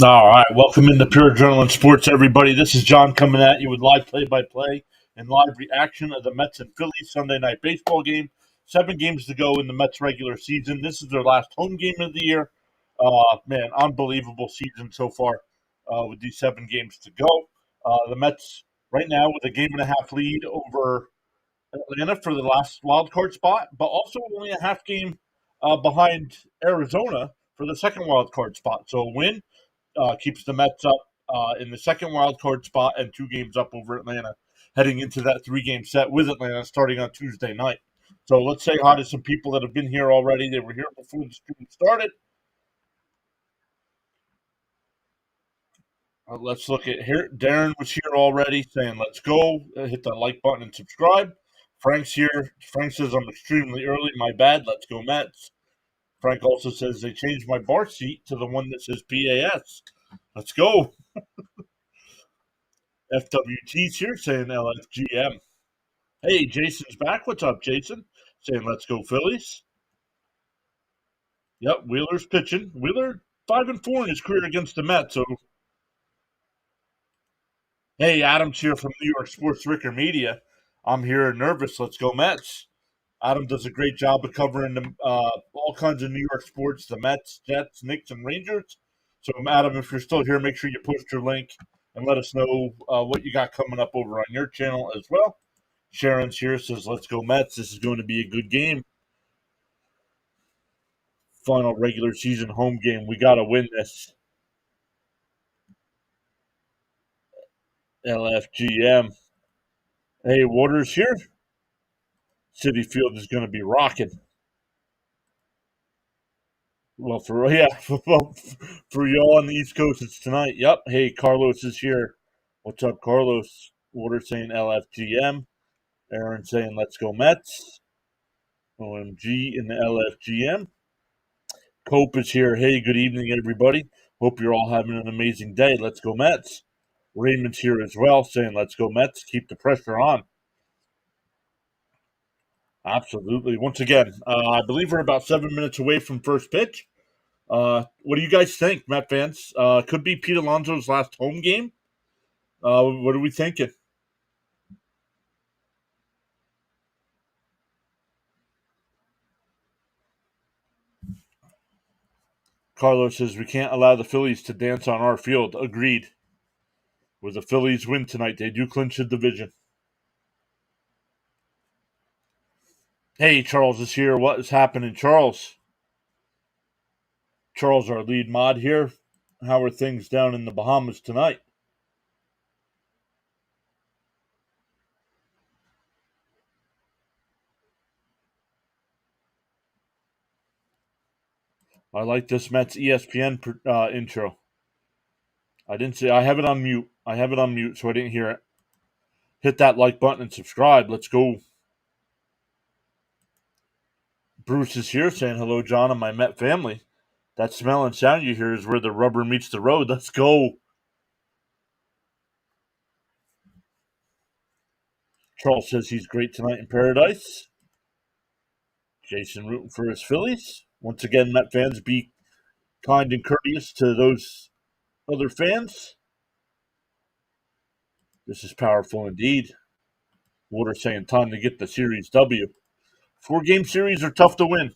All right, welcome into Pure Adrenaline Sports, everybody. This is John coming at you with live play-by-play and live reaction of the Mets and Phillies Sunday night baseball game. 7 games to go in the Mets regular season. This is their last home game of the year. Man, unbelievable season so far with these 7 games to go. The Mets right now with a game and a half lead over Atlanta for the last wild card spot, but also only a half game behind Arizona for the second wild card spot. So a win keeps the Mets up in the second wild card spot and 2 games up over Atlanta, heading into that 3 game set with Atlanta starting on Tuesday night. So let's say hi to some people that have been here already. They were here before the stream started. Let's look at here. Darren was here already saying, let's go. Hit the like button and subscribe. Frank's here. Frank says, I'm extremely early. My bad. Let's go, Mets. Frank also says, they changed my bar seat to the one that says PAS. Let's go. FWT's here saying LFGM. Hey, Jason's back. What's up, Jason? Saying let's go Phillies. Yep, Wheeler's pitching. Wheeler 5-4 in his career against the Mets. So, hey, Adam's here from New York Sports Ricker Media. I'm here nervous. Let's go Mets. Adam does a great job of covering all kinds of New York sports: the Mets, Jets, Knicks, and Rangers. So, Adam, if you're still here, make sure you post your link and let us know what you got coming up over on your channel as well. Sharon's here, says, let's go Mets. This is going to be a good game. Final regular season home game. We got to win this. LFGM. Hey, Waters here. City Field is going to be rocking. Well, for y'all on the East Coast, it's tonight. Yep. Hey, Carlos is here. What's up, Carlos? Waters saying LFGM. Aaron saying let's go Mets. OMG in the LFGM. Cope is here. Hey, good evening, everybody. Hope you're all having an amazing day. Let's go Mets. Raymond's here as well, saying let's go Mets. Keep the pressure on. Absolutely. Once again, I believe we're about 7 minutes away from first pitch. What do you guys think, Met fans? Could be Pete Alonso's last home game. What are we thinking? Carlos says we can't allow the Phillies to dance on our field. Agreed. With the Phillies win tonight, they do clinch the division. Hey, Charles is here. What is happening, Charles? Charles, our lead mod here. How are things down in the Bahamas tonight? I like this Mets ESPN intro. I didn't say I have it on mute. I have it on mute, so I didn't hear it. Hit that like button and subscribe. Let's go. Bruce is here saying hello, John, and my Met family. That smell and sound you hear is where the rubber meets the road. Let's go. Charles says he's great tonight in paradise. Jason rooting for his Phillies. Once again, Met fans, be kind and courteous to those other fans. This is powerful indeed. Water saying time to get the series W. 4 game series are tough to win.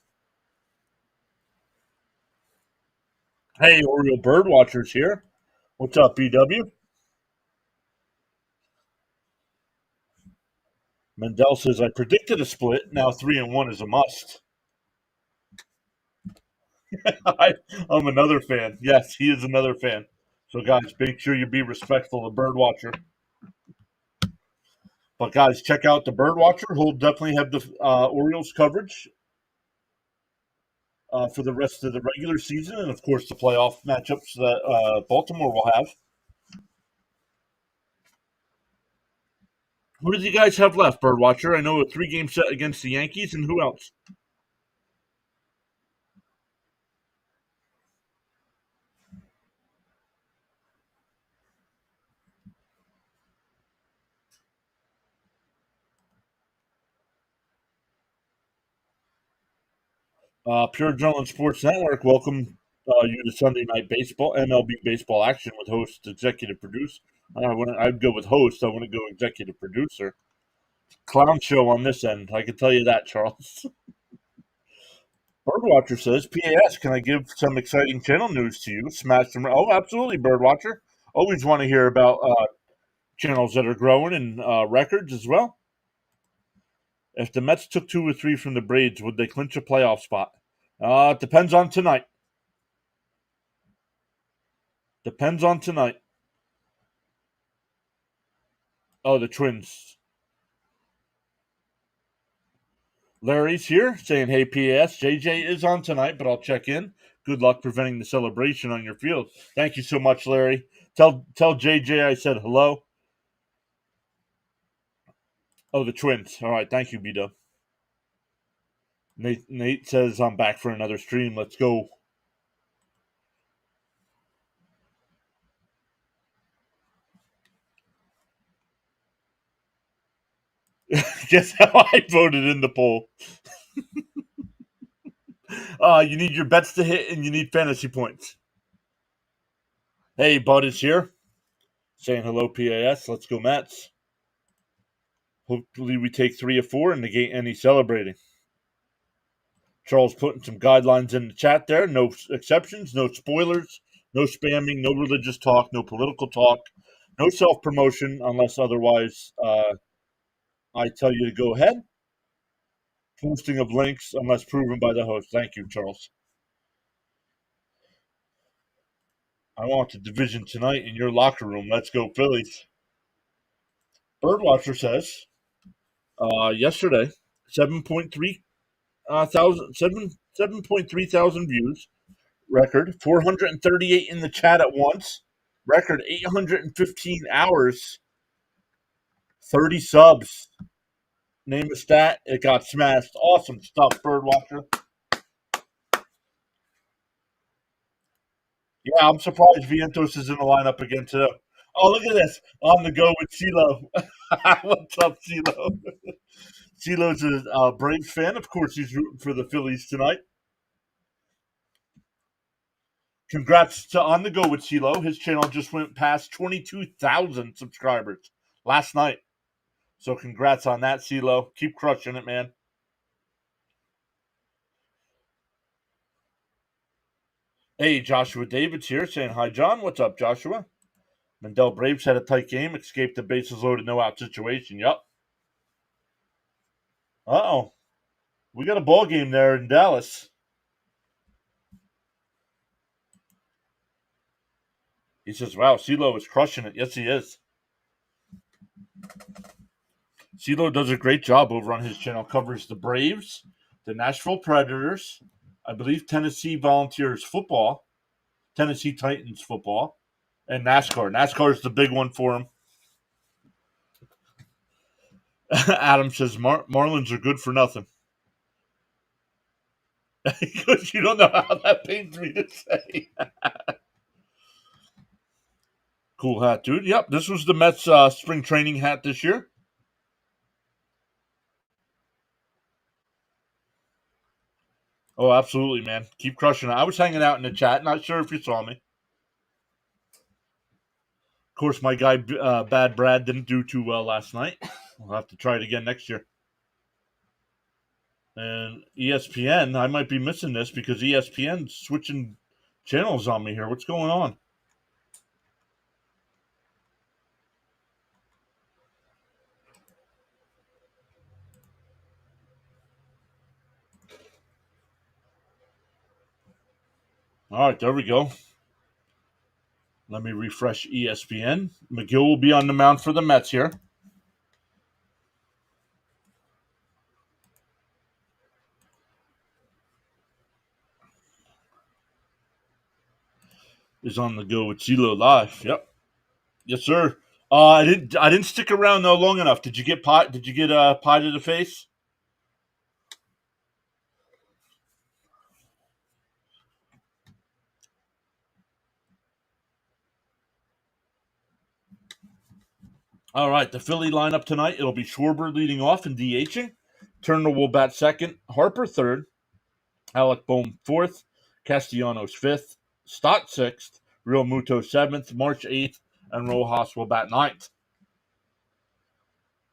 Hey, Oriole Birdwatchers here. What's up, BW? Mendel says I predicted a split. Now 3-1 is a must. I'm another fan. Yes, he is another fan. So, guys, make sure you be respectful of Birdwatcher. But, guys, check out the Birdwatcher. He'll definitely have the Orioles coverage for the rest of the regular season and, of course, the playoff matchups that Baltimore will have. Who do you guys have left, Birdwatcher? I know a 3 game set against the Yankees, and who else? Pure Adrenaline Sports Network, welcome You the Sunday Night Baseball, MLB baseball action with host, executive producer. I'd go with host. I want to go executive producer. Clown show on this end. I can tell you that, Charles. Birdwatcher says, "P.A.S. Can I give some exciting channel news to you? Smash them." Oh, absolutely, Birdwatcher. Always want to hear about channels that are growing and records as well. If the Mets took 2 or 3 from the Braves, would they clinch a playoff spot? It depends on tonight. Depends on tonight. Oh, the Twins. Larry's here saying, "Hey, P.S. JJ is on tonight, but I'll check in. Good luck preventing the celebration on your field." Thank you so much, Larry. Tell JJ I said hello. Oh, the Twins. All right, thank you, B-Dub. Nate says I'm back for another stream. Let's go. Guess how I voted in the poll. You need your bets to hit and you need fantasy points. Hey, Bud is here. Saying hello, PAS. Let's go, Mets. Hopefully we take 3 or 4 and negate any celebrating. Charles putting some guidelines in the chat there. No exceptions, no spoilers, no spamming, no religious talk, no political talk, no self-promotion unless otherwise I tell you to go ahead. Posting of links unless proven by the host. Thank you, Charles. I want the division tonight in your locker room. Let's go, Phillies. Birdwatcher says yesterday, 7.3 7.3 thousand views. Record 438 in the chat at once. Record 815 hours. 30 subs. Name a stat. It got smashed. Awesome stuff, Birdwatcher. Yeah, I'm surprised Vientos is in the lineup again too. Oh, look at this. On the go with CeeLo. What's up, CeeLo? CeeLo's a Braves fan. Of course, he's rooting for the Phillies tonight. Congrats to On the Go with CeeLo. His channel just went past 22,000 subscribers last night. So congrats on that, CeeLo. Keep crushing it, man. Hey, Joshua David's here saying hi, John. What's up, Joshua? Mendel Braves had a tight game, escaped the bases loaded, no out situation. Yup. Uh-oh. We got a ball game there in Dallas. He says, wow, CeeLo is crushing it. Yes, he is. CeeLo does a great job over on his channel. Covers the Braves, the Nashville Predators, I believe Tennessee Volunteers football, Tennessee Titans football, and NASCAR. NASCAR is the big one for him. Adam says Marlins are good for nothing. Because you don't know how that pains me to say. Cool hat, dude. Yep, this was the Mets spring training hat this year. Oh, absolutely, man. Keep crushing it. I was hanging out in the chat. Not sure if you saw me. Of course, my guy Bad Brad didn't do too well last night. We'll have to try it again next year. And ESPN, I might be missing this because ESPN's switching channels on me here. What's going on? All right, there we go. Let me refresh ESPN. McGill will be on the mound for the Mets here. Is on the go with CeeLo live. Yep. Yes, sir. I didn't stick around though long enough. Did you get pie? Did you get pie to the face? All right, the Philly lineup tonight. It'll be Schwarber leading off and DHing. Turner will bat second. Harper third. Alec Bohm fourth. Castellanos 5th, Stott 6th, Real Muto 7th, March 8th, and Rojas will bat 9th.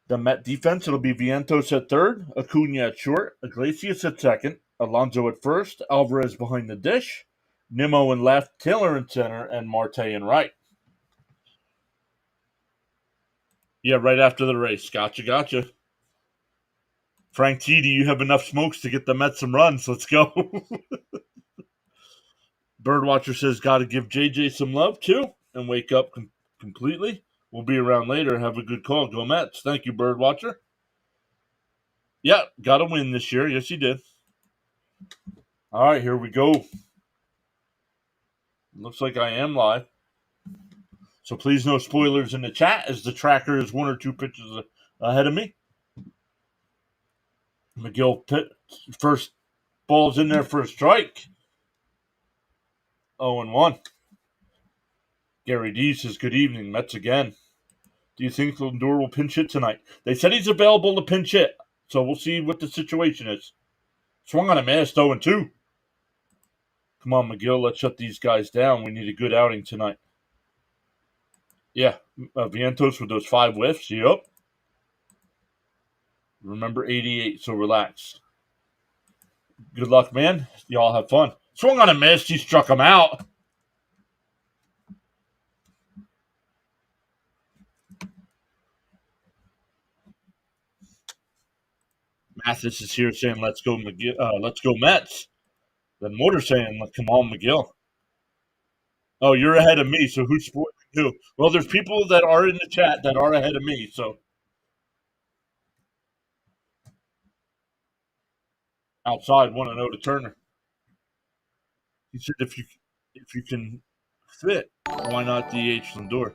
The Met defense, it'll be Vientos at 3rd, Acuna at short, Iglesias at 2nd, Alonso at 1st, Alvarez behind the dish, Nimmo in left, Taylor in center, and Marte in right. Yeah, right after the race. Gotcha. Frank T, do you have enough smokes to get the Mets some runs? Let's go. Birdwatcher says, got to give JJ some love too and wake up completely. We'll be around later. Have a good call. Go Mets. Thank you, Birdwatcher. Yeah, got a win this year. Yes, he did. All right, here we go. Looks like I am live. So please no spoilers in the chat as the tracker is 1 or 2 pitches ahead of me. McGill first ball's in there for a strike. 0-1. Gary D says, good evening, Mets again. Do you think Lindor will pinch hit tonight? They said he's available to pinch hit, so we'll see what the situation is. Swung on a miss, 0-2. Come on, McGill, let's shut these guys down. We need a good outing tonight. Yeah, Vientos with those 5 whiffs, yep. Remember 88, so relax. Good luck, man. Y'all have fun. Swung on a miss, he struck him out. Mathis is here saying, let's go Mets. Then Motor saying, come on, McGill. Oh, you're ahead of me, so who's spoiling who? Well, there's people that are in the chat that are ahead of me, so. Outside, 1-0 to Turner. He said if you can fit, why not DH Lindor?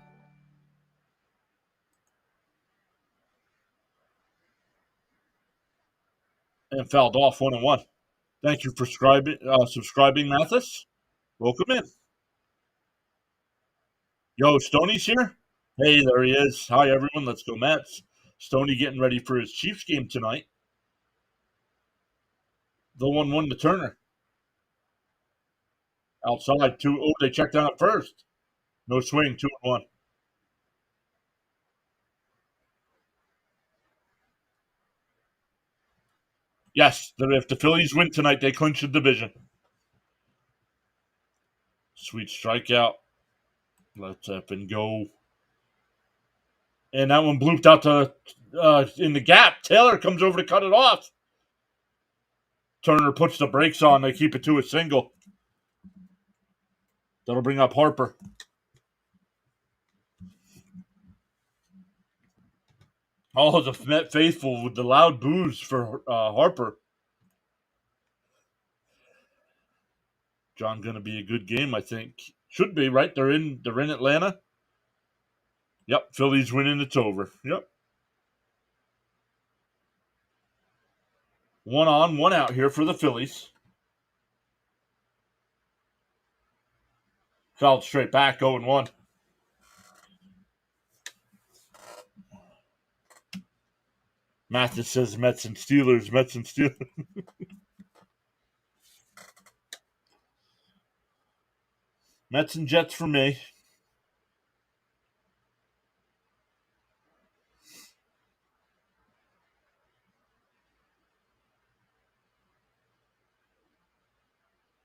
And fouled off 1-1. Thank you for subscribing, Mathis. Welcome in. Yo, Stoney's here? Hey, there he is. Hi, everyone. Let's go Mets. Stoney getting ready for his Chiefs game tonight. The 1-1 to Turner. Outside, 2. Oh, they checked down at first. No swing, 2-1. Yes, if the Phillies win tonight, they clinch the division. Sweet strikeout. Let's up and go. And that one blooped out to in the gap. Taylor comes over to cut it off. Turner puts the brakes on. They keep it to a single. That'll bring up Harper. Oh, the Met faithful with the loud boos for Harper. John, going to be a good game, I think. Should be, right? They're in Atlanta. Yep, Phillies winning. It's over. Yep. 1 on, 1 out here for the Phillies. Fouled straight back, 0-1. Mathis says Mets and Steelers. Mets and Jets for me.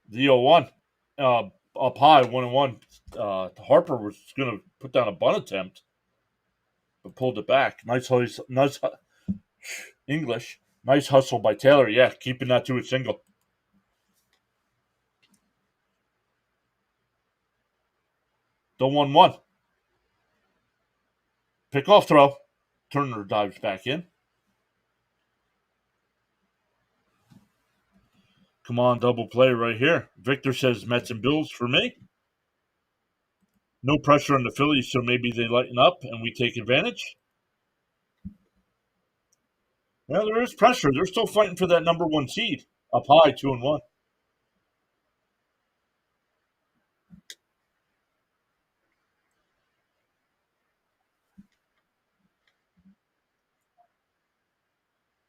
The 0-1. Up high, 1-1. Harper was going to put down a bunt attempt, but pulled it back. Nice English. Nice hustle by Taylor. Yeah, keeping that to a single. The 1-1. Pickoff throw. Turner dives back in. Come on, double play right here. Victor says Mets and Bills for me. No pressure on the Phillies, so maybe they lighten up and we take advantage. Yeah, there is pressure. They're still fighting for that number 1 seed. Up high, 2-1.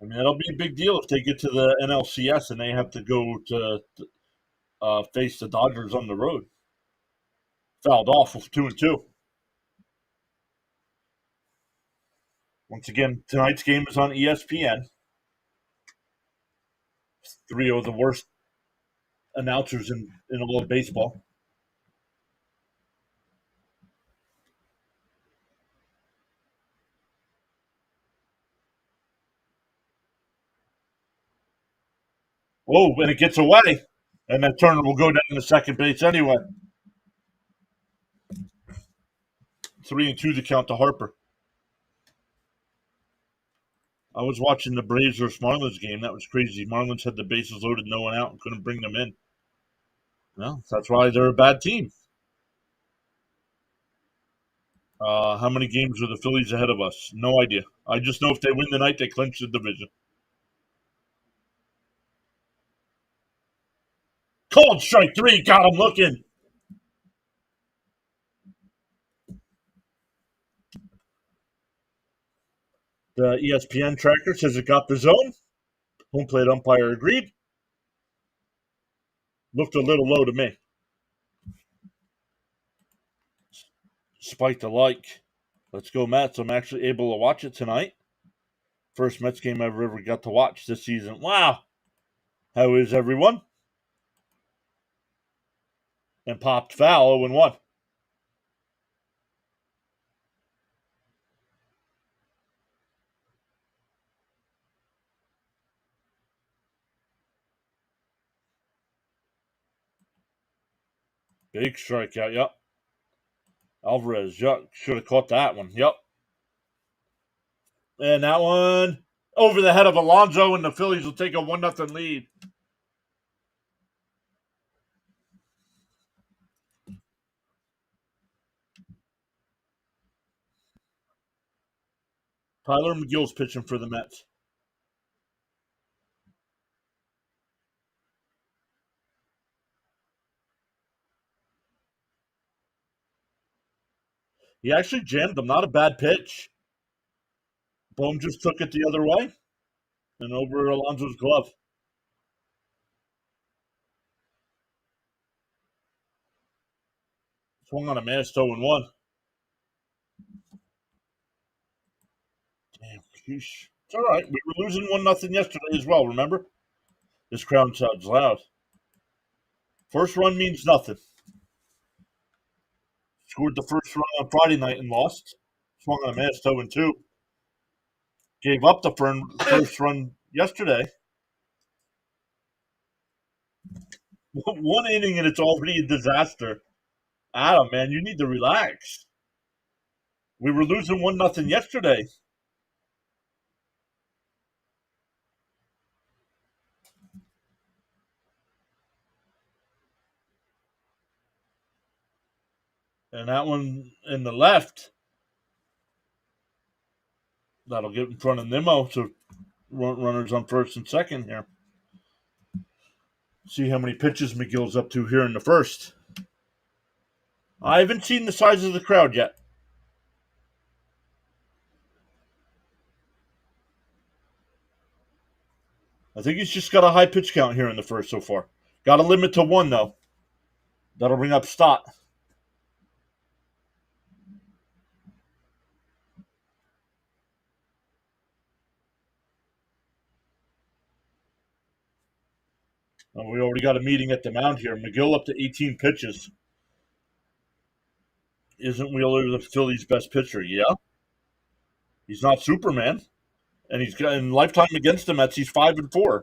I mean, that'll be a big deal if they get to the NLCS and they have to go to faced the Dodgers on the road. Fouled off with 2-2. Once again, tonight's game is on ESPN. Three of the worst announcers in all of baseball. Whoa, and it gets away. And that Turner will go down to second base anyway. 3-2 to count to Harper. I was watching the Braves versus Marlins game. That was crazy. Marlins had the bases loaded, no one out, and couldn't bring them in. Well, that's why they're a bad team. How many games are the Phillies ahead of us? No idea. I just know if they win tonight, they clinch the division. Cold strike 3, got him looking. The ESPN tracker says it got the zone. Home plate umpire agreed. Looked a little low to me. Spiked a like. Let's go Mets. I'm actually able to watch it tonight. First Mets game I've ever got to watch this season. Wow. How is everyone? And popped foul 0-1. Big strikeout. Yep. Alvarez. Yep. Should have caught that one. Yep. And that one over the head of Alonso, and the Phillies will take a 1-0 lead. Tyler McGill's pitching for the Mets. He actually jammed him. Not a bad pitch. Bohm just took it the other way and over Alonso's glove. Swung on a missed 0-1. Damn, sheesh. It's all right. We were losing 1-0 yesterday as well, remember? This crowd sounds loud. First run means nothing. Scored the first run on Friday night and lost. Swung on a missed 0-2. Gave up the first run yesterday. One inning and it's already a disaster. Adam, man, you need to relax. We were losing 1-0 yesterday. And that one in the left, that'll get in front of Nimmo. So runners on first and second here. See how many pitches McGill's up to here in the first. I haven't seen the size of the crowd yet. I think he's just got a high pitch count here in the first so far. Got a limit to 1, though. That'll bring up Stott. We already got a meeting at the mound here. McGill up to 18 pitches. Isn't Wheeler the Phillies' best pitcher? Yeah. He's not Superman. And he's got in lifetime against the Mets, he's 5-4.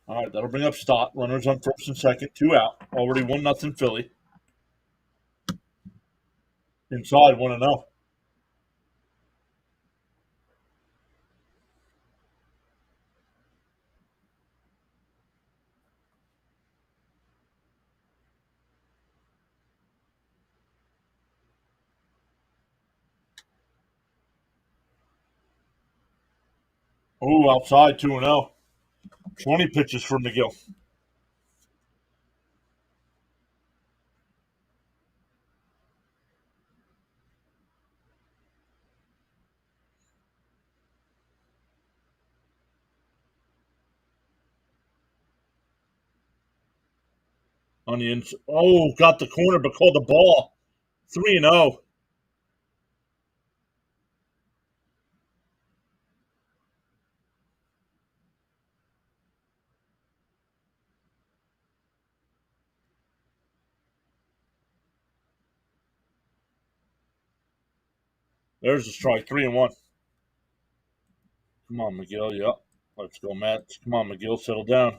All right, that'll bring up Stott. Runners on first and second, 2 out. Already 1-0 Philly. Inside 1-0. Oh, outside 2-0. 20 pitches for McGill. On the inside. Oh, got the corner, but called the ball. 3-0. There's a strike. 3-1. Come on, McGill. Yep. Let's go, Matt. Come on, McGill. Settle down.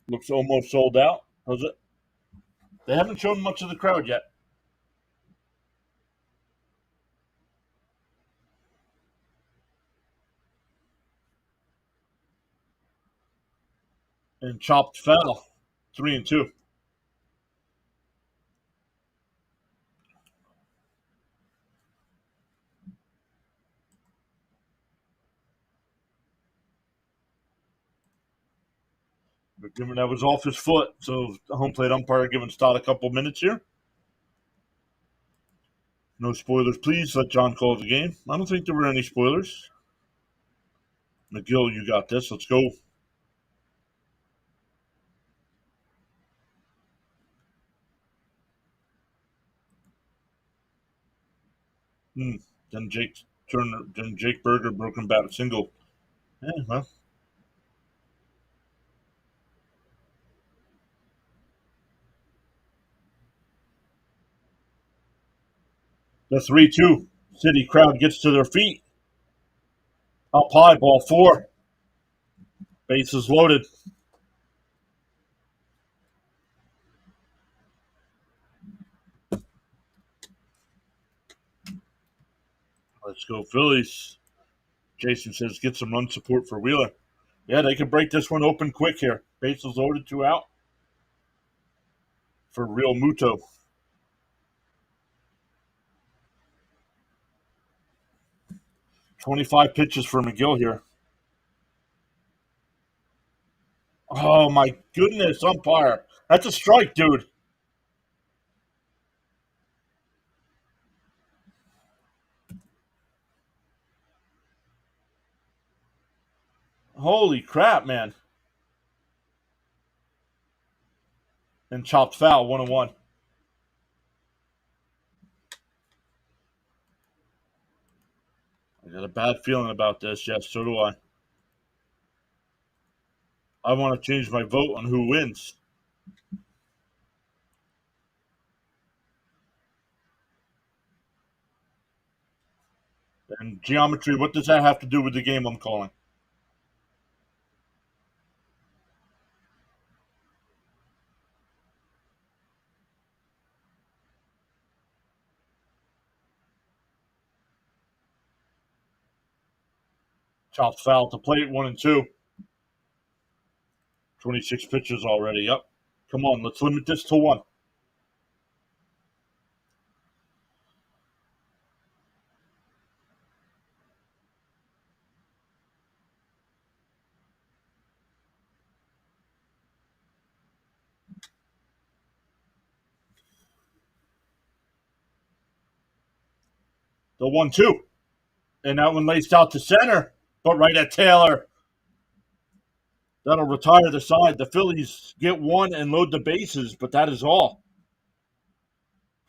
Looks almost sold out. How's it? They haven't shown much of the crowd yet. And chopped foul. 3-2. That was off his foot, so the home plate umpire giving Stott a couple minutes here. No spoilers, please. Let John call the game. I don't think there were any spoilers. McGill, you got this. Let's go. Hmm. Then Jake Berger broke him bat single. Yeah, well, the 3-2. City crowd gets to their feet. Up high, ball four. Bases loaded. Let's go, Phillies. Jason says get some run support for Wheeler. Yeah, they can break this one open quick here. Bases loaded, two out for Real Muto. 25 pitches for McGill here. Oh, my goodness, umpire. That's a strike, dude. Holy crap, man. And chopped foul, 1-1. I got a bad feeling about this. Yes, so do I. I want to change my vote on who wins. And geometry, what does that have to do with the game I'm calling? Chopped foul to plate, 1-2. 26 pitches already. Yep. Come on, let's limit this to one. The 1-2. And that one laced out to center, but right at Taylor. That'll retire the side. The Phillies get one and load the bases, but that is all.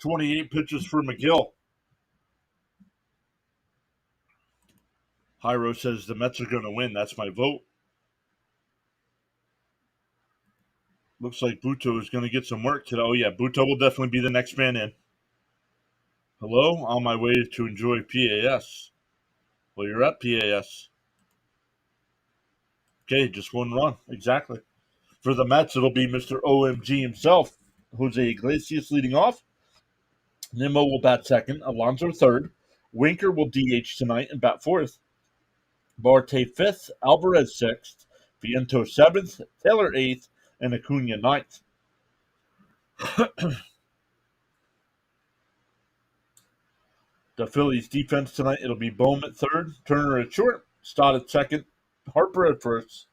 28 pitches for McGill. Hyro says the Mets are going to win. That's my vote. Looks like Buto is going to get some work today. Oh, yeah, Buto will definitely be the next man in. Hello, on my way to enjoy PAS. Well, you're at PAS. Okay, just one run. Exactly. For the Mets, it'll be Mr. OMG himself, Jose Iglesias leading off. Nimmo will bat second. Alonso third. Winker will DH tonight and bat fourth. Marte fifth. Alvarez sixth. Viento seventh. Taylor eighth. And Acuna ninth. The Phillies defense tonight, it'll be Bohm at third. Turner at short. Stott at second. Harper at first.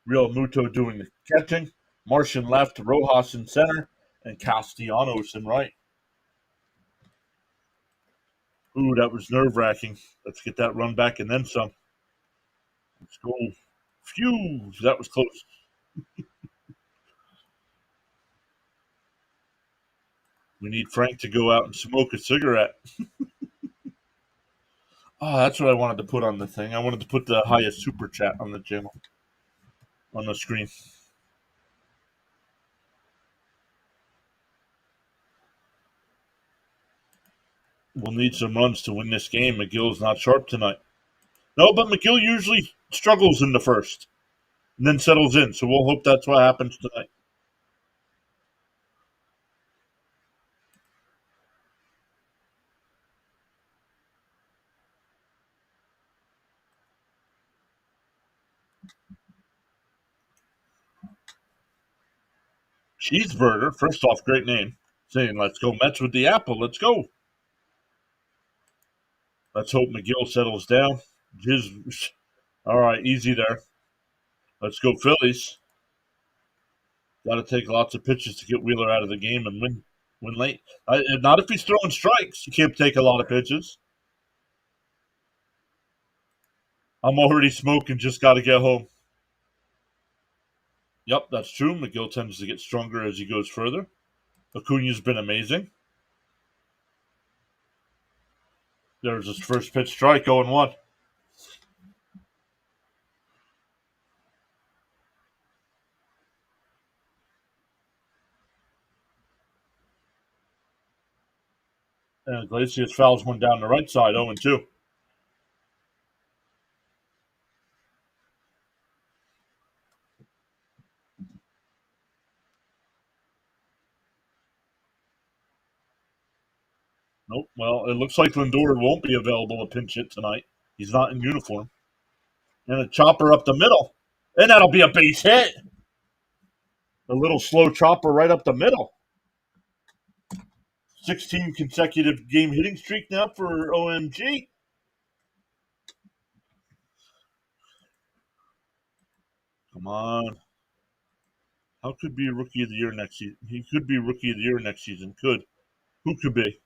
Real Muto doing the catching. Martian left, Rojas in center, and Castellanos in right. Ooh, that was nerve-wracking. Let's get that run back and then some. Let's go. Phew, that was close. We need Frank to go out and smoke a cigarette. Oh, that's what I wanted to put on the thing. I wanted to put the highest super chat on the channel, on the screen. We'll need some runs to win this game. McGill's not sharp tonight. No, but McGill usually struggles in the first and then settles in. So we'll hope that's what happens tonight. Cheeseburger, first off, great name. Saying, let's go Mets with the apple. Let's go. Let's hope McGill settles down. All right, easy there. Let's go Phillies. Got to take lots of pitches to get Wheeler out of the game and win late. Not if he's throwing strikes. You can't take a lot of pitches. I'm already smoking. Just got to get home. Yep, that's true. McGill tends to get stronger as he goes further. Acuna's been amazing. There's his first pitch strike, 0-1. And Iglesias fouls one down the right side, 0-2. Nope. Well, it looks like Lindor won't be available to pinch hit tonight. He's not in uniform. And a chopper up the middle. And that'll be a base hit. A little slow chopper right up the middle. 16 consecutive game hitting streak now for OMG. Come on. How could be rookie of the year next season? He could be rookie of the year next season. Could. Who could be?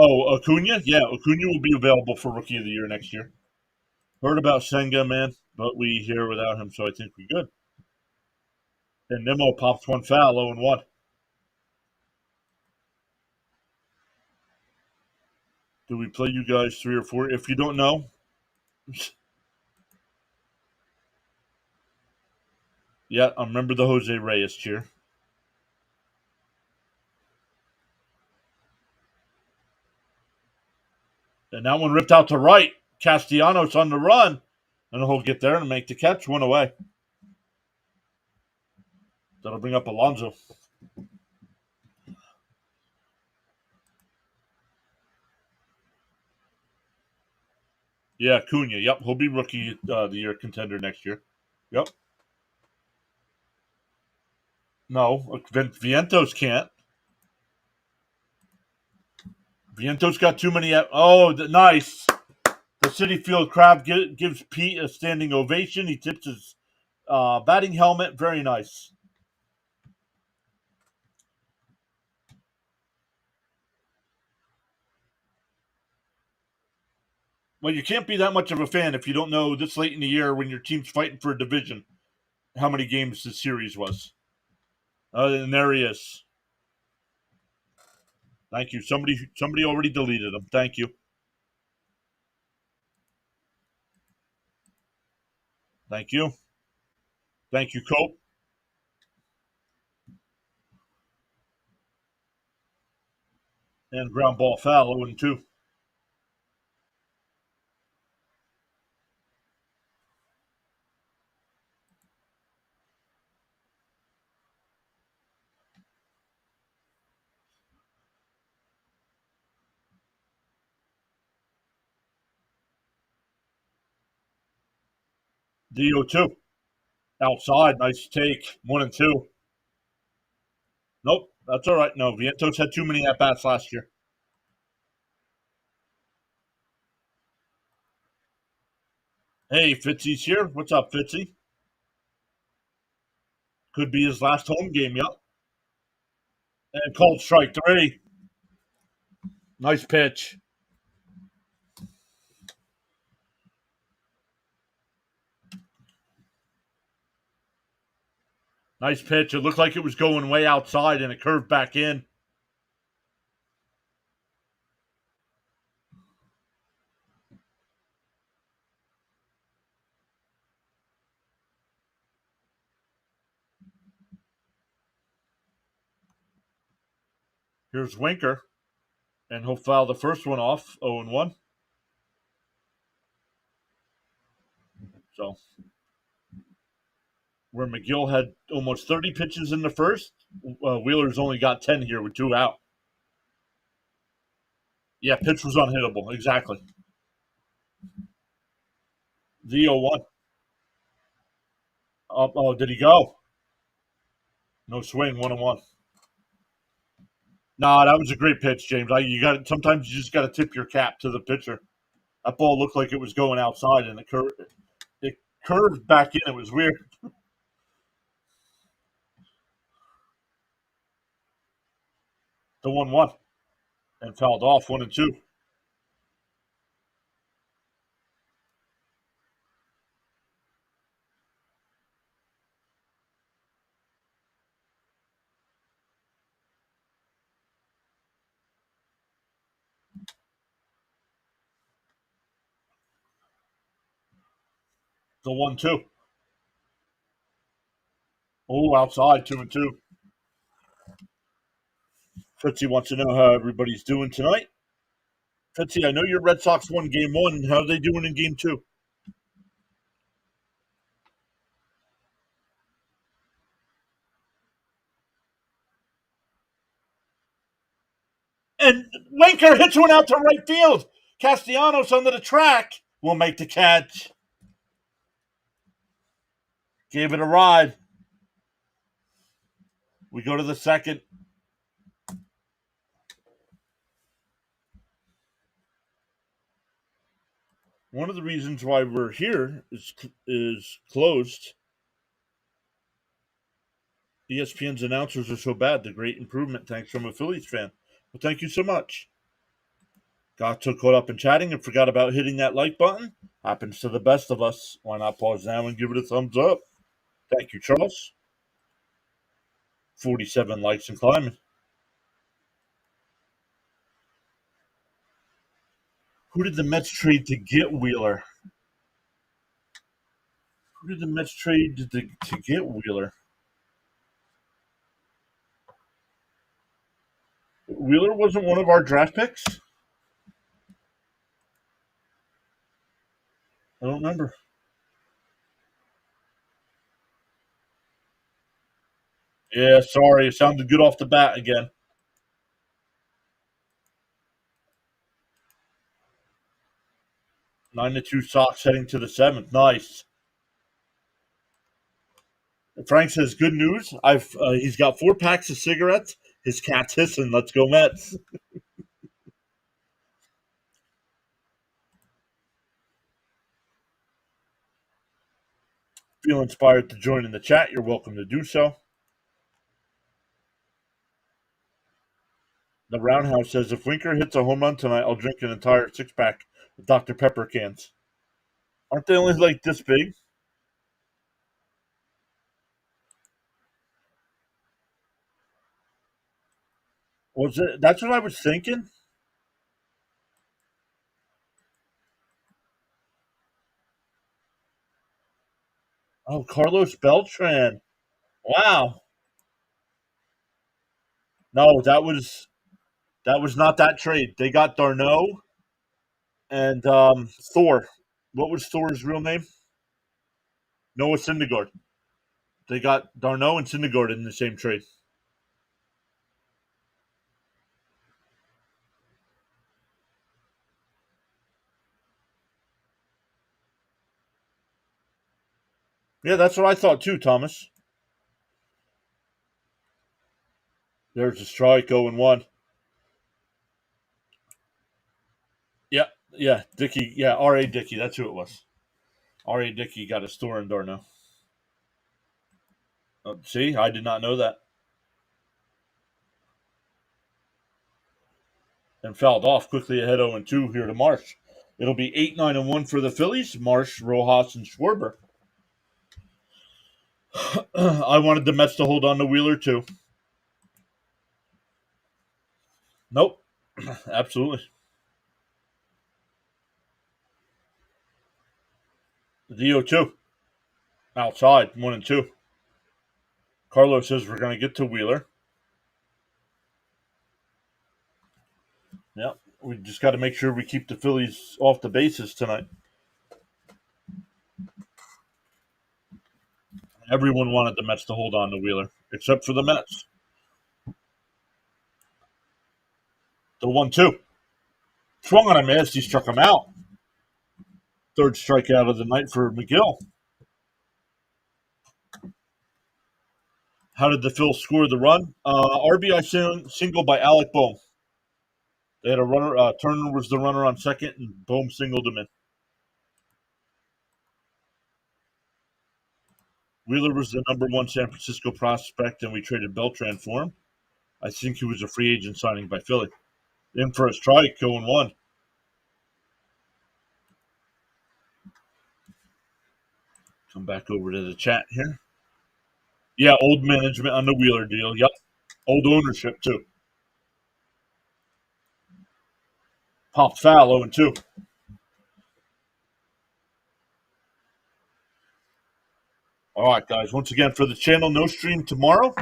Oh, Acuna? Yeah, Acuna will be available for rookie of the year next year. Heard about Senga, man, but we here without him, so I think we're good. And Nimmo pops one foul, 0-1. Do we play you guys 3 or 4? If you don't know, yeah, I remember the Jose Reyes cheer. And that one ripped out to right. Castellanos on the run. And he'll get there and make the catch, 1 away. That'll bring up Alonso. Yeah, Cunha. Yep, he'll be rookie the year contender next year. Yep. No, Vientos can't. Vientos got too many. Nice. The Citi Field crowd gives Pete a standing ovation. He tips his batting helmet. Very nice. Well, you can't be that much of a fan if you don't know this late in the year when your team's fighting for a division how many games the series was. And there he is. Thank you. Somebody already deleted him. Thank you. Thank you. Thank you, Cope. And ground ball foul, 0-2. DO2. Outside. Nice take. 1-2. Nope. That's all right. No, Vientos had too many at bats last year. Hey, Fitzy's here. What's up, Fitzy? Could be his last home game, yep. And called strike three. Nice pitch. Nice pitch. It looked like it was going way outside and it curved back in. Here's Winker, and he'll foul the first one off, 0-1. So, where McGill had almost 30 pitches in the first, Wheeler's only got 10 here with two out. Yeah, pitch was unhittable. Exactly. The 0-1. Oh, did he go? No swing, 1-1. Nah, that was a great pitch, James. You got sometimes you just got to tip your cap to the pitcher. That ball looked like it was going outside, and it curved back in. It was weird. The 1-1 and fouled off 1-2. The 1-2. Oh, outside 2-2. Fritzy wants to know how everybody's doing tonight. Fritzy, I know your Red Sox won game one. How are they doing in game two? And Winker hits one out to right field. Castellanos under the track will make the catch. Gave it a ride. We go to the second. One of the reasons why we're here is closed. ESPN's announcers are so bad. The great improvement. Thanks from a Phillies fan. Well, thank you so much. Got so caught up in chatting and forgot about hitting that like button. Happens to the best of us. Why not pause now and give it a thumbs up? Thank you, Charles. 47 likes and climbing. Who did the Mets trade to get Wheeler? Who did the Mets trade to get Wheeler? Wheeler wasn't one of our draft picks? I don't remember. Yeah, sorry. It sounded good off the bat again. 9-2 Sox heading to the seventh. Nice. Frank says, "Good news. He's got 4 packs of cigarettes. His cat's hissing. Let's go Mets." Feel inspired to join in the chat? You're welcome to do so. The Roundhouse says, "If Winker hits a home run tonight, I'll drink an entire 6 pack of Dr. Pepper cans." Aren't they only like this big? Was it? That's what I was thinking. Oh, Carlos Beltran. Wow. No, that was not that trade. They got Darno and Thor. What was Thor's real name? Noah Syndergaard. They got Darno and Syndergaard in the same trade. Yeah, that's what I thought too, Thomas. There's a strike, 0-1. Yeah, yeah, Dickey. Yeah, R.A. Dickey. That's who it was. R.A. Dickey got a store in Darno. See, I did not know that. And fouled off quickly ahead 0-2 here to Marsh. It'll be 8-9-1 for the Phillies. Marsh, Rojas, and Schwarber. I wanted the Mets to hold on to Wheeler too. Nope, absolutely. Dio too. Outside, 1-2. Carlos says we're going to get to Wheeler. Yeah, we just got to make sure we keep the Phillies off the bases tonight. Everyone wanted the Mets to hold on to Wheeler, except for the Mets. The 1-2. Swung on him as he struck him out. Third strikeout of the night for McGill. How did the Phils score the run? RBI single by Alec Bohm. They had a runner. Turner was the runner on second, and Bohm singled him in. Wheeler was the number one San Francisco prospect, and we traded Beltran for him. I think he was a free agent signing by Philly. In for a strike, 0-1. Come back over to the chat here. Yeah, old management on the Wheeler deal. Yep. Old ownership, too. Popped foul, 0-2. All right, guys. Once again, for the channel, no stream tomorrow.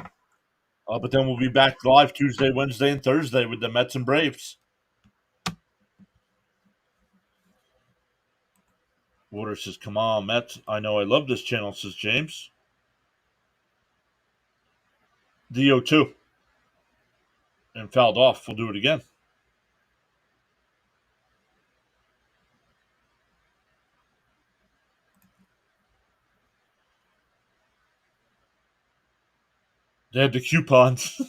But then we'll be back live Tuesday, Wednesday, and Thursday with the Mets and Braves. Water says, come on, Mets. I know I love this channel, says James. DO2. And fouled off. We'll do it again. They had the coupons.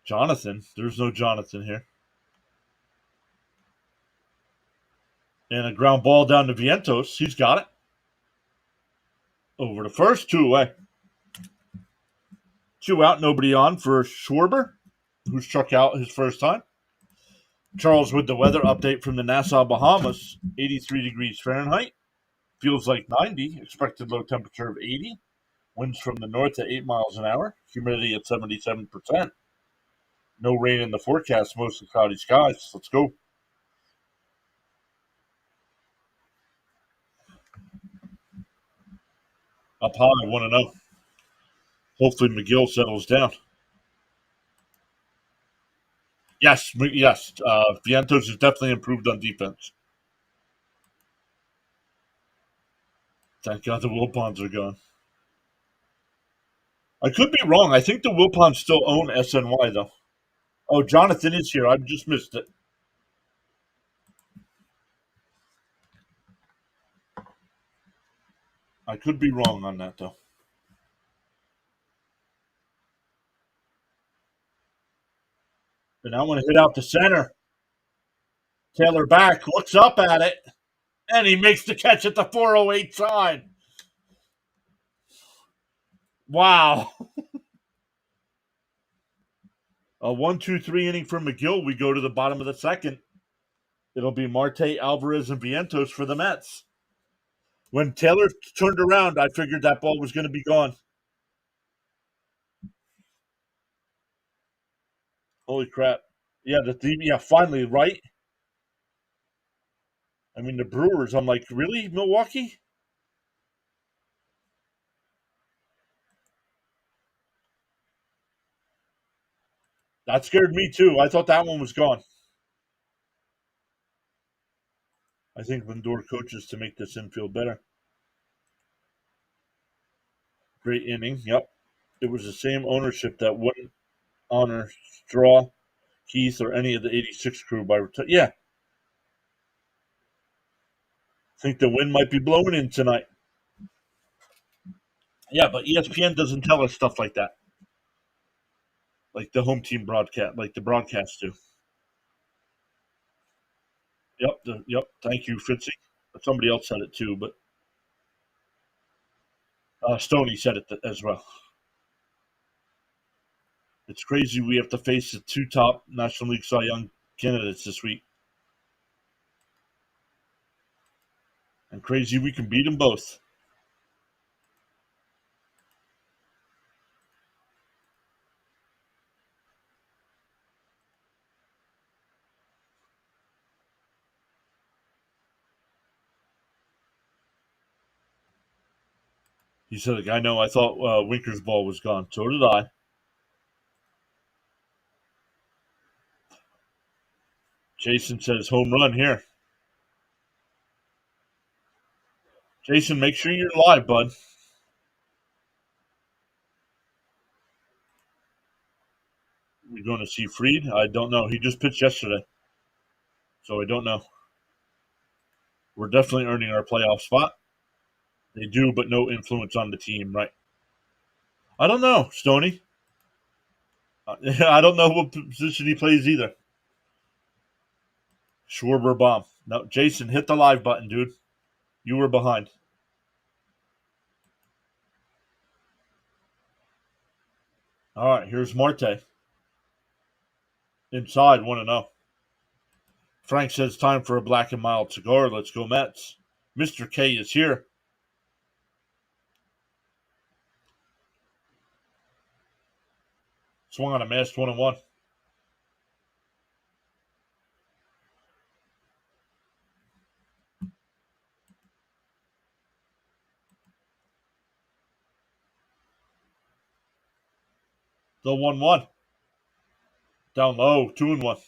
Jonathan. There's no Jonathan here. And a ground ball down to Vientos. He's got it. Over to first. 2 away. 2 out. Nobody on for Schwarber, who struck out his first time. Charles with the weather update from the Nassau, Bahamas. 83 degrees Fahrenheit. Feels like 90. Expected low temperature of 80. Winds from the north at 8 miles an hour. Humidity at 77%. No rain in the forecast. Mostly cloudy skies. Let's go. Up high, 1-0. Hopefully McGill settles down. Yes. Vientos has definitely improved on defense. Thank God the Wilpons are gone. I could be wrong. I think the Wilpons still own SNY, though. Oh, Jonathan is here. I just missed it. I could be wrong on that, though. And I want to hit out the center. Taylor back, looks up at it, and he makes the catch at the 408 side. Wow. A 1-2-3 inning for McGill. We go to the bottom of the second. It'll be Marte, Alvarez, and Vientos for the Mets. When Taylor turned around, I figured that ball was going to be gone. Holy crap. Yeah, finally, right? I mean, the Brewers, I'm like, really, Milwaukee? That scared me, too. I thought that one was gone. I think Lindor coaches to make this infield better. Great inning. Yep. It was the same ownership that wouldn't honor Straw, Keith, or any of the 86 crew by yeah. Think the wind might be blowing in tonight. Yeah, but ESPN doesn't tell us stuff like that. Like the home team broadcast, like the broadcasts do. Yep. Thank you, Fitzy. Somebody else said it too, but Stoney said it as well. It's crazy we have to face the two top National League Cy Young candidates this week. And crazy we can beat them both. He said, I know, I thought Winker's ball was gone. So did I. Jason says, home run here. Jason, make sure you're live, bud. We're going to see Fried? I don't know. He just pitched yesterday. So I don't know. We're definitely earning our playoff spot. They do, but no influence on the team, right? I don't know, Stoney. I don't know what position he plays either. Schwarber bomb. No, Jason, hit the live button, dude. You were behind. All right, here's Marte. Inside, 1-0. Frank says time for a black and mild cigar. Let's go Mets. Mr. K is here. Swung on a missed 1-1. The 1-1. Down low, 2-1.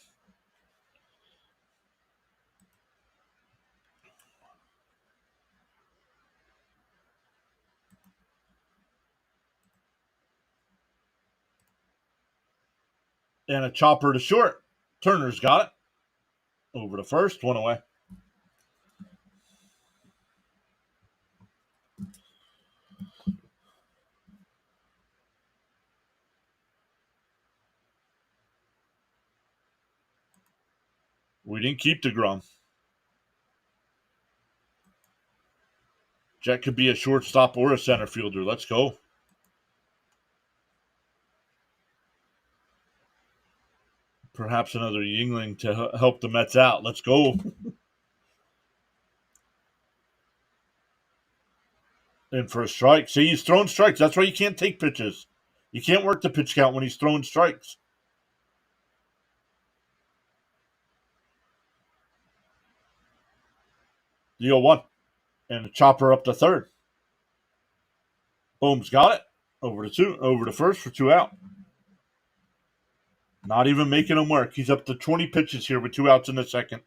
And a chopper to short. Turner's got it. Over to first, one away. We didn't keep DeGrom. Jet could be a shortstop or a center fielder. Let's go. Perhaps another Yingling to help the Mets out. Let's go. In for a strike. See, he's throwing strikes. That's why you can't take pitches. You can't work the pitch count when he's throwing strikes. The 0-1. And a chopper up to third. Boom's got it. Over to two. Over to first for 2 out. Not even making him work. He's up to 20 pitches here with 2 outs in the second.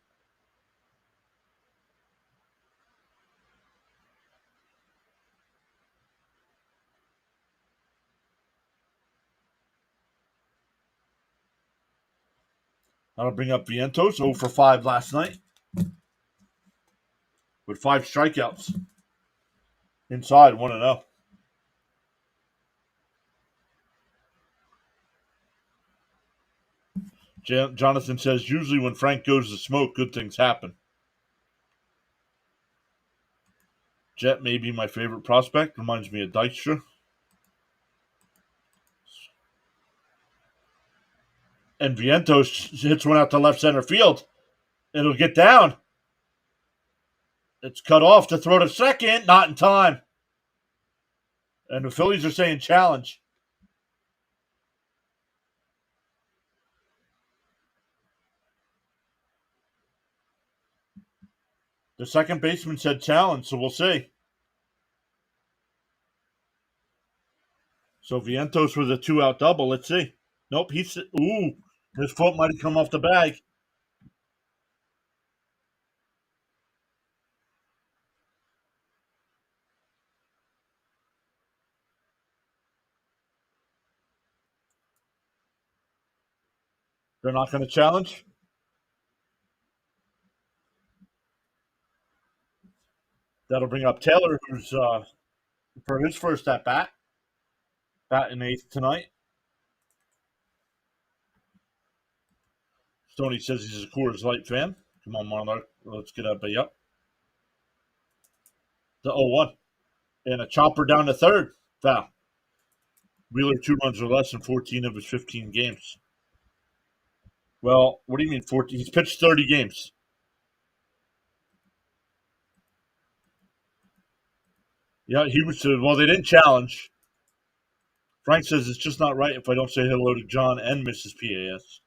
That'll bring up Vientos, 0 for 5 last night. With 5 strikeouts. Inside, 1-0. Jonathan says, usually when Frank goes to smoke, good things happen. Jet may be my favorite prospect. Reminds me of Dykstra. And Vientos hits one out to left center field. It'll get down. It's cut off to throw to second. Not in time. And the Phillies are saying challenge. The second baseman said challenge, so we'll see. So Vientos with a 2-out double. Let's see. Nope, his foot might have come off the bag. They're not going to challenge. That'll bring up Taylor, who's for his first at bat. Batting 8th tonight. Stoney says he's a Coors Light fan. Come on, Marlar. Let's get up. Yep. The 0-1. And a chopper down to third. Foul. Wheeler 2 runs or less in 14 of his 15 games. Well, what do you mean 14? He's pitched 30 games. Yeah, he was. Well, they didn't challenge. Frank says it's just not right if I don't say hello to John and Mrs. PAS.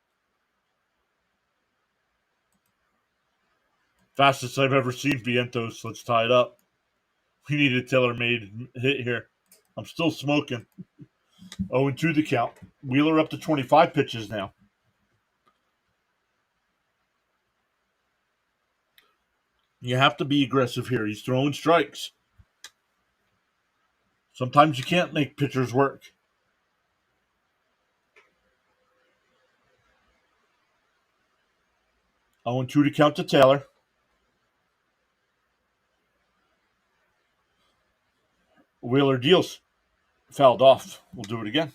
Fastest I've ever seen Vientos. Let's tie it up. We need a tailor-made hit here. I'm still smoking. 0-2 the count. Wheeler up to 25 pitches now. You have to be aggressive here. He's throwing strikes. Sometimes you can't make pitchers work. 0-2 to count to Taylor. Wheeler deals. Fouled off. We'll do it again.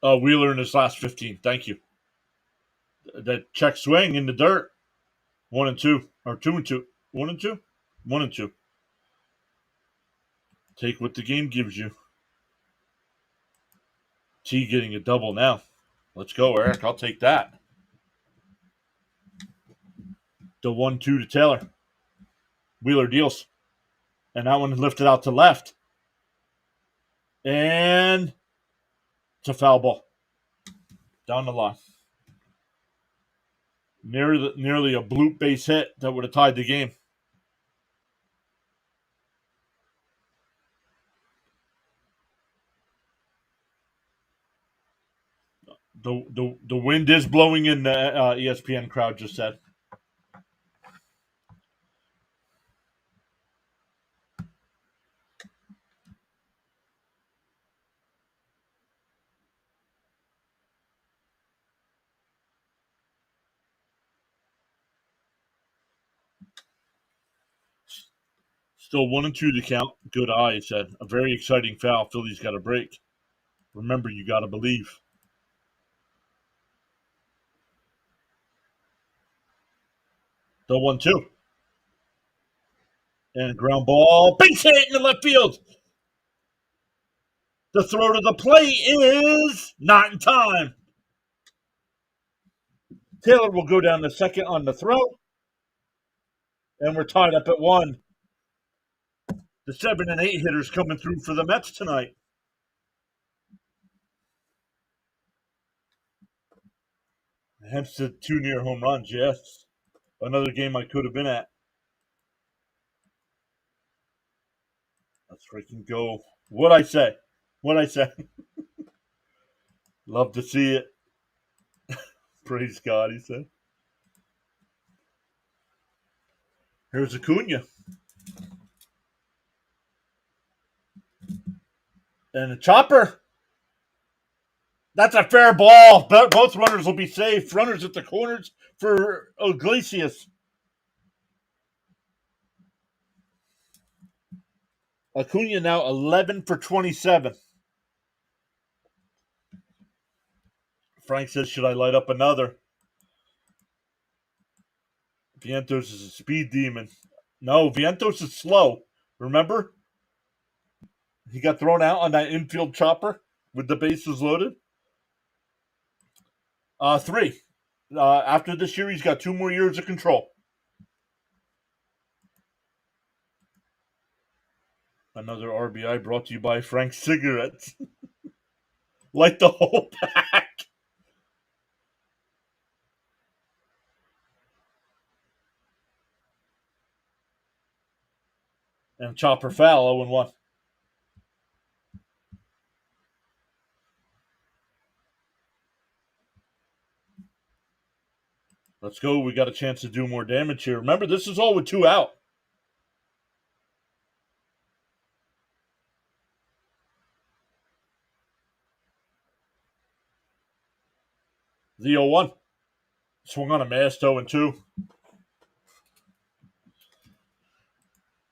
Wheeler in his last 15. Thank you. That check swing in the dirt. 1-2. Or 2-2. 1-2? 1-2. Take what the game gives you. T getting a double now. Let's go, Eric. I'll take that. The 1-2 to Taylor. Wheeler deals. And that one lifted out to left. And it's a foul ball. Down the line. Nearly a bloop base hit that would have tied the game. The wind is blowing in, the ESPN crowd just said. Still 1-2 to count. Good eye, he said. A very exciting foul. Phillies got a break. Remember, you got to believe. The 1-2. And ground ball. Base hit in the left field. The throw to the plate is not in time. Taylor will go down to second on the throw. And we're tied up at 1. The 7 and 8 hitters coming through for the Mets tonight. Hence the 2 near home runs, yes. Another game I could have been at. Let's freaking go. What'd I say? What'd I say? Love to see it. Praise God, he said. Here's Acuna. And a chopper. That's a fair ball. Both runners will be safe. Runners at the corners for Iglesias. Acuna now 11 for 27. Frank says, should I light up another? Vientos is a speed demon. No, Vientos is slow. Remember? He got thrown out on that infield chopper with the bases loaded. 3. After this year, he's got 2 more years of control. Another RBI brought to you by Frank Cigarettes. Light the whole pack. And chopper foul, 0-1. Let's go. We got a chance to do more damage here. Remember, this is all with 2 out. The 0-1. Swung on a mast, 0-2.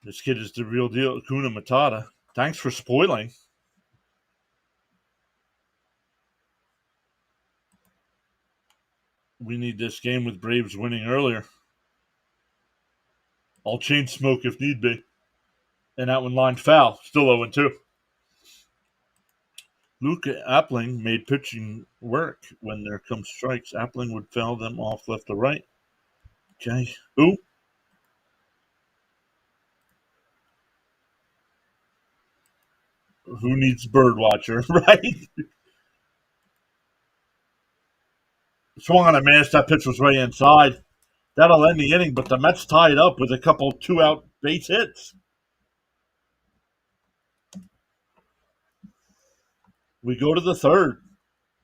This kid is the real deal, Kuna Matata. Thanks for spoiling. We need this game with Braves winning earlier. I'll chain smoke if need be. And that one lined foul. Still 0-2. Luke Appling made pitching work. When there come strikes, Appling would foul them off left to right. Okay. Who? Who needs Birdwatcher, right? Swung on a miss. That pitch was way inside. That'll end the inning, but the Mets tied up with a couple 2-out base hits. We go to the third.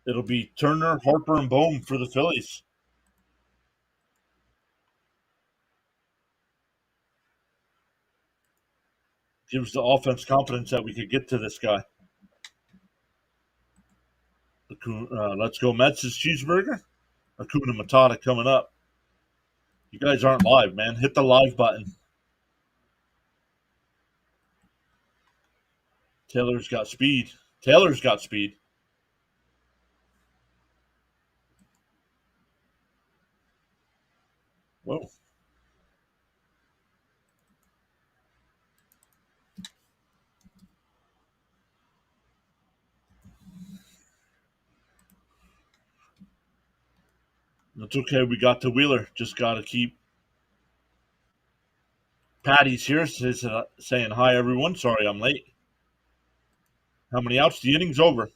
It'll be Turner, Harper, and Bohm for the Phillies. Gives the offense confidence that we could get to this guy. Let's go Mets' cheeseburger. Akuna Matata coming up. You guys aren't live, man. Hit the live button. Taylor's got speed. Whoa. That's okay. We got to Wheeler. Just got to keep. Patty's here saying hi, everyone. Sorry I'm late. How many outs? The inning's over.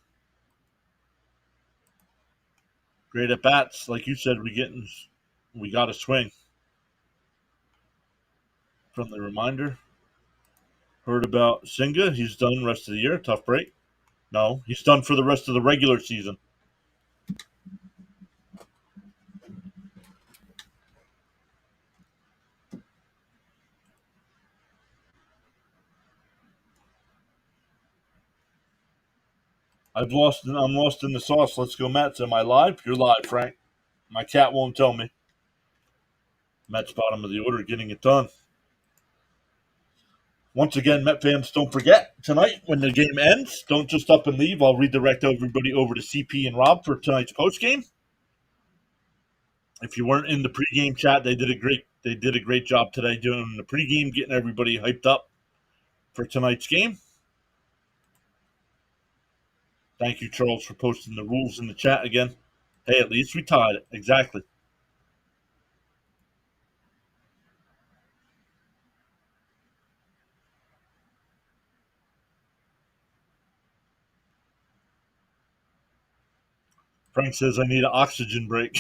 Great at bats. Like you said, we got to swing. Friendly reminder. Heard about Singa. He's done rest of the year. Tough break. No, he's done for the rest of the regular season. I'm lost in the sauce. Let's go, Mets. Am I live? You're live, Frank. My cat won't tell me. Mets bottom of the order, getting it done. Once again, Met fans, don't forget tonight when the game ends, don't just up and leave. I'll redirect everybody over to CP and Rob for tonight's post game. If you weren't in the pregame chat, they did a great job today doing the pregame, getting everybody hyped up for tonight's game. Thank you, Charles, for posting the rules in the chat again. Hey, at least we tied it. Exactly. Frank says I need an oxygen break.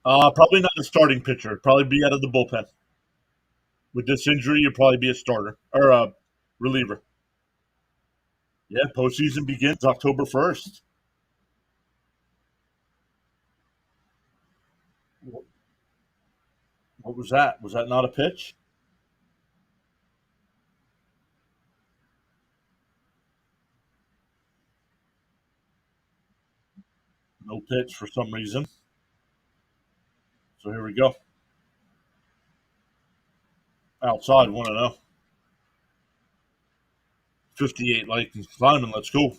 Probably not a starting pitcher. Probably be out of the bullpen. With this injury, you'll probably be a starter or a reliever. Yeah, postseason begins October 1st. What was that? Was that not a pitch? No pitch for some reason. So here we go. Outside, 1-0. 58 like lineman. Let's go.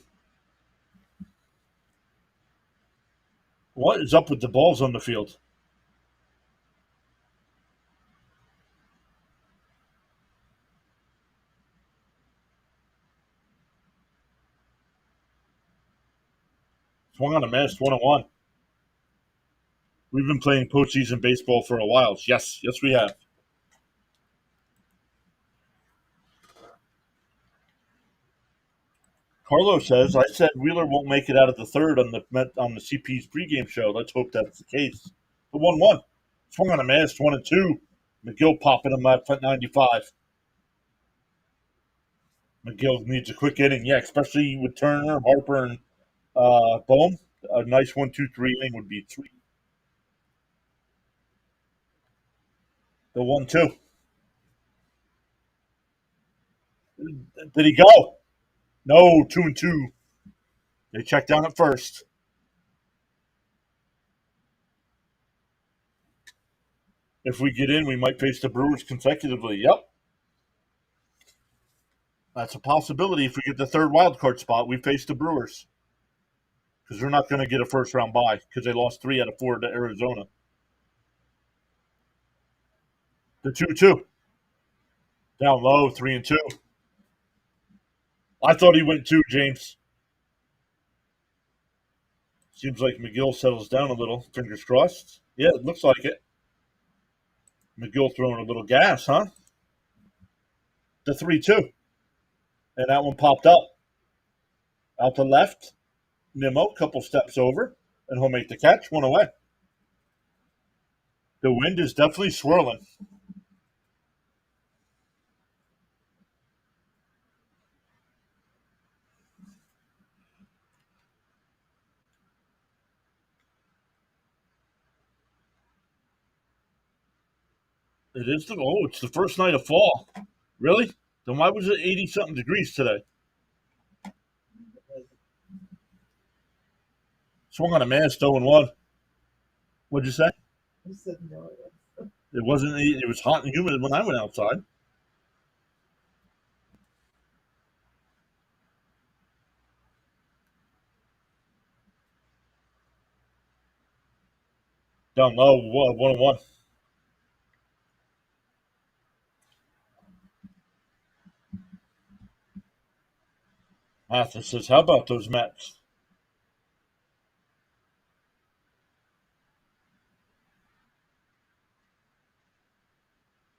What is up with the balls on the field? Swung on a miss, 1-1. We've been playing postseason baseball for a while. Yes, we have. Carlos says, I said Wheeler won't make it out of the third on the CP's pregame show. Let's hope that's the case. The 1-1. Swung on a miss, 1-2. McGill popping him at 95. McGill needs a quick inning, yeah, especially with Turner, Harper, and Bohm. A nice 1-2-3 inning would be sweet. The 1-2. Did he go? No, 2-2. They checked down at first. If we get in, we might face the Brewers consecutively. Yep. That's a possibility. If we get the third wild card spot, we face the Brewers because they're not going to get a first round bye because they lost 3 out of 4 to Arizona. The 2-2 down low, 3-2. I thought he went 2, James. Seems like McGill settles down a little. Fingers crossed. Yeah, it looks like it. McGill throwing a little gas, huh? The 3-2. And that one popped up. Out to left. Nimmo, couple steps over. And he'll make the catch. One away. The wind is definitely swirling. It is it's the first night of fall. Really? Then why was it 80 something degrees today? Swung on a man, 0-1. What'd you say? You said no. It wasn't. It was hot and humid when I went outside. Down low, 1-1. Mathis says, "How about those Mets?"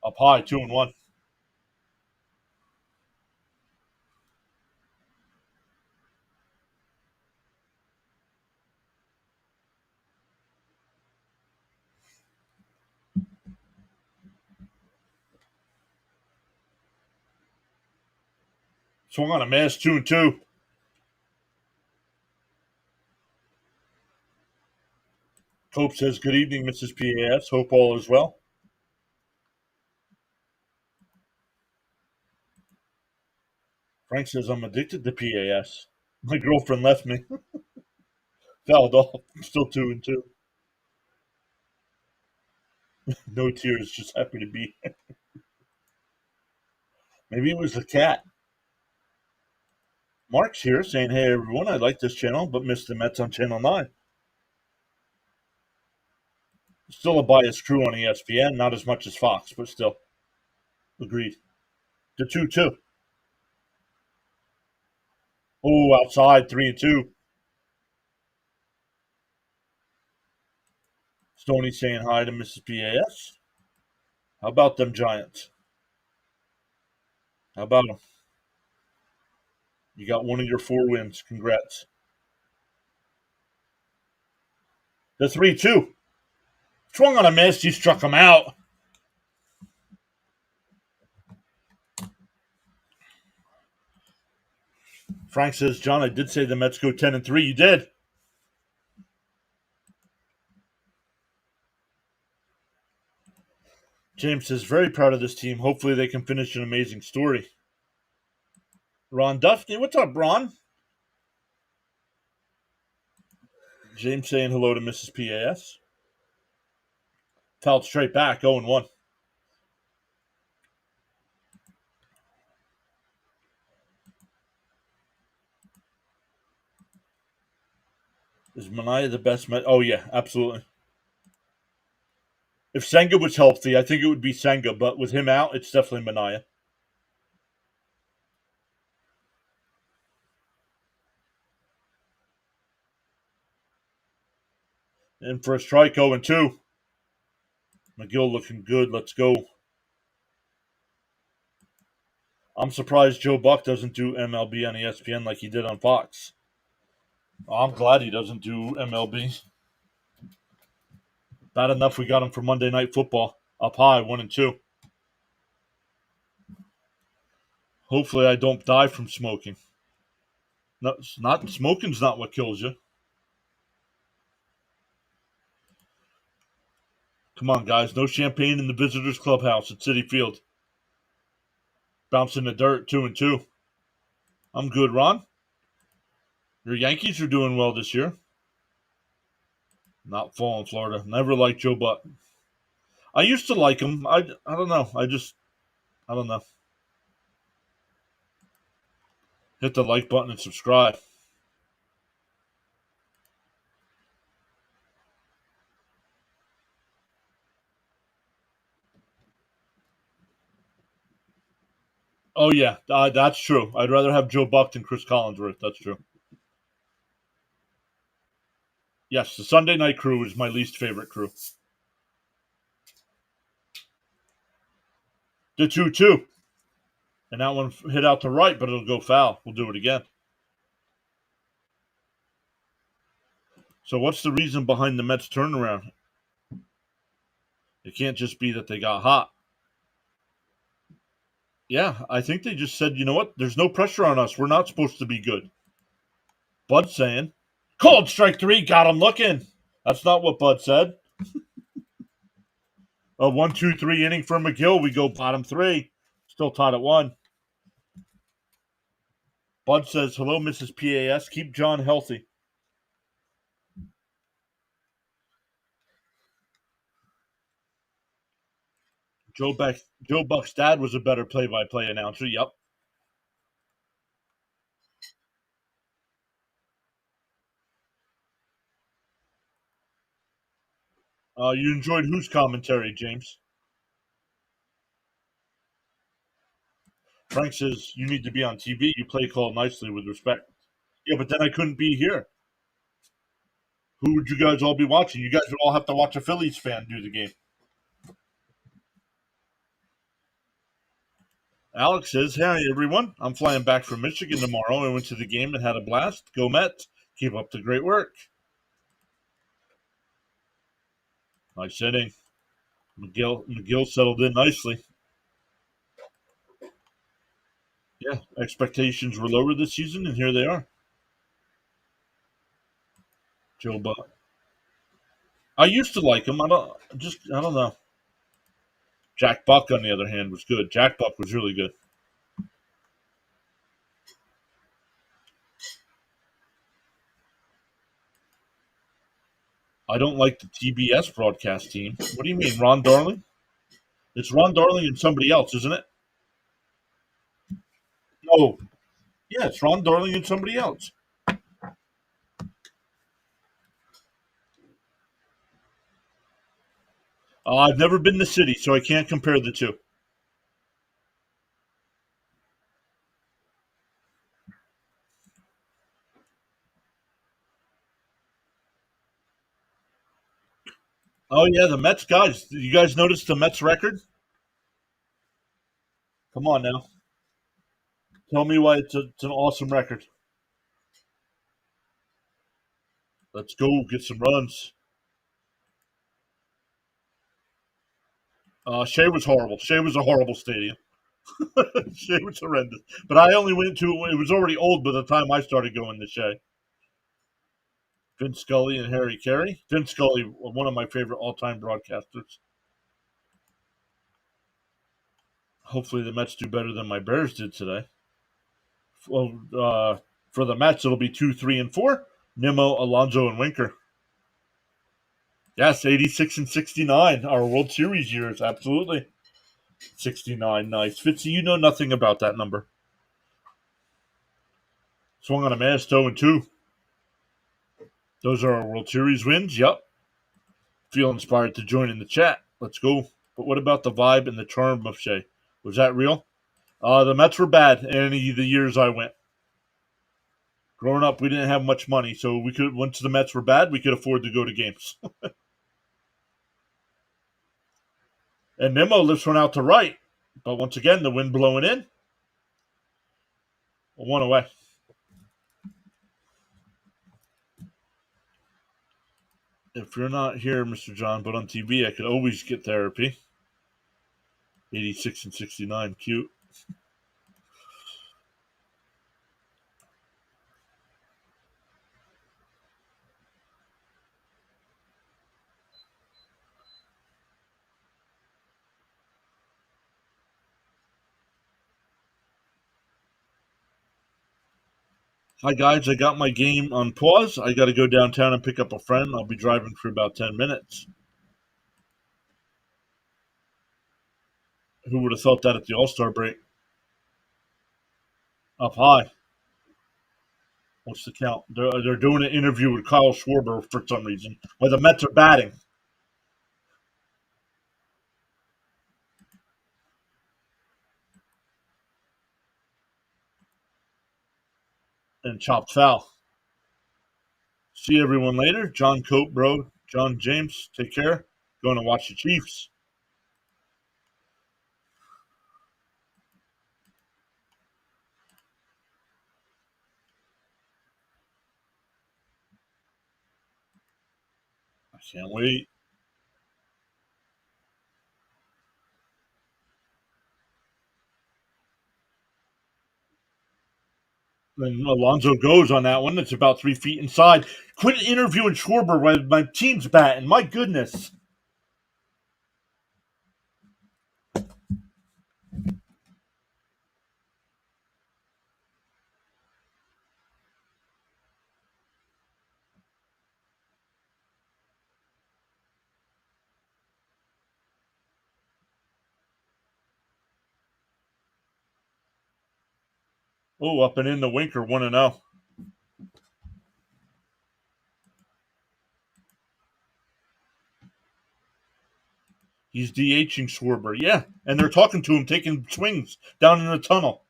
Up high, 2-1. Swung on a mass, 2-2. Cope says, "Good evening, Mrs. PAS. Hope all is well." Frank says, "I'm addicted to PAS. My girlfriend left me." Fouled off. Still 2-2. No tears. Just happy to be. Maybe it was the cat. Mark's here saying, "Hey everyone, I like this channel, but missed the Mets on Channel 9. Still a biased crew on ESPN, not as much as Fox, but still." Agreed. The 2-2. Oh, outside, 3-2. Stoney saying hi to Mrs. PAS. How about them Giants? How about them? You got one of your 4 wins. Congrats. The 3-2. Swung on a miss. You struck him out. Frank says, "John, I did say the Mets go 10-3. You did." James says, "Very proud of this team. Hopefully they can finish an amazing story." Ron Duffy, what's up, Ron? James saying hello to Mrs. PAS. Fouled straight back, 0-1. Is Mania the best Met? Oh, yeah, absolutely. If Senga was healthy, I think it would be Senga, but with him out, it's definitely Mania. And for a strike, 0-2. McGill looking good. Let's go. I'm surprised Joe Buck doesn't do MLB on ESPN like he did on Fox. I'm glad he doesn't do MLB. Bad enough we got him for Monday Night Football. Up high, 1-2. Hopefully I don't die from smoking. No, not smoking's not what kills you. Come on, guys. No champagne in the visitors' clubhouse at Citi Field. Bouncing the dirt, 2-2. I'm good, Ron. Your Yankees are doing well this year. Not falling, Florida. Never liked Joe Buck. I used to like him. I don't know. I don't know. Hit the like button and subscribe. Oh yeah, that's true. I'd rather have Joe Buck than Chris Collinsworth. That's true. Yes, the Sunday Night Crew is my least favorite crew. The 2-2. And that one hit out to right, but it'll go foul. We'll do it again. So what's the reason behind the Mets turnaround? It can't just be that they got hot. Yeah, I think they just said, you know what? There's no pressure on us. We're not supposed to be good. Bud saying, "Cold strike three, got him looking." That's not what Bud said. A 1-2-3 inning for McGill. We go bottom three. Still tied at one. Bud says, "Hello, Mrs. PAS. Keep John healthy." Joe Buck's dad was a better play-by-play announcer. Yep. You enjoyed whose commentary, James? Frank says you need to be on TV. You play call nicely with respect. Yeah, but then I couldn't be here. Who would you guys all be watching? You guys would all have to watch a Phillies fan do the game. Alex says, "Hey everyone, I'm flying back from Michigan tomorrow. I went to the game and had a blast. Go Mets! Keep up the great work." Nice inning. McGill settled in nicely. Yeah, expectations were lower this season, and here they are. Joe Buck. I used to like him. I don't know. Jack Buck, on the other hand, was good. Jack Buck was really good. I don't like the TBS broadcast team. What do you mean, Ron Darling? It's Ron Darling and somebody else, isn't it? No. Yeah, it's Ron Darling and somebody else. I've never been to City, so I can't compare the two. Oh yeah, the Mets guys. You guys notice the Mets record? Come on now, tell me why it's an awesome record. Let's go get some runs. Shea was horrible. Shea was a horrible stadium. Shea was horrendous. But I only went to it was already old by the time I started going to Shea. Vince Scully and Harry Carey. Vince Scully, one of my favorite all-time broadcasters. Hopefully the Mets do better than my Bears did today. Well, for the Mets, it'll be 2, 3, and 4. Nimmo, Alonso, and Winker. Yes, 86 and 69. Our World Series years, absolutely. 69, nice. Fitzy, you know nothing about that number. Swung on a mass, 0 and 2. Those are our World Series wins. Yep. Feel inspired to join in the chat. Let's go. But what about the vibe and the charm of Shea? Was that real? The Mets were bad any of the years I went. Growing up, we didn't have much money, so we could once the Mets were bad, we could afford to go to games. And Nimmo lifts one out to right, but once again, the wind blowing in. One away. If you're not here, Mr. John, but on TV, I could always get therapy. 86 and 69, cute. Hi guys, I got my game on pause. I got to go downtown and pick up a friend. I'll be driving for about 10 minutes. Who would have thought that at the All-Star break? Up high. What's the count? They're doing an interview with Kyle Schwarber for some reason. Where the Mets are batting. And chopped foul. See everyone later. John Cope, bro. John James, take care. Going to watch the Chiefs. I can't wait. Then Alonso goes on that one. It's about 3 feet inside. Quit interviewing Schwarber while my team's batting. My goodness. Oh, up and in the Winker, 1-0. He's DHing Schwarber. Yeah. And they're talking to him, taking swings down in the tunnel.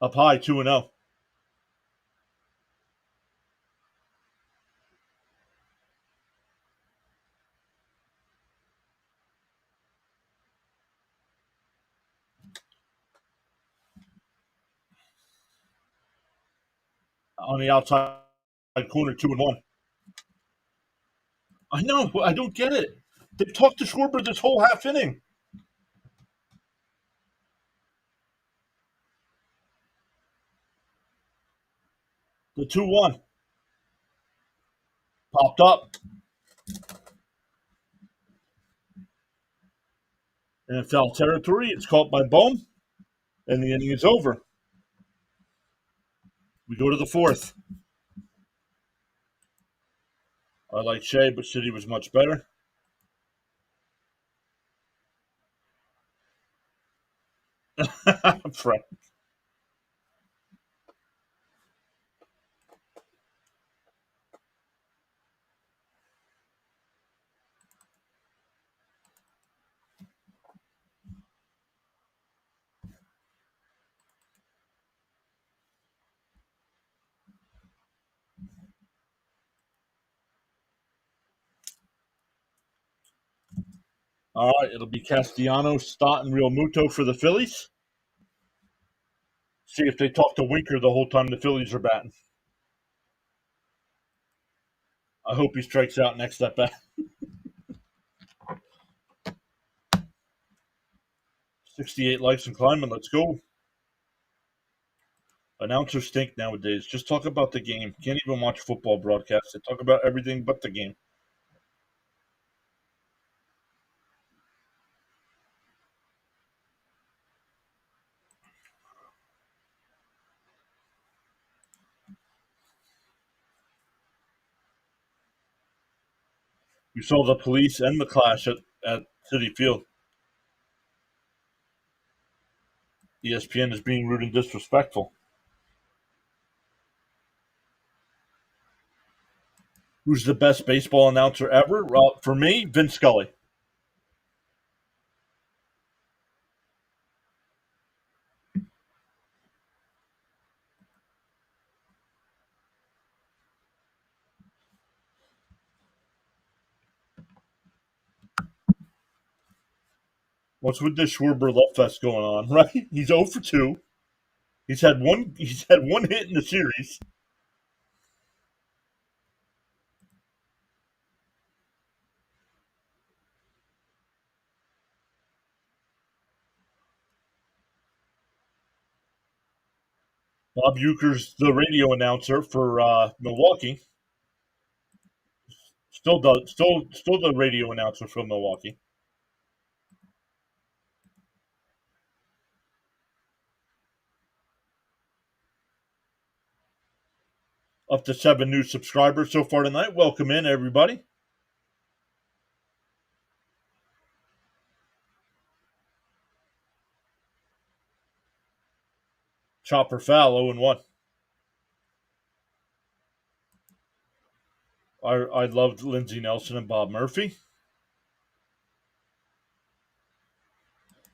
Up high, 2-0. On the outside corner, 2-1. I know. I don't get it. They've talked to Schwarber this whole half inning. The 2-1 popped up. And in foul territory, it's caught by Bohm. And the inning is over. We go to the fourth. I like Shea, but City was much better. Frank. All right, it'll be Castellanos, Stott, and Real Muto for the Phillies. See if they talk to Winker the whole time the Phillies are batting. I hope he strikes out next at bat. 68 likes and climbing. Let's go. Announcers stink nowadays. Just talk about the game. Can't even watch football broadcasts. They talk about everything but the game. You saw the police and the clash at City Field. ESPN is being rude and disrespectful. Who's the best baseball announcer ever? Well, for me, Vince Scully. What's with this Schwarber love fest going on? Right? He's 0 for 2. He's had one. He's had one hit in the series. Bob Uecker's the radio announcer for Milwaukee. Still the radio announcer for Milwaukee. Up to 7 new subscribers so far tonight. Welcome in, everybody. Chopper foul, 0-1. I loved Lindsey Nelson and Bob Murphy.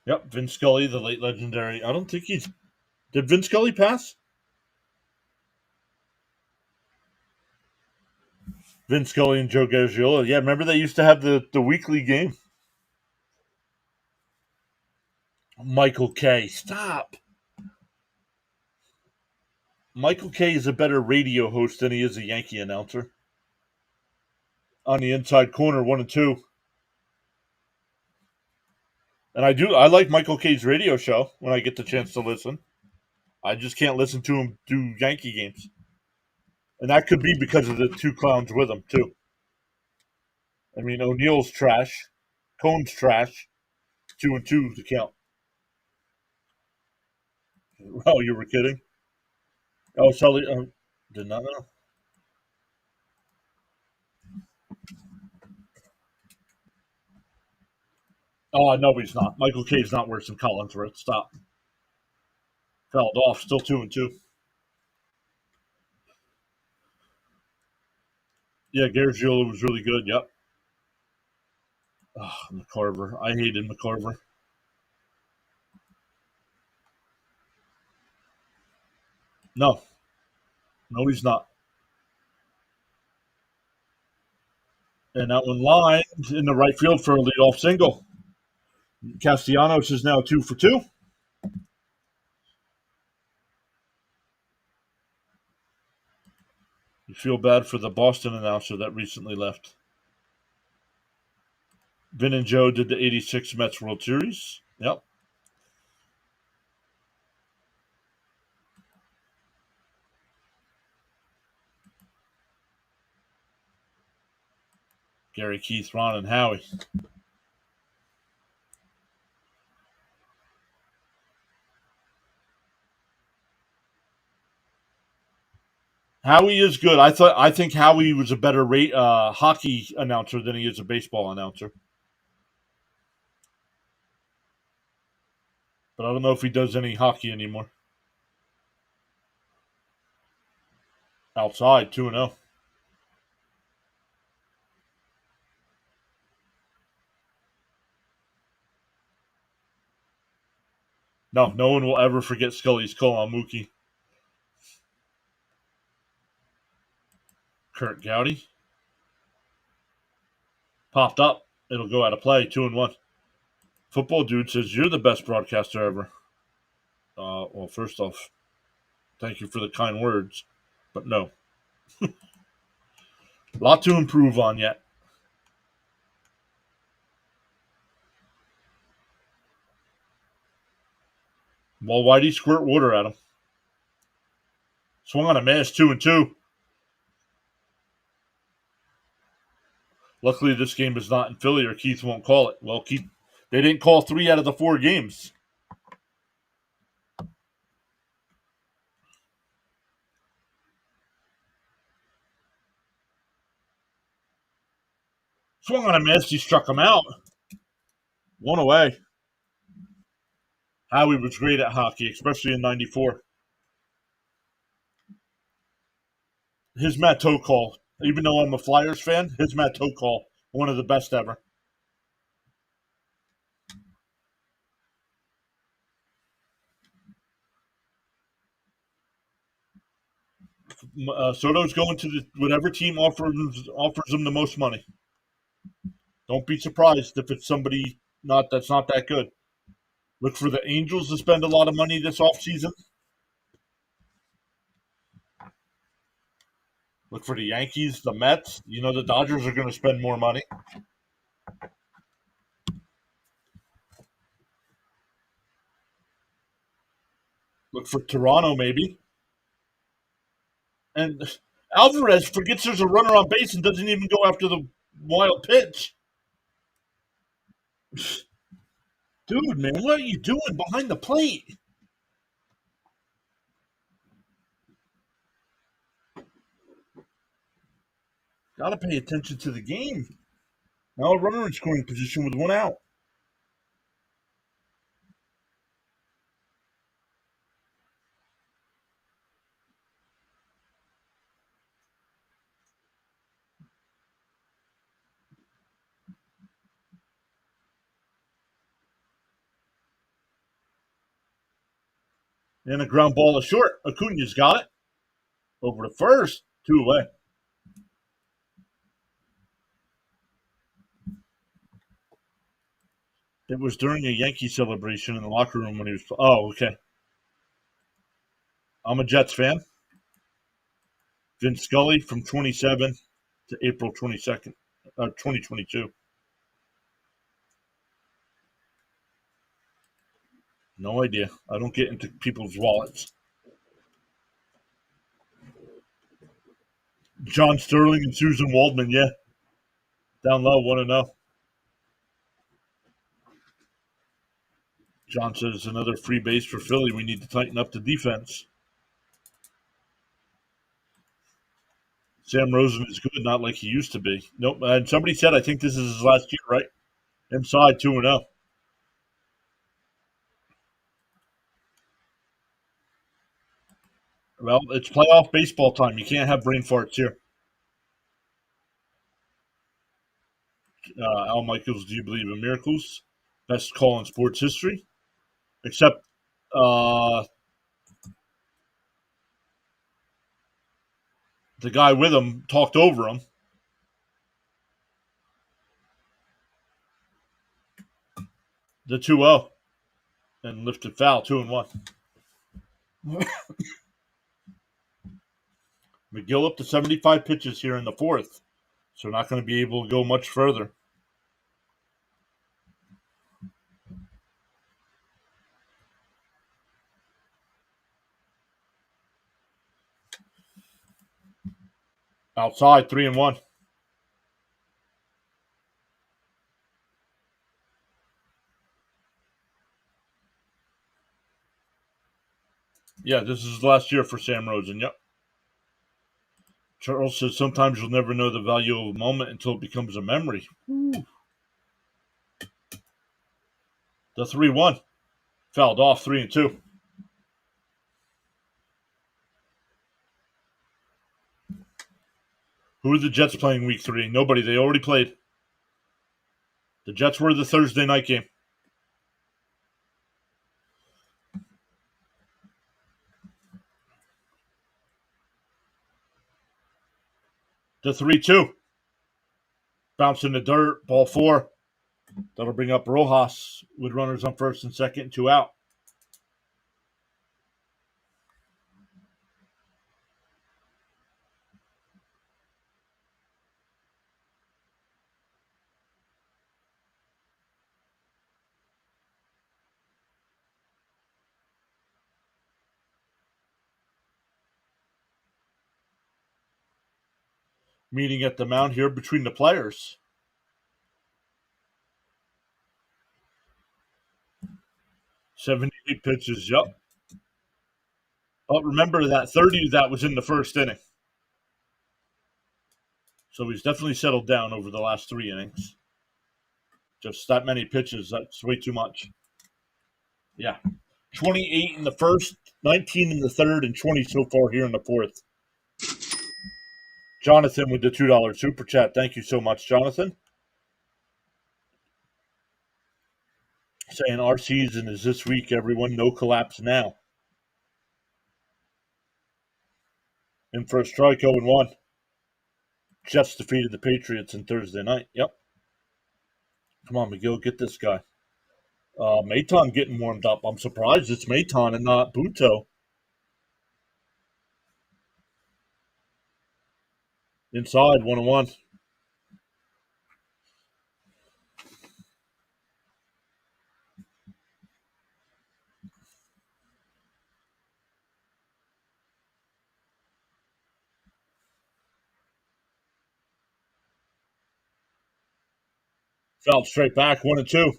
Yep, Vince Scully, the late legendary. I don't think he's. Did Vince Scully pass? Vince Scully and Joe Garagiola. Yeah, remember they used to have the weekly game? Michael Kay. Stop. Michael Kay is a better radio host than he is a Yankee announcer. On the inside corner, 1-2. And I like Michael Kay's radio show when I get the chance to listen. I just can't listen to him do Yankee games. And that could be because of the two clowns with him, too. I mean, O'Neill's trash. Cohn's trash. 2-2 to count. Oh, you were kidding? Oh, Sully. Did not know. Oh, no, he's not. Michael Kay's not worse than Collinsworth. Stop. Fouled off. Still 2-2. Yeah, Garagiola was really good. Yep. Oh, McCarver. I hated McCarver. No. No, he's not. And that one lined in the right field for a leadoff single. Castellanos is now 2 for 2. You feel bad for the Boston announcer that recently left. Vin and Joe did the 86 Mets World Series. Yep. Gary, Keith, Ron, and Howie. Howie is good. I think Howie was a better hockey announcer than he is a baseball announcer. But I don't know if he does any hockey anymore. Outside, 2-0. No one will ever forget Scully's call on Mookie. Kurt Gowdy. Popped up. It'll go out of play, 2-1. Football Dude says, you're the best broadcaster ever. Well, first off, thank you for the kind words. But no. A lot to improve on yet. Well, why'd he squirt water at him? Swung on a miss, 2-2. Luckily, this game is not in Philly, or Keith won't call it. Well, Keith, they didn't call 3 out of the 4 games. Swung on a miss. He struck him out. 1 away. Howie was great at hockey, especially in '94. His Matteau call, even though I'm a Flyers fan, his Matteau call, one of the best ever. Soto's going to whatever team offers him the most money. Don't be surprised if it's somebody that's not that good. Look for the Angels to spend a lot of money this offseason. Look for the Yankees, the Mets. You know the Dodgers are going to spend more money. Look for Toronto, maybe. And Alvarez forgets there's a runner on base and doesn't even go after the wild pitch. Dude, man, what are you doing behind the plate? Got to pay attention to the game. Now a runner in scoring position with 1 out. And a ground ball to short. Acuna's got it. Over to first. 2 away. It was during a Yankee celebration in the locker room when he was. Oh, okay. I'm a Jets fan. Vince Scully from 27 to April 22nd, 2022. No idea. I don't get into people's wallets. John Sterling and Susan Waldman, yeah. Down low, 1-0. John says another free base for Philly. We need to tighten up the defense. Sam Rosen is good, not like he used to be. Nope. And somebody said, I think this is his last year, right? Inside 2-0. Well, it's playoff baseball time. You can't have brain farts here. Al Michaels, do you believe in miracles? Best call in sports history. Except the guy with him talked over him. The 2-0 and lifted foul, 2-1. McGill up to 75 pitches here in the fourth, so not going to be able to go much further. Outside, 3-1. Yeah, this is his last year for Sam Rosen. Yep. Charles says sometimes you'll never know the value of a moment until it becomes a memory. Ooh. The 3-1 fouled off, 3-2. Who are the Jets playing week 3? Nobody. They already played. The Jets were the Thursday night game. The 3-2. Bounce in the dirt. Ball 4. That'll bring up Rojas with runners on first and second, 2 out. Meeting at the mound here between the players. 78 pitches, yep. But remember that 30 that was in the first inning. So he's definitely settled down over the last 3 innings. Just that many pitches, that's way too much. Yeah. 28 in the first, 19 in the third, and 20 so far here in the fourth. Jonathan with the $2 super chat. Thank you so much, Jonathan. Saying our season is this week, everyone. No collapse now. In for a strike, 0-1. Jets defeated the Patriots on Thursday night. Yep. Come on, McGill, get this guy. Maton getting warmed up. I'm surprised it's Maton and not Buto. Inside, 1-1. Fouled straight back, 1-2.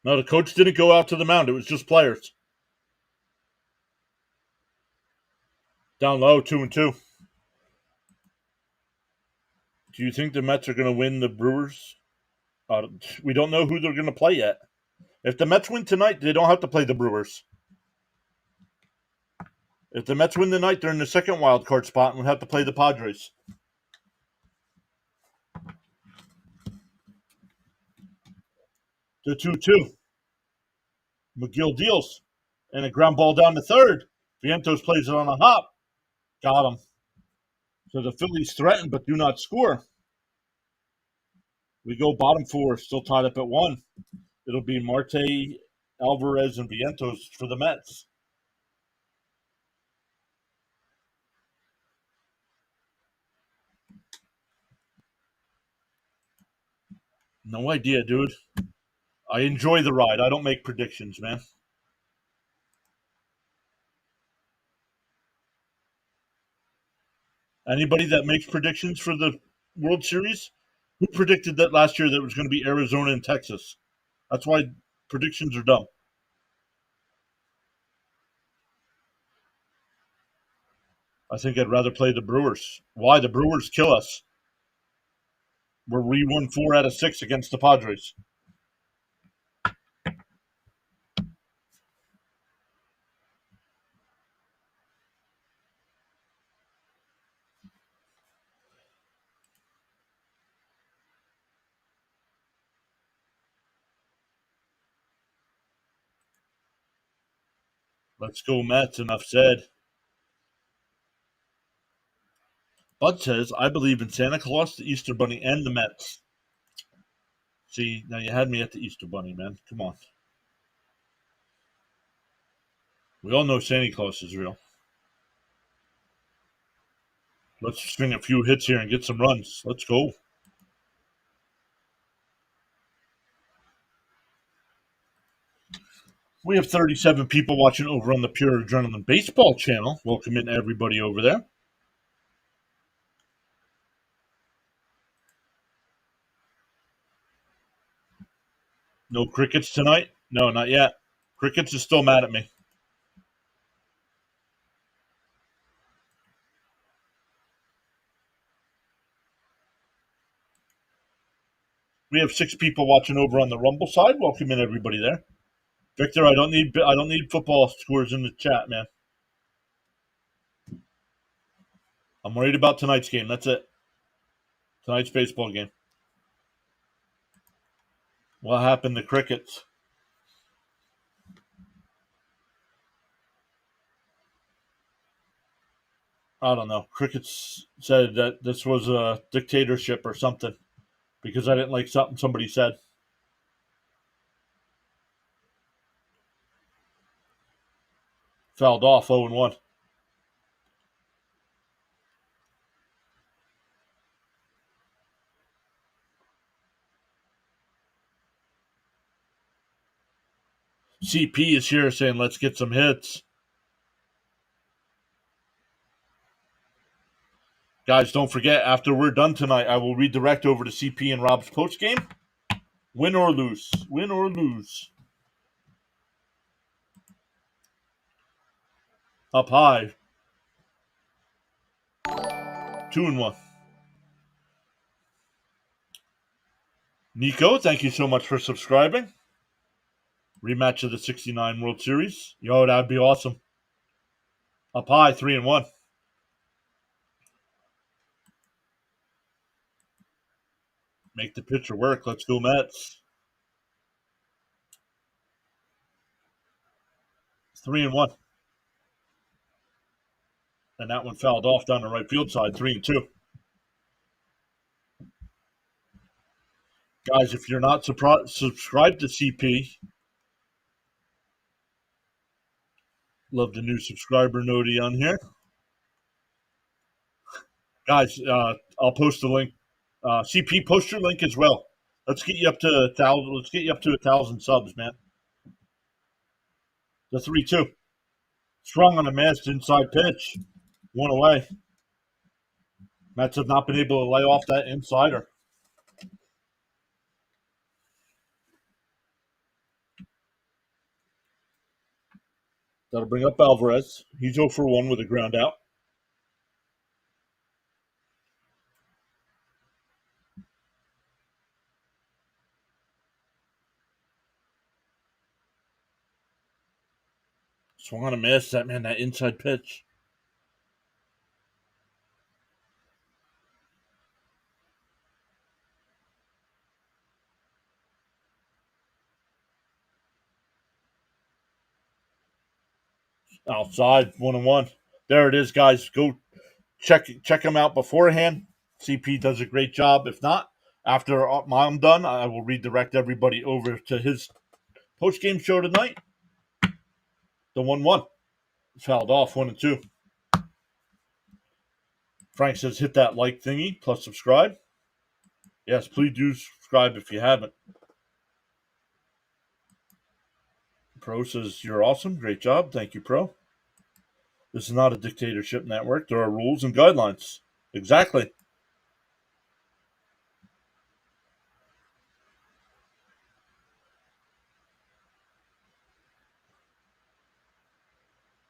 No, the coach didn't go out to the mound. It was just players. Down low, 2-2. Do you think the Mets are going to win the Brewers? We don't know who they're going to play yet. If the Mets win tonight, they don't have to play the Brewers. If the Mets win tonight, they're in the second wild card spot and would have to play the Padres. The 2-2. McGill deals. And a ground ball down to third. Vientos plays it on a hop. Got him. So the Phillies threaten but do not score. We go bottom four, still tied up at 1. It'll be Marte, Alvarez, and Vientos for the Mets. No idea, dude. I enjoy the ride. I don't make predictions, man. Anybody that makes predictions for the World Series? Who predicted that last year that it was going to be Arizona and Texas? That's why predictions are dumb. I think I'd rather play the Brewers. Why? The Brewers kill us. We won 4 out of 6 against the Padres. Let's go Mets, enough said. Bud says, I believe in Santa Claus, the Easter Bunny, and the Mets. See, now you had me at the Easter Bunny, man. Come on. We all know Santa Claus is real. Let's swing a few hits here and get some runs. Let's go. We have 37 people watching over on the Pure Adrenaline Baseball channel. Welcome in everybody over there. No crickets tonight? No, not yet. Crickets is still mad at me. We have 6 people watching over on the Rumble side. Welcome in everybody there. Victor, I don't need football scores in the chat, man. I'm worried about tonight's game. That's it. Tonight's baseball game. What happened to crickets? I don't know. Crickets said that this was a dictatorship or something because I didn't like something somebody said. Fouled off 0-1. CP is here saying, let's get some hits. Guys, don't forget, after we're done tonight, I will redirect over to CP and Rob's post game. Win or lose. Win or lose. Up high. 2-1. Nico, thank you so much for subscribing. Rematch of the 69 World Series. Yo, that'd be awesome. Up high, 3-1. Make the pitcher work. Let's go Mets. 3-1. And that one fouled off down the right field side. 3-2. Guys, if you're not subscribed to CP, love the new subscriber noti on here. Guys, I'll post the link. CP, post your link as well. Let's get you up to 1,000. Let's get you up to 1,000 subs, man. The 3-2. Strong on a missed inside pitch. 1 away. Mets have not been able to lay off that insider. That'll bring up Alvarez. He's 0-for-1 with a ground out. Swung on a miss. That inside pitch. Outside, 1-1. There it is, guys. Go check him out beforehand. CP does a great job. If not, after I'm done, I will redirect everybody over to his post game show tonight. The 1-1. Fouled off 1-2. Frank says hit that like thingy plus subscribe. Yes, please do subscribe if you haven't. Pro says you're awesome. Great job. Thank you, Pro. This is not a dictatorship network. There are rules and guidelines. Exactly.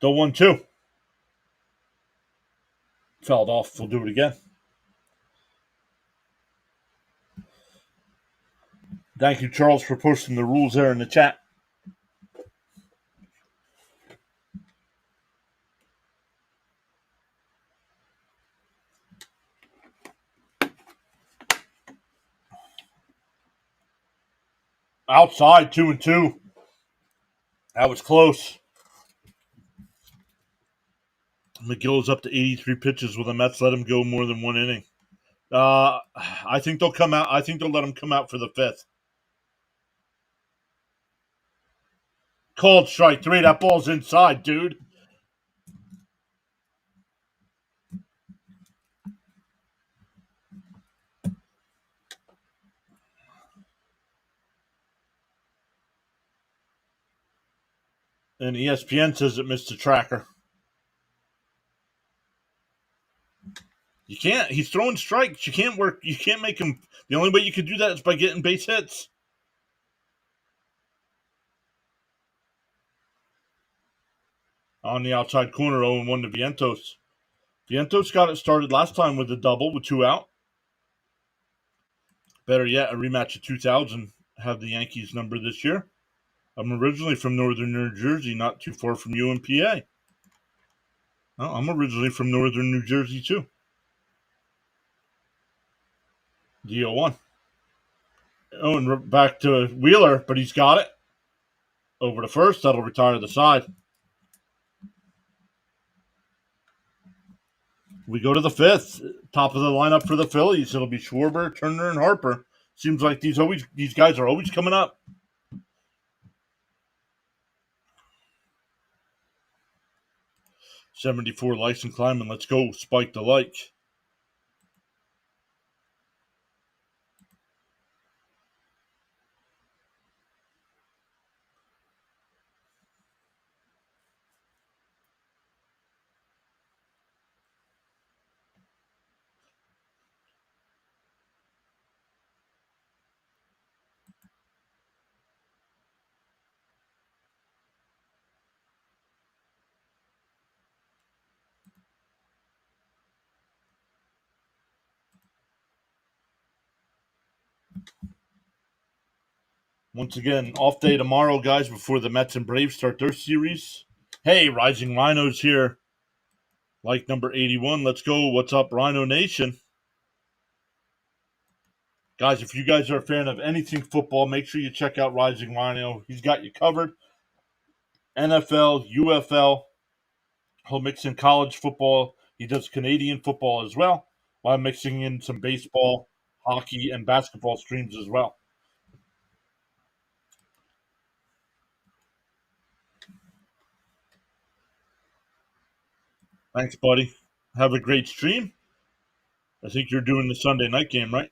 The 1-2. Fouled off. We'll do it again. Thank you, Charles, for posting the rules there in the chat. Outside, 2-2. That was close. McGill's up to 83 pitches. Will the Mets let him go more than one inning? I think they'll come out. I think they'll let him come out for the fifth. Called strike three. That ball's inside, dude. And ESPN says it missed the tracker. You can't. He's throwing strikes. You can't work. You can't make him. The only way you could do that is by getting base hits. On the outside corner, 0-1 to Vientos. Vientos got it started last time with a double with 2 out. Better yet, a rematch of 2000 have the Yankees number this year. I'm originally from northern New Jersey, not too far from you in PA. Oh, I'm originally from northern New Jersey too. D01. Oh, and back to Wheeler, but he's got it. Over to first, that'll retire the side. We go to the fifth. Top of the lineup for the Phillies. It'll be Schwarber, Turner, and Harper. Seems like these guys are always coming up. 74 likes and climbing. Let's go. Spike the like. Once again, off day tomorrow, guys, before the Mets and Braves start their series. Hey, Rising Rhinos here. Like number 81. Let's go. What's up, Rhino Nation? Guys, if you guys are a fan of anything football, make sure you check out Rising Rhino. He's got you covered. NFL, UFL. He'll mix in college football. He does Canadian football as well, while mixing in some baseball, hockey, and basketball streams as well. Thanks, buddy. Have a great stream. I think you're doing the Sunday night game, right?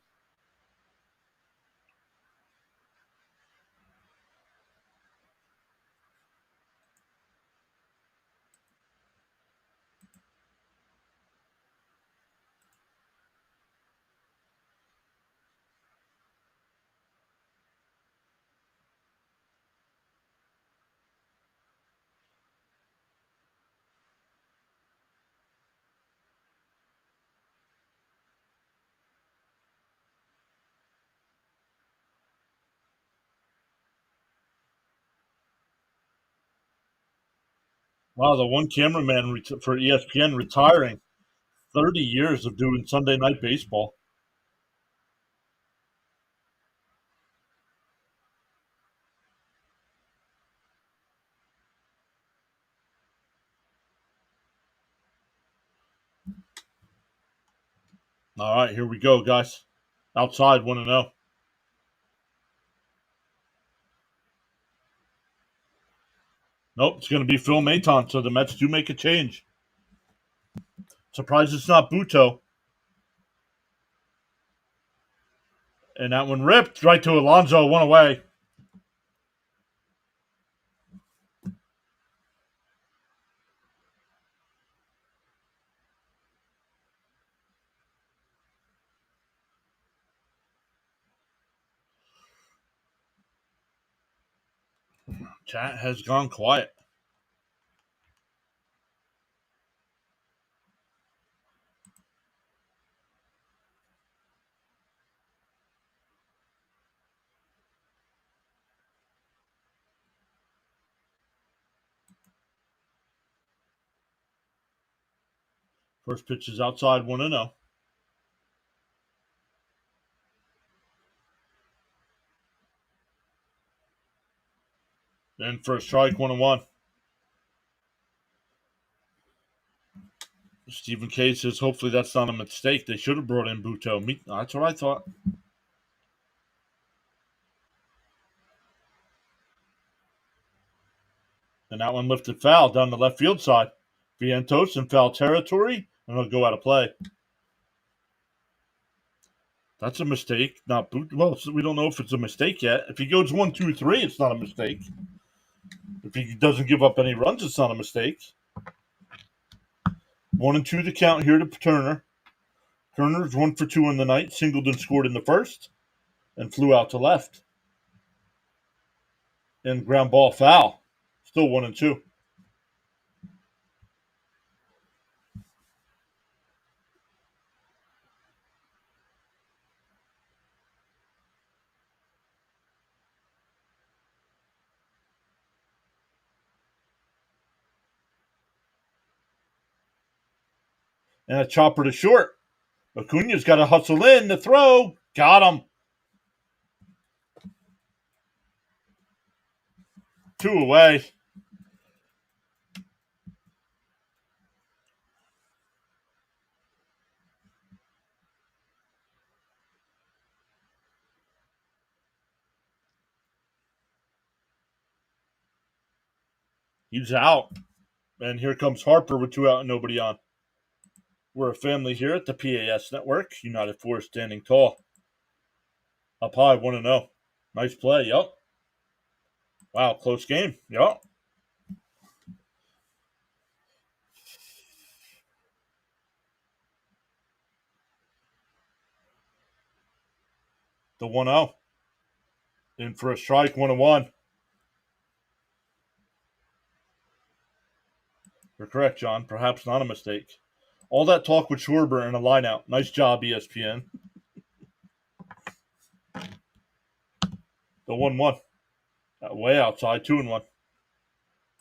Wow, the one cameraman for ESPN retiring. 30 years of doing Sunday night baseball. All right, here we go, guys. Outside 1-0. Nope, it's going to be Phil Maton, so the Mets do make a change. Surprised it's not Buto. And that one ripped right to Alonso, one away. Chat has gone quiet. First pitch is outside 1-0. Then for a strike 1-1. Stephen K says hopefully that's not a mistake. They should have brought in Buto. That's what I thought. And that one lifted foul down the left field side. Vientos in foul territory, and it'll go out of play. That's a mistake. Not boot. Well, we don't know if it's a mistake yet. If he goes 1-2-3, it's not a mistake. If he doesn't give up any runs, it's not a mistake. 1-2 the count here to Turner. Turner's 1 for 2 in the night. Singleton scored in the first and flew out to left. And ground ball foul. Still 1-2. And a chopper to short. Acuna's got to hustle in the throw. Got him. 2 away. He's out. And here comes Harper with 2 out and nobody on. We're a family here at the PAS Network. United Four standing tall. Up high, 1-0. Nice play. Yup. Wow, close game. Yup. The 1-0. In for a strike, 1-1. You're correct, John. Perhaps not a mistake. All that talk with Schwarber and a line out. Nice job, ESPN. The 1-1. Way outside, 2-1.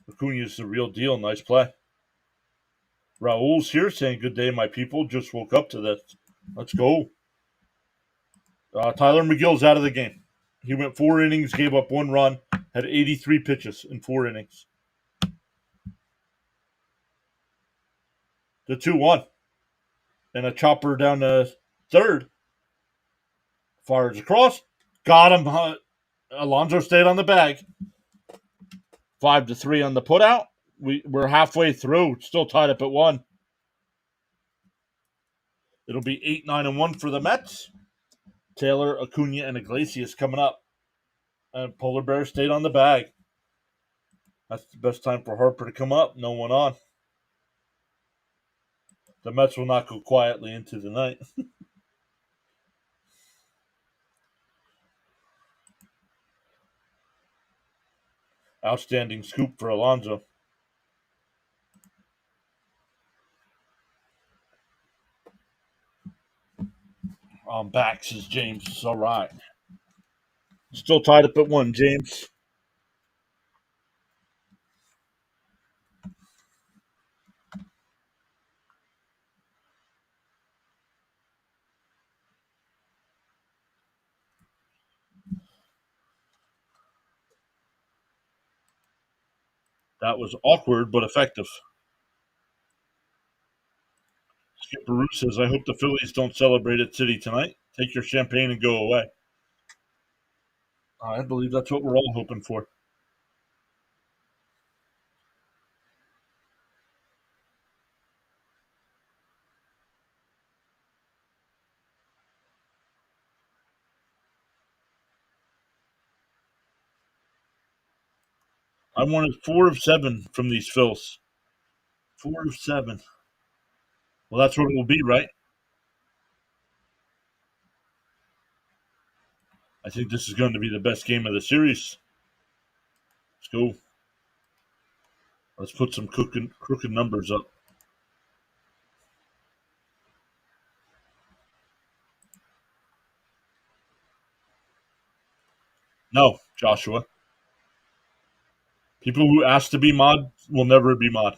Acuna's the real deal. Nice play. Raul's here saying, good day, my people. Just woke up to this. Let's go. Tyler McGill's out of the game. He went 4 innings, gave up 1 run, had 83 pitches in 4 innings. The 2-1. And a chopper down to third. Fires across. Got him. Alonso stayed on the bag. 5-3 on the putout. We're halfway through. Still tied up at 1. It'll be 8-9-1 for the Mets. Taylor, Acuna, and Iglesias coming up. And Polar Bear stayed on the bag. That's the best time for Harper to come up. No one on. The Mets will not go quietly into the night. Outstanding scoop for Alonso. I'm back, says James. It's all right. Still tied up at 1, James. That was awkward but effective. Skip Baruch says, I hope the Phillies don't celebrate at City tonight. Take your champagne and go away. I believe that's what we're all hoping for. I wanted 4 of 7 from these Phils. 4 of 7. Well, that's what it will be, right? I think this is going to be the best game of the series. Let's go. Let's put some crooked numbers up. No, Joshua. People who ask to be mod will never be mod.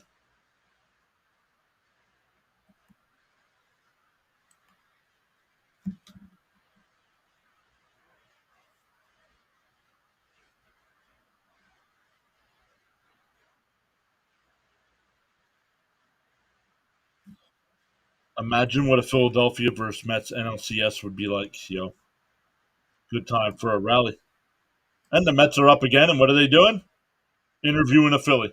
Imagine what a Philadelphia versus Mets NLCS would be like, yo. Good time for a rally. And the Mets are up again, and what are they doing? Interviewing a Philly.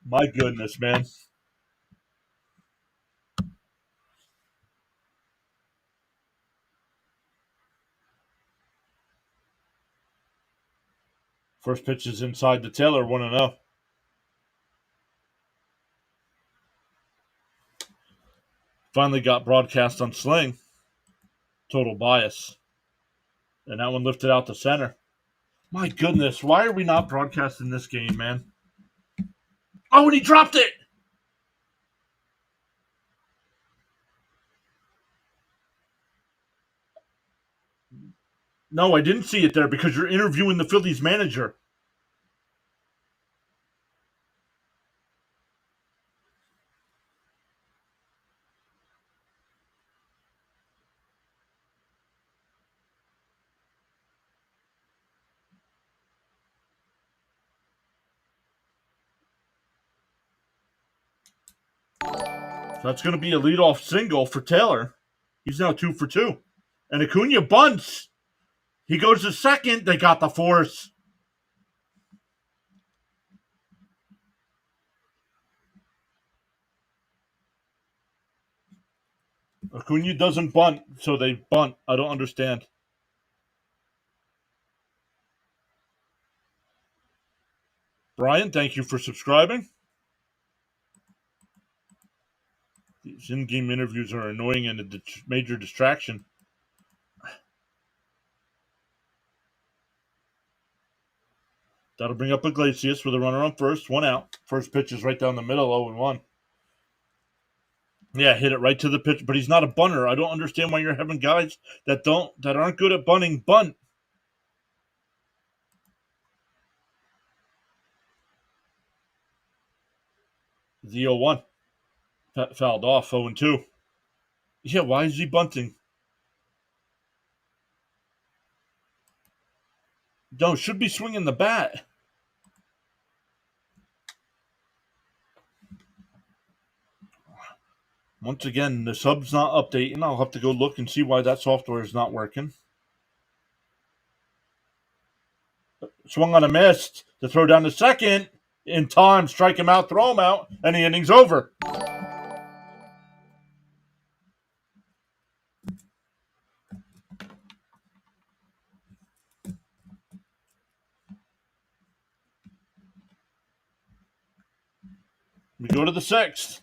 My goodness, man. First pitch is inside the Taylor, 1-0. Finally got broadcast on Sling. Total bias. And that one lifted out the center. My goodness, why are we not broadcasting this game, man? Oh, and he dropped it! No, I didn't see it there because you're interviewing the Phillies manager. So that's going to be a leadoff single for Taylor. He's now 2 for 2. And Acuna bunts. He goes to second. They got the force. Acuna doesn't bunt, so they bunt. I don't understand. Brian, thank you for subscribing. These in-game interviews are annoying and a major distraction. That'll bring up Iglesias with a runner on first, 1 out. First pitch is right down the middle, 0-1. Yeah, hit it right to the pitch, but he's not a bunter. I don't understand why you're having guys that aren't good at bunting bunt. The 0-1. Fouled off, 0-2. Yeah, why is he bunting? No, should be swinging the bat. Once again, the sub's not updating. I'll have to go look and see why that software is not working. Swung on a miss to throw down to second. In time, strike him out, throw him out, and the inning's over. We go to the 6th.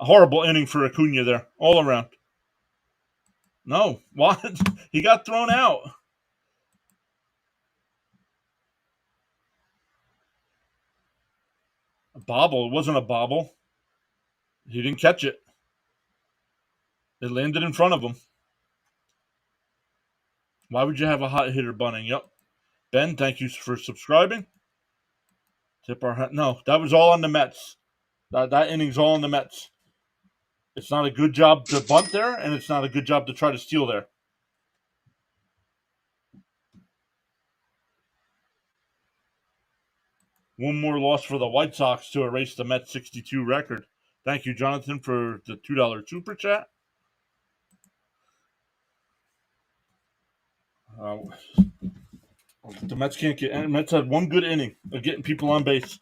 A horrible inning for Acuna there, all around. No, what? He got thrown out. A bobble. It wasn't a bobble. He didn't catch it. It landed in front of him. Why would you have a hot hitter bunting? Yep. Ben, thank you for subscribing. Tip our hat. No, that was all on the Mets. That inning's all on the Mets. It's not a good job to bunt there, and it's not a good job to try to steal there. One more loss for the White Sox to erase the Mets 62 record. Thank you, Jonathan, for the $2 super chat. The Mets can't get. And Mets had one good inning of getting people on base.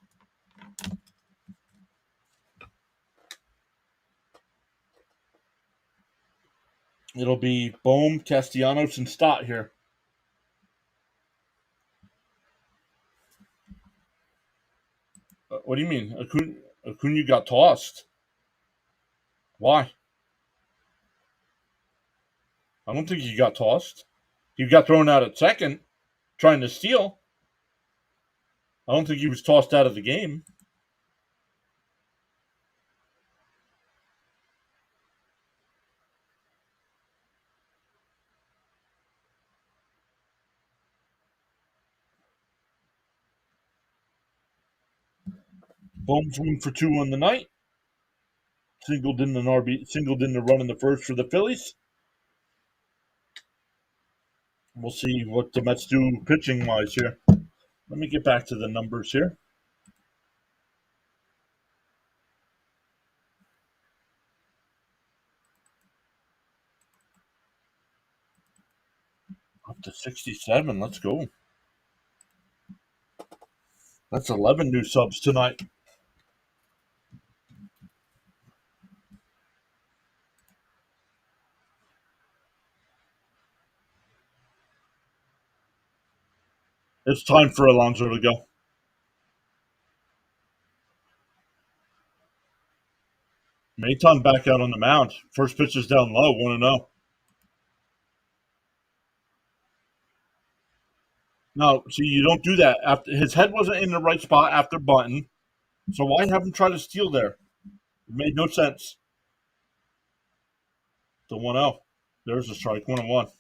It'll be Bohm, Castellanos, and Stott here. What do you mean? Acuna got tossed. Why? I don't think he got tossed. He got thrown out at second, trying to steal. I don't think he was tossed out of the game. Bohm's 1 for 2 on the night. Singled in the run in the first for the Phillies. We'll see what the Mets do pitching wise here. Let me get back to the numbers here. Up to 67. Let's go. That's 11 new subs tonight. It's time for Alonso to go. Maton back out on the mound. First pitch is down low, 1-0. No, see, you don't do that. After his head wasn't in the right spot after bunting, so why have him try to steal there? It made no sense. The 1-0. There's a strike, 1-1.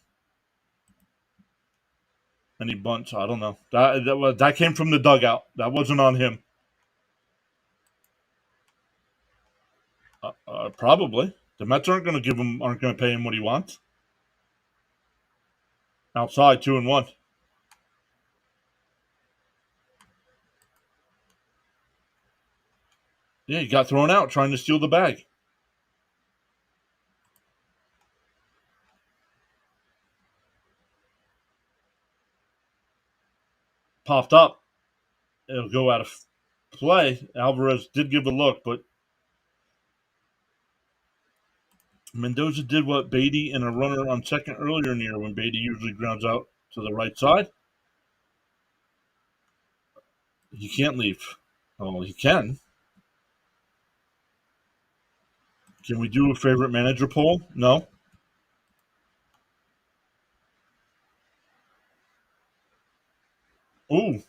And he bunts. I don't know. That came from the dugout. That wasn't on him. Probably. The Mets aren't going to pay him what he wants. Outside, 2-1. Yeah, he got thrown out trying to steal the bag. Popped up. It'll go out of play. Alvarez did give a look, but Mendoza did what Beatty and a runner on second earlier in the year when Beatty usually grounds out to the right side. He can't leave. Oh, he can. Can we do a favorite manager poll? No. Ooh.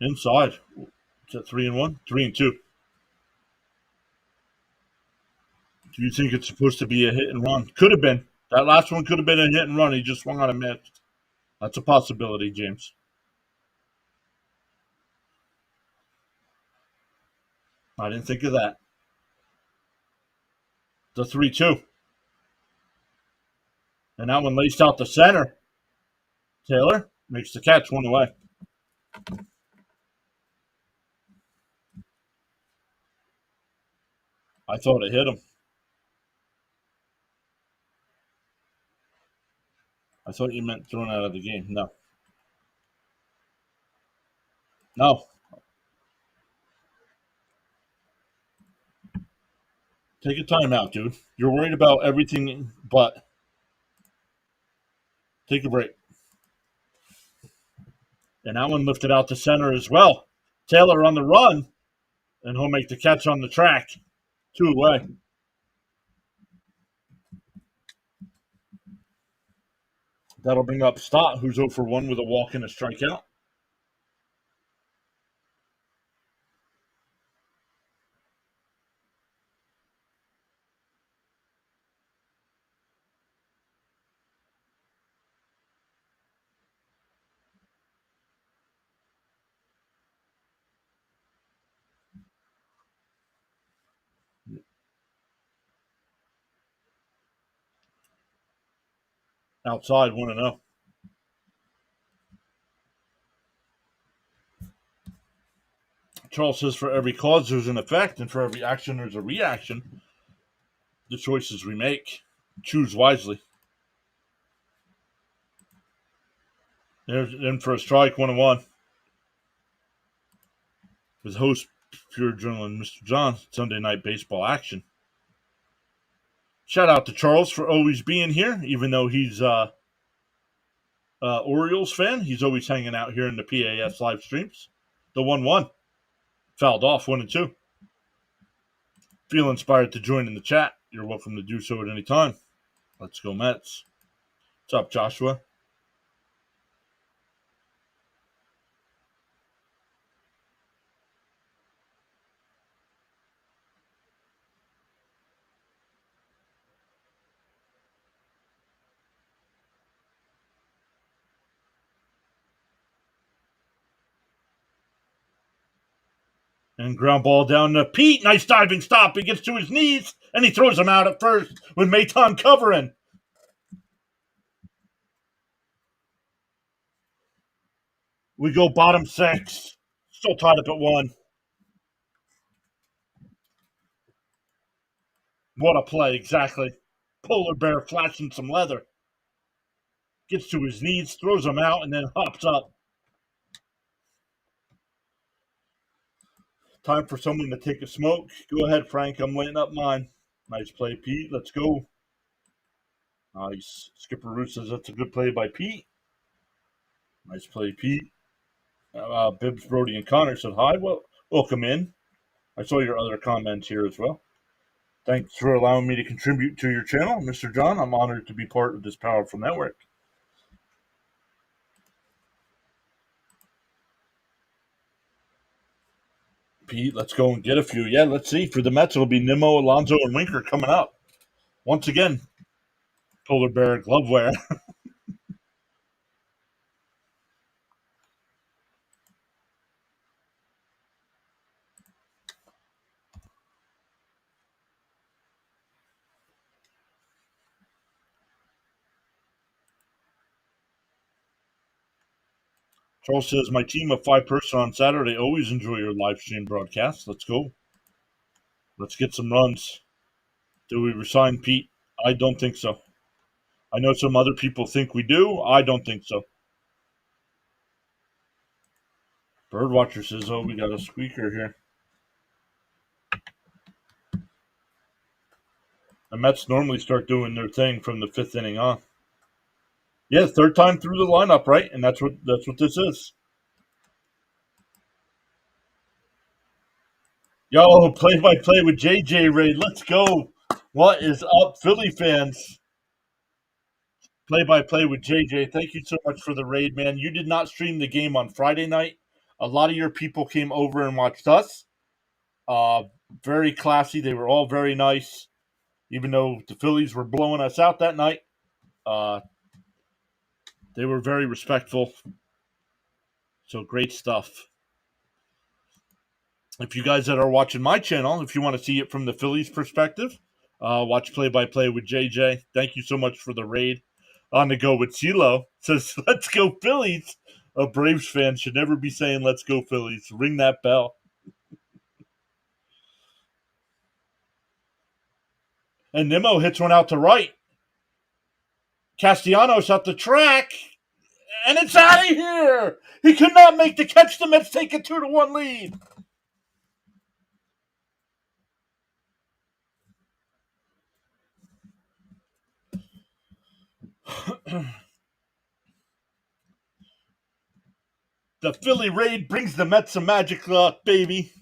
Inside. Is that 3-1? 3-2. Do you think it's supposed to be a hit and run? Could have been. That last one could have been a hit and run. He just swung on a miss. That's a possibility, James. I didn't think of that. The 3-2. And that one laced out the center. Taylor makes the catch, 1 away. I thought it hit him. I thought you meant thrown out of the game. No. No. Take a timeout, dude. You're worried about everything but take a break. And that one lifted out to center as well. Taylor on the run, and he'll make the catch on the track. 2 away. That'll bring up Stott, who's 0 for 1 with a walk and a strikeout. Outside, 1-0. Charles says, for every cause, there's an effect, and for every action, there's a reaction. The choices we make. Choose wisely. There's in for a strike, 1-1. With host PureAdrenaline, Mr. John, Sunday Night Baseball action. Shout out to Charles for always being here, even though he's Orioles fan. He's always hanging out here in the PAS live streams. The 1-1. Fouled off, 1-2. Feel inspired to join in the chat? You're welcome to do so at any time. Let's go Mets. What's up, Joshua? And ground ball down to Pete. Nice diving stop. He gets to his knees, and he throws him out at first with Maton covering. We go bottom 6. Still tied up at 1. What a play, exactly. Polar bear flashing some leather. Gets to his knees, throws him out, and then hops up. Time for someone to take a smoke. Go ahead, Frank. I'm lighting up mine. Nice play, Pete. Let's go. Nice. Skipper Root says that's a good play by Pete. Nice play, Pete. Bibbs, Brody, and Connor said hi. Well, welcome in. I saw your other comments here as well. Thanks for allowing me to contribute to your channel, Mr. John. I'm honored to be part of this powerful network. Pete, let's go and get a few. Yeah, let's see. For the Mets, it'll be Nimmo, Alonso, and Winker coming up. Once again, polar bear glove wear. Charles says, my team of 5-person on Saturday always enjoy your live stream broadcast. Let's go. Let's get some runs. Do we resign Pete? I don't think so. I know some other people think we do. I don't think so. Birdwatcher says, oh, we got a squeaker here. The Mets normally start doing their thing from the 5th inning on. Yeah, third time through the lineup, right? And that's what this is. Yo, play-by-play with JJ Ray. Let's go. What is up, Philly fans? Play-by-play with JJ. Thank you so much for the raid, man. You did not stream the game on Friday night. A lot of your people came over and watched us. Very classy. They were all very nice. Even though the Phillies were blowing us out that night, they were very respectful. So great stuff. If you guys that are watching my channel, if you want to see it from the Phillies perspective, watch play-by-play with JJ. Thank you so much for the raid. On the go with CeeLo. Says, let's go Phillies. A Braves fan should never be saying, let's go Phillies. Ring that bell. And Nimmo hits one out to right. Castellanos up the track. And it's out of here. He could not make the catch. The Mets take a 2-1 lead. The Philly raid brings the Mets some magic luck, baby.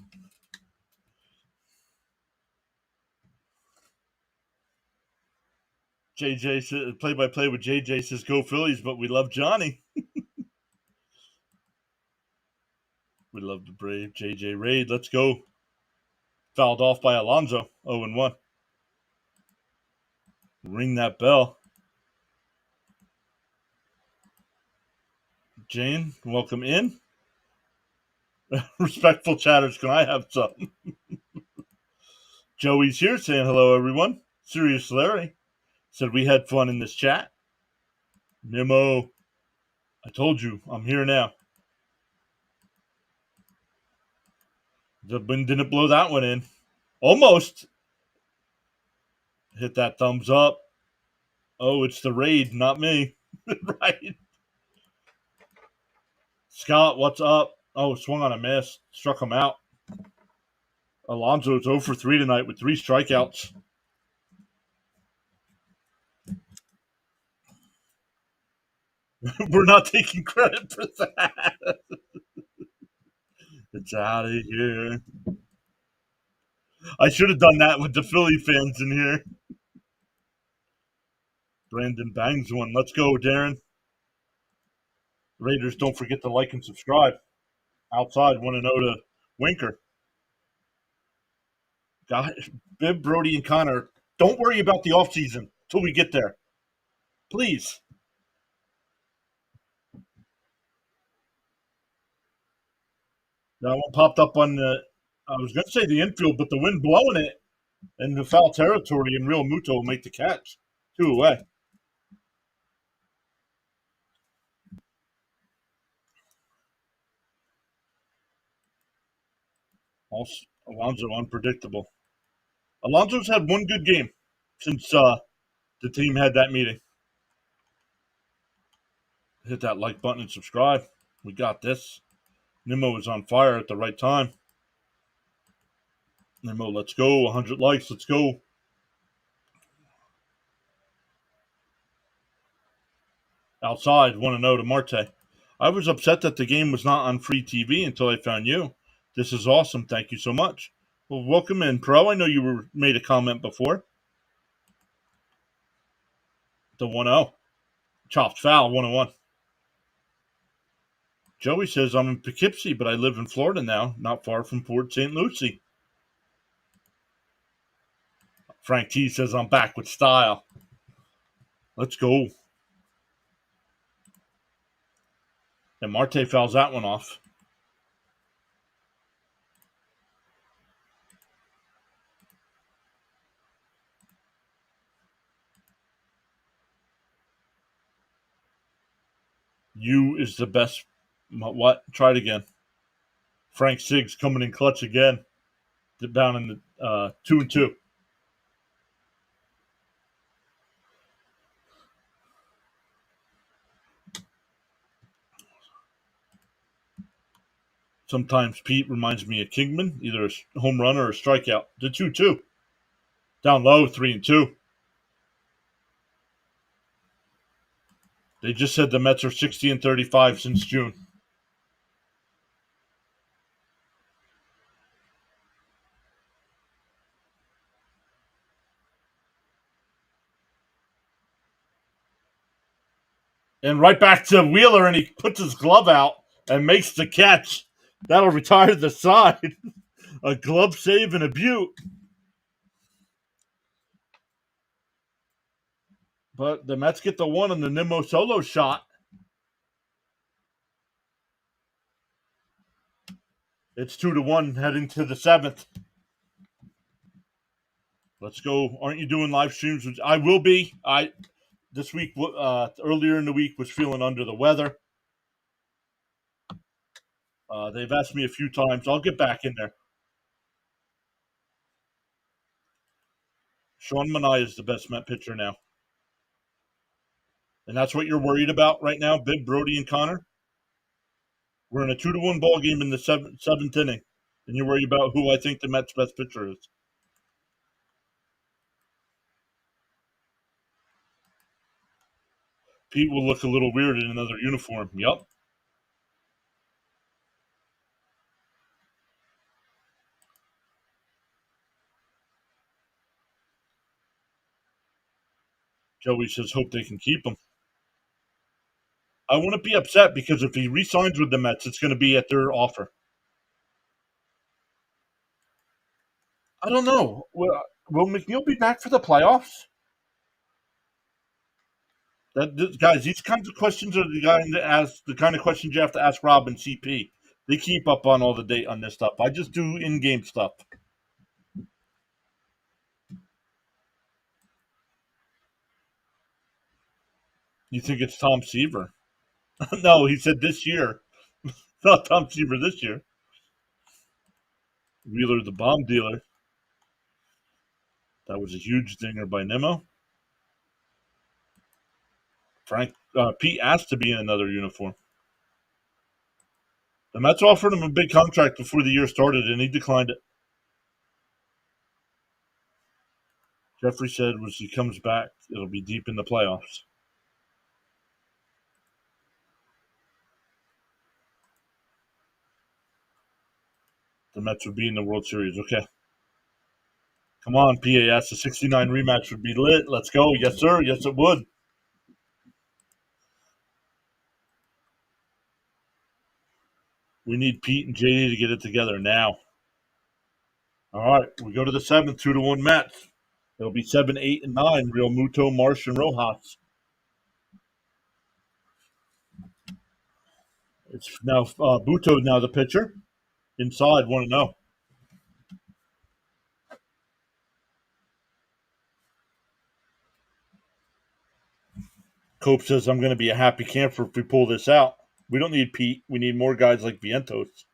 JJ says, play-by-play with JJ says, go Phillies, but we love Johnny. We love the brave JJ raid. Let's go. Fouled off by Alonso. 0-1. Ring that bell. Jane, welcome in. Respectful chatters, can I have some? Joey's here saying hello, everyone. Serious Larry said we had fun in this chat. Nimmo, I told you, I'm here now. The wind didn't blow that one in. Almost hit that thumbs up. Oh, it's the raid, not me. Right. Scott, what's up? Oh, swung on a miss. Struck him out. Alonso's 0 for 3 tonight with 3 strikeouts. We're not taking credit for that. It's out of here. I should have done that with the Philly fans in here. Brandon bangs one. Let's go, Darren. Raiders, don't forget to like and subscribe. Outside, 1-0 to Winker. Gosh, Bib, Brody, and Connor, don't worry about the offseason till we get there. Please. That one popped up on the, I was going to say the infield, but the wind blowing it in the foul territory, and Real Muto will make the catch. 2 away. Also, Alonso unpredictable. Alonso's had one good game since the team had that meeting. Hit that like button and subscribe. We got this. Nimmo is on fire at the right time. Nimmo, let's go. 100 likes. Let's go. Outside, 1-0 to Marte. I was upset that the game was not on free TV until I found you. This is awesome. Thank you so much. Well, welcome in, Pro. I know you were made a comment before. The 1-0. Chopped foul, 101. Joey says, I'm in Poughkeepsie, but I live in Florida now, not far from Port St. Lucie. Frank T says, I'm back with style. Let's go. And Marte fouls that one off. You is the best. What? Try it again. Frank Siggs coming in clutch again. Down in the 2-2. Sometimes Pete reminds me of Kingman, either a home run or a strikeout. The 2-2. Down low, 3-2. They just said the Mets are 60-35 since June. And right back to Wheeler, and he puts his glove out and makes the catch. That'll retire the side. A glove save and a beaut. But the Mets get the one on the Nimmo solo shot. It's 2-1 heading to the 7th. Let's go. Aren't you doing live streams? I will be. This week, earlier in the week, was feeling under the weather. They've asked me a few times. I'll get back in there. Sean Manaea is the best Met pitcher now. And that's what you're worried about right now, Big Brody and Connor? We're in a 2-1 ball game in the seventh inning. And you're worried about who I think the Mets' best pitcher is. Pete will look a little weird in another uniform. Yup. Joey says, hope they can keep him. I wouldn't be upset because if he re-signs with the Mets, it's going to be at their offer. I don't know. Will McNeil be back for the playoffs? Guys, these kinds of questions are the kind of questions you have to ask Rob and CP. They keep up on all the date on this stuff. I just do in-game stuff. You think it's Tom Seaver? No, he said this year. Not Tom Seaver this year. Wheeler, the bomb dealer. That was a huge dinger by Nimmo. Pete asked to be in another uniform. The Mets offered him a big contract before the year started, and he declined it. Jeffrey said when he comes back, it'll be deep in the playoffs. The Mets would be in the World Series. Okay. Come on, PAS. The 69 rematch would be lit. Let's go. Yes, sir. Yes, it would. We need Pete and JD to get it together now. All right. We go to the 7th, 2-1 Mets. It'll be 7, 8, and 9. Real Muto, Marsh, and Rojas. It's now Buto now the pitcher. Inside 1-0. Cope says I'm going to be a happy camper if we pull this out. We don't need Pete. We need more guys like Vientos.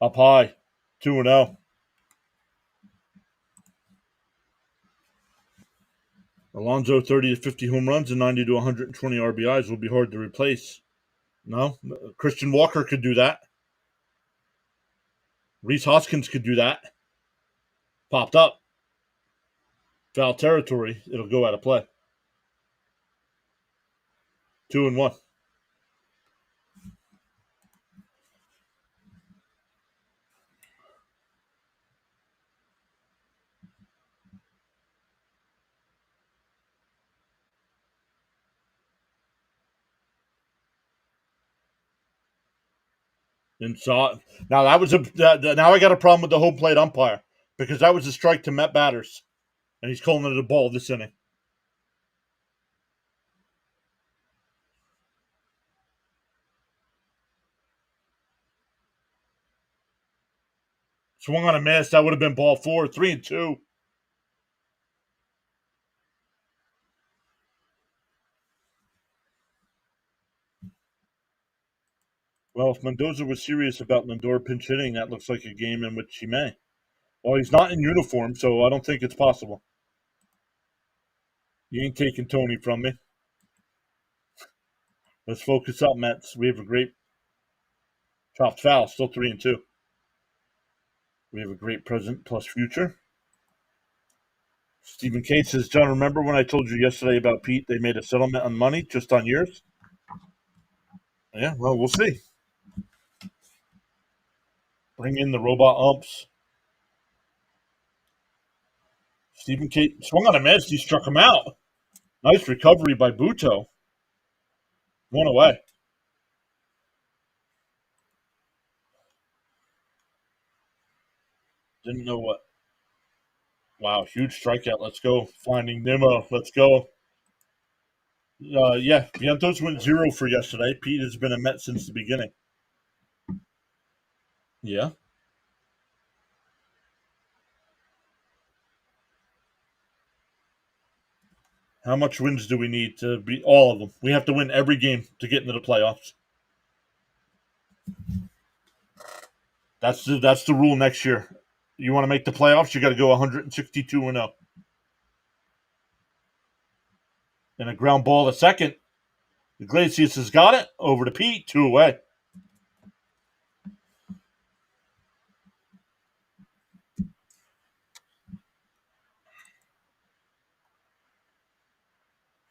Up high, 2-0. Alonso 30 to 50 home runs and 90 to 120 RBIs will be hard to replace. No, Christian Walker could do that. Reese Hoskins could do that. Popped up. Foul territory. It'll go out of play. 2-1. Inside. Now that was now I got a problem with the home plate umpire because that was a strike to Met batters, and he's calling it a ball this inning. Swung on a miss. That would have been ball 4, 3-2. Well, if Mendoza was serious about Lindor pinch hitting, that looks like a game in which he may. Well, he's not in uniform, so I don't think it's possible. You ain't taking Tony from me. Let's focus up, Mets. We have a great chopped foul, still 3-2. We have a great present plus future. Stephen K says, John, remember when I told you yesterday about Pete? They made a settlement on money, just on years? Yeah, well, we'll see. Bring in the robot umps. Stephen K swung on a miss. He struck him out. Nice recovery by Buto. One away. Didn't know what. Wow, huge strikeout. Let's go. Finding Nimmo. Let's go. Yeah, Vientos went 0 for yesterday. Pete has been a Met since the beginning. Yeah. How much wins do we need to beat all of them? We have to win every game to get into the playoffs. That's the rule next year. You want to make the playoffs, you got to go 162-0. And a ground ball to second. Iglesias has got it. Over to Pete. 2 away.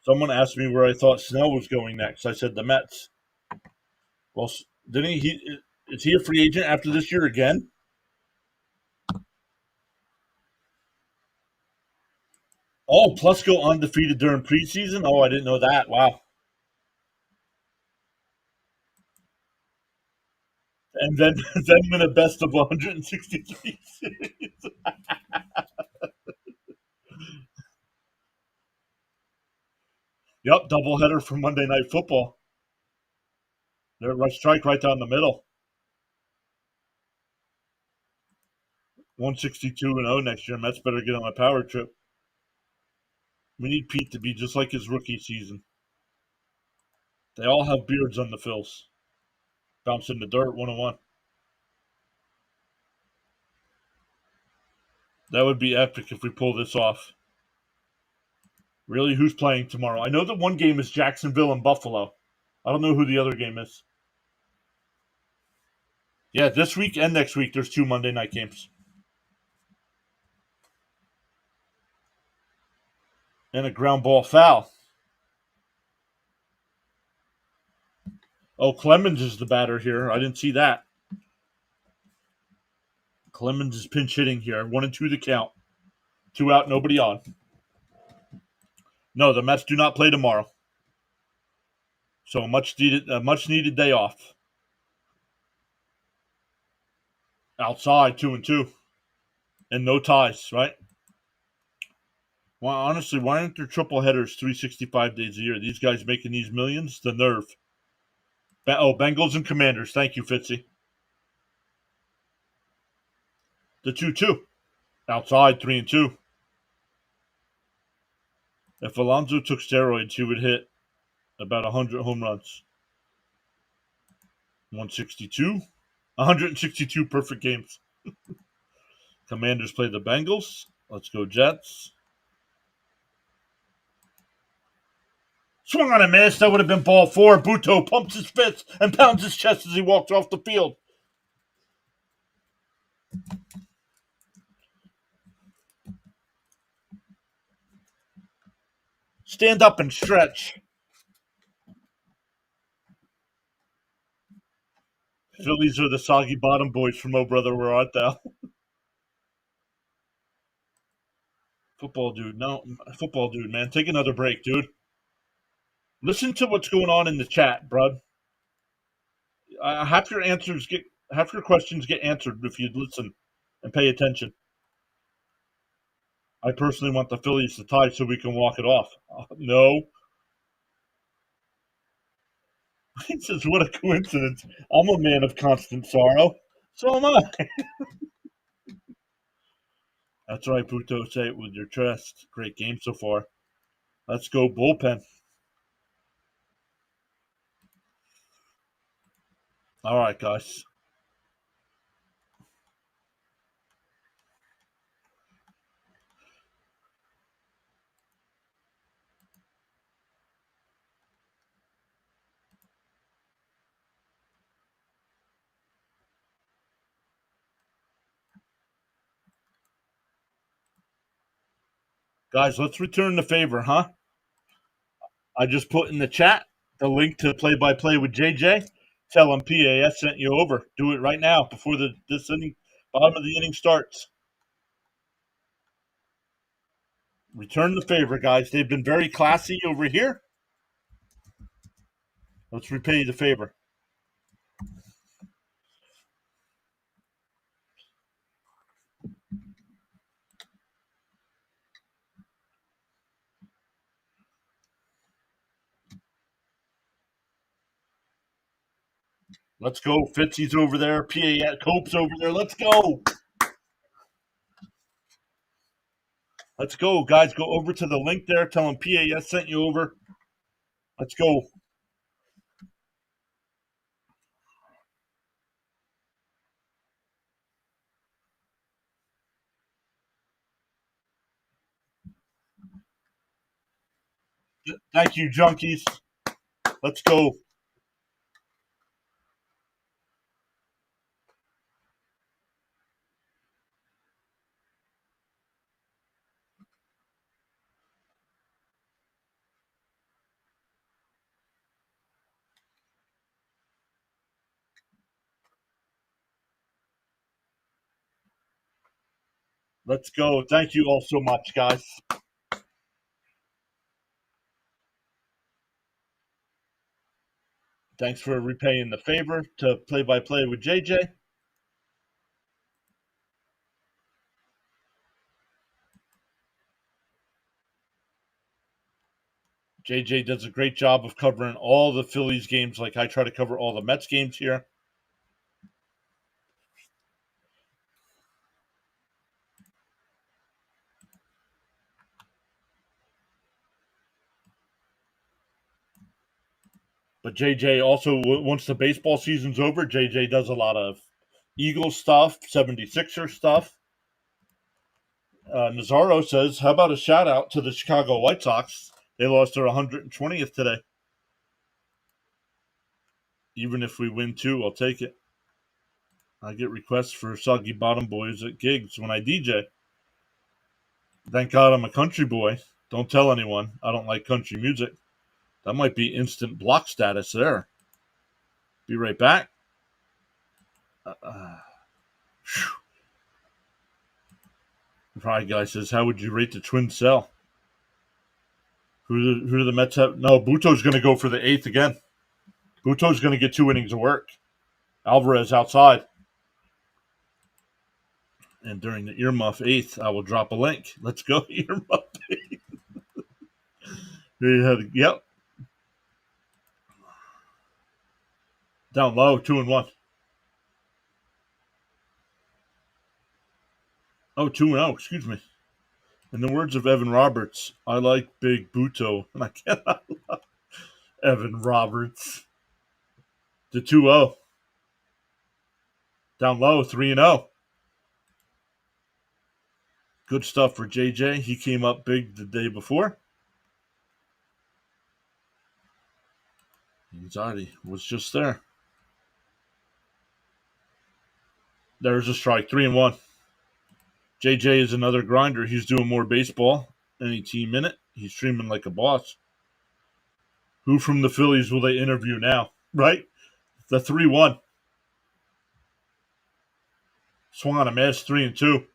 Someone asked me where I thought Snell was going next. I said the Mets. Well, didn't he? Is he a free agent after this year again? Oh, plus go undefeated during preseason? Oh, I didn't know that. Wow. And then then win a best of 163 series. Yep, doubleheader for Monday Night Football. They're right strike right down the middle. 162-0 next year. Mets better get on a power trip. We need Pete to be just like his rookie season. They all have beards on the Phils. Bounce in the dirt, 101. That would be epic if we pull this off. Really, who's playing tomorrow? I know that one game is Jacksonville and Buffalo. I don't know who the other game is. Yeah, this week and next week there's 2 Monday night games. And a ground ball foul. Oh, Clemens is the batter here. I didn't see that. Clemens is pinch hitting here. 1-2 the count. 2 out, nobody on. No, the Mets do not play tomorrow. So a much needed day off. Outside, 2-2. And no ties, right? Well, honestly, why aren't there triple headers 365 days a year? These guys making these millions? The nerve. Bengals and Commanders. Thank you, Fitzy. The 2-2. Outside, 3-2. If Alonso took steroids, he would hit about 100 home runs. 162. 162 perfect games. Commanders play the Bengals. Let's go, Jets. Swung on a miss. That would have been ball 4. Buto pumps his fist and pounds his chest as he walks off the field. Stand up and stretch. Phillies are the soggy bottom boys from Oh Brother Where Art Thou. Football dude, no. Football dude, man. Take another break, dude. Listen to what's going on in the chat, bud. Half your questions get answered if you listen and pay attention. I personally want the Phillies to tie so we can walk it off. No. He says, what a coincidence. I'm a man of constant sorrow. So am I. That's right, Puto. Say it with your chest. Great game so far. Let's go, bullpen. All right, guys. Guys, let's return the favor, huh? I just put in the chat the link to play by play with JJ. Tell him PAS sent you over. Do it right now before this inning, bottom of the inning starts. Return the favor, guys. They've been very classy over here. Let's repay the favor. Let's go. Fitzy's over there. PA Cope's over there. Let's go. Let's go, guys. Go over to the link there. Tell them PAS sent you over. Let's go. Thank you, junkies. Let's go. Let's go. Thank you all so much, guys. Thanks for repaying the favor to play by play with JJ. JJ does a great job of covering all the Phillies games, like I try to cover all the Mets games here. But JJ also, once the baseball season's over, JJ does a lot of Eagles stuff, 76er stuff. Nazaro says, how about a shout out to the Chicago White Sox? They lost their 120th today. Even if we win two, I'll take it. I get requests for Soggy Bottom Boys at gigs when I DJ. Thank God I'm a country boy. Don't tell anyone I don't like country music. That might be instant block status there. Be right back. Probably guy says, how would you rate the Twins sell? Who do the Mets have? No, Buto's going to go for the eighth again. Buto's going to get 2 innings of work. Alvarez outside. And during the earmuff eighth, I will drop a link. Let's go, earmuff eighth. Yep. Down low, 2-1. Oh, 2-0, excuse me. In the words of Evan Roberts, I like Big Buto. And I cannot love Evan Roberts. The 2-0. Down low, 3-0. Good stuff for JJ. He came up big the day before. Anxiety was just there. There's a strike, 3-1. JJ is another grinder. He's doing more baseball. Any team in it. He's streaming like a boss. Who from the Phillies will they interview now? Right? The 3-1. Swung on a miss, 3-2.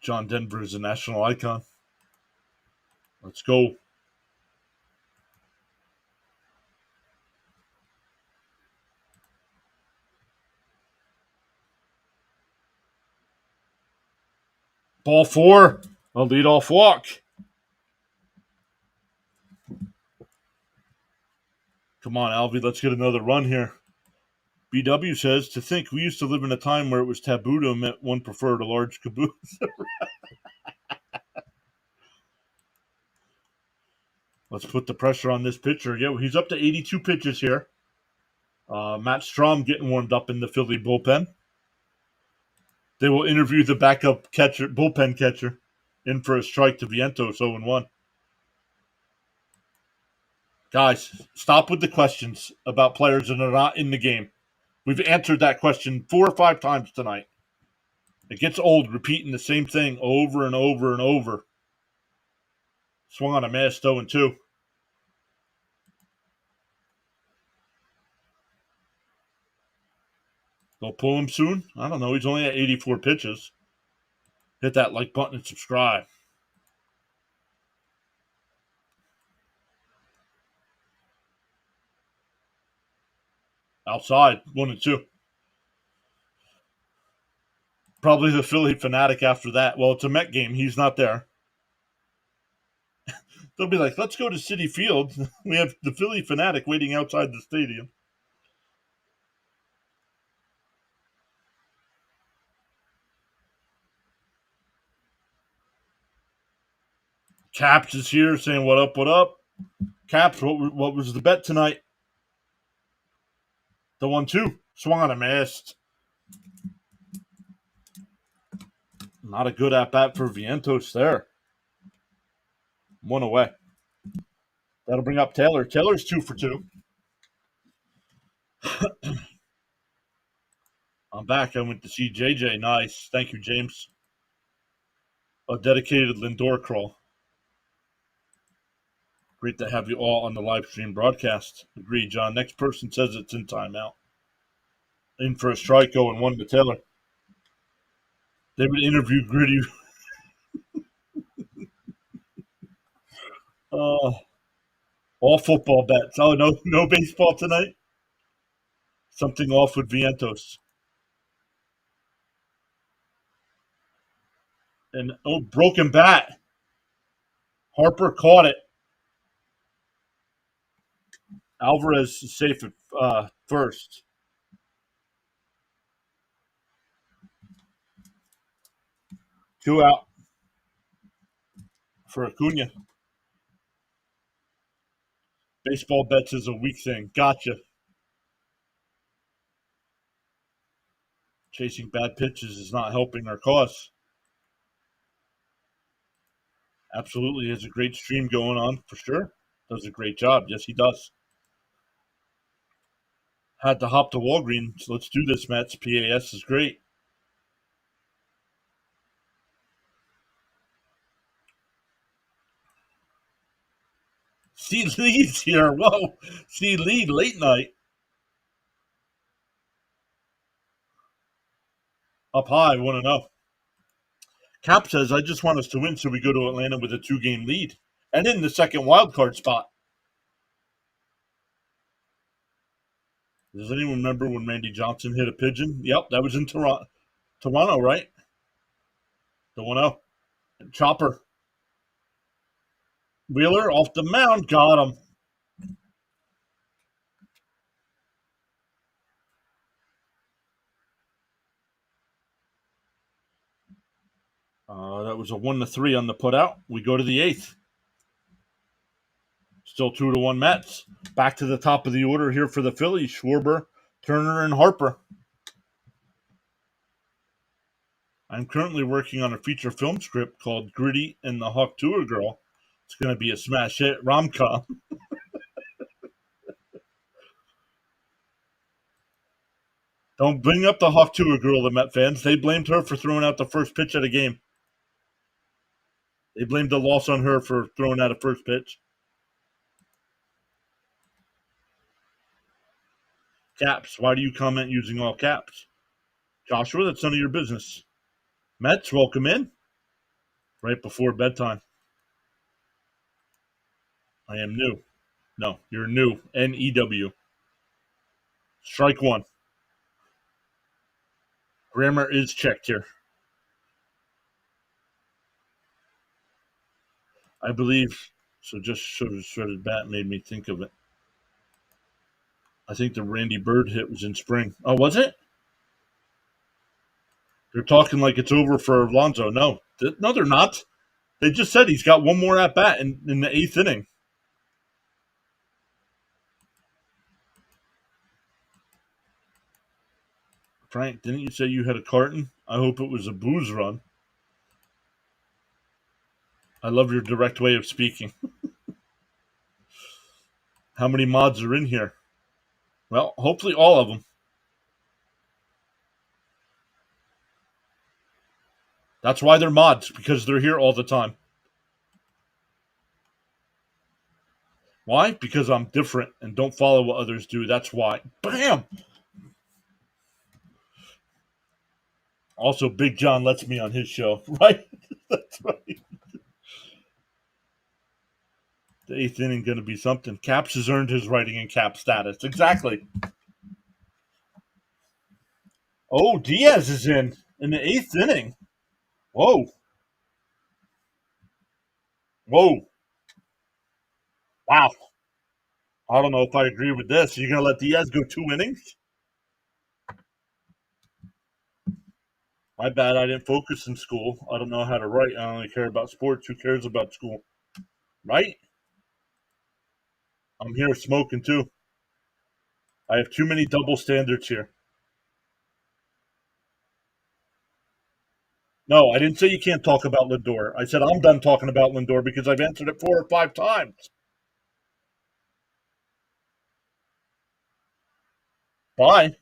John Denver is a national icon. Let's go. Ball 4. A leadoff walk. Come on, Alvy. Let's get another run here. BW says, to think we used to live in a time where it was taboo to admit one preferred a large caboose. Let's put the pressure on this pitcher. Yeah, he's up to 82 pitches here. Matt Strom getting warmed up in the Philly bullpen. They will interview the backup catcher, bullpen catcher, in for a strike to Vientos, 0-1. Guys, stop with the questions about players that are not in the game. We've answered that question 4 or 5 times tonight. It gets old repeating the same thing over and over and over. Swung on a miss, 0-2. They'll pull him soon? I don't know. He's only at 84 pitches. Hit that like button and subscribe. Outside, 1-2. Probably the Philly fanatic after that. Well, it's a Met game. He's not there. They'll be like, let's go to Citi Field. We have the Philly fanatic waiting outside the stadium. Caps is here saying, what up, what up? Caps, what was the bet tonight? The 1-2. Swung on a miss. Not a good at-bat for Vientos there. 1 away. That'll bring up Taylor. Taylor's 2 for 2. I'm back. I went to see JJ. Nice. Thank you, James. A dedicated Lindor crawl. Great to have you all on the live stream broadcast. Agreed, John. Next person says it's in timeout. In for a strike, 0-1 to Taylor. They would interview Gritty. All football bets. Oh, no baseball tonight? Something off with Vientos. And, broken bat. Harper caught it. Alvarez is safe at first. Two out for Acuna. Baseball bets is a weak thing. Gotcha. Chasing bad pitches is not helping our cause. Absolutely. He has a great stream going on for sure. Does a great job. Yes, he does. Had to hop to Walgreens. Let's do this, Mets. PAS is great. See Lee's here. Whoa. See Lee late night. Up high, 1-0. Cap says, I just want us to win so we go to Atlanta with a 2-game lead. And in the second wild card spot. Does anyone remember when Randy Johnson hit a pigeon? Yep, that was in Toronto. Toronto, right? The 1-0. Chopper. Wheeler off the mound. Got him. That was a 1-3 on the putout. We go to the 8th. Still 2-1 Mets. Back to the top of the order here for the Phillies. Schwarber, Turner, and Harper. I'm currently working on a feature film script called Gritty and the Hawk Tour Girl. It's going to be a smash hit rom-com. Don't bring up the Hawk Tour Girl, the Met fans. They blamed her for throwing out the first pitch of the game. They blamed the loss on her for throwing out a first pitch. Caps. Why do you comment using all caps? Joshua, that's none of your business. Mets, welcome in. Right before bedtime. I am new. No, you're new. N-E-W. Strike one. Grammar is checked here. I believe. So just sort of shredded bat made me think of it. I think the Randy Bird hit was in spring. Oh, was it? They're talking like it's over for Alonso. No, no, they're not. They just said he's got one more at bat in the 8th inning. Frank, didn't you say you had a carton? I hope it was a booze run. I love your direct way of speaking. How many mods are in here? Well, hopefully all of them. That's why they're mods, because they're here all the time. Why? Because I'm different and don't follow what others do. That's why. Bam! Also, Big John lets me on his show, right? That's right. The 8th inning going to be something. Caps has earned his writing in cap status. Exactly. Oh, Diaz is in the 8th inning. Whoa. Whoa. Wow. I don't know if I agree with this. You're going to let Diaz go 2 innings? My bad. I didn't focus in school. I don't know how to write. I only care about sports. Who cares about school? Right? I'm here smoking too. I have too many double standards here. No, I didn't say you can't talk about Lindor. I said I'm done talking about Lindor because I've answered it 4 or 5 times. Bye.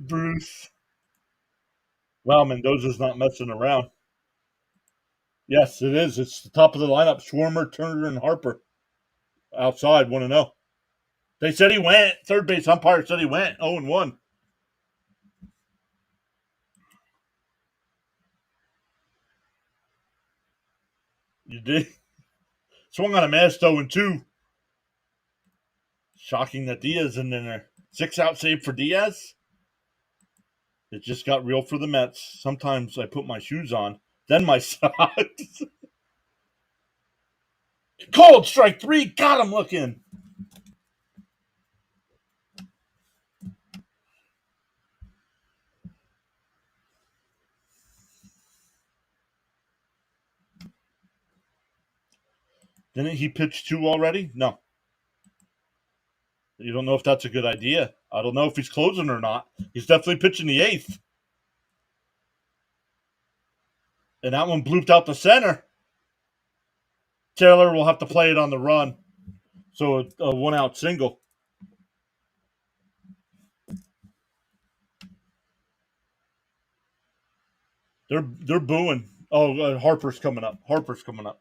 Bruce. Well, Mendoza's not messing around. Yes, it is. It's the top of the lineup. Schwarmer, Turner, and Harper. Outside, 1-0. They said he went. Third base umpire said he went. 0-1. You did. Swung on a mast 0-2. Shocking that Diaz in there. 6-out save for Diaz. It just got real for the Mets. Sometimes I put my shoes on, then my socks. Cold strike 3. Got him looking. Didn't he pitch 2 already? No. You don't know if that's a good idea. I don't know if he's closing or not. He's definitely pitching the eighth. And that one blooped out the center. Taylor will have to play it on the run. So a one-out single. They're booing. Oh, Harper's coming up. Harper's coming up.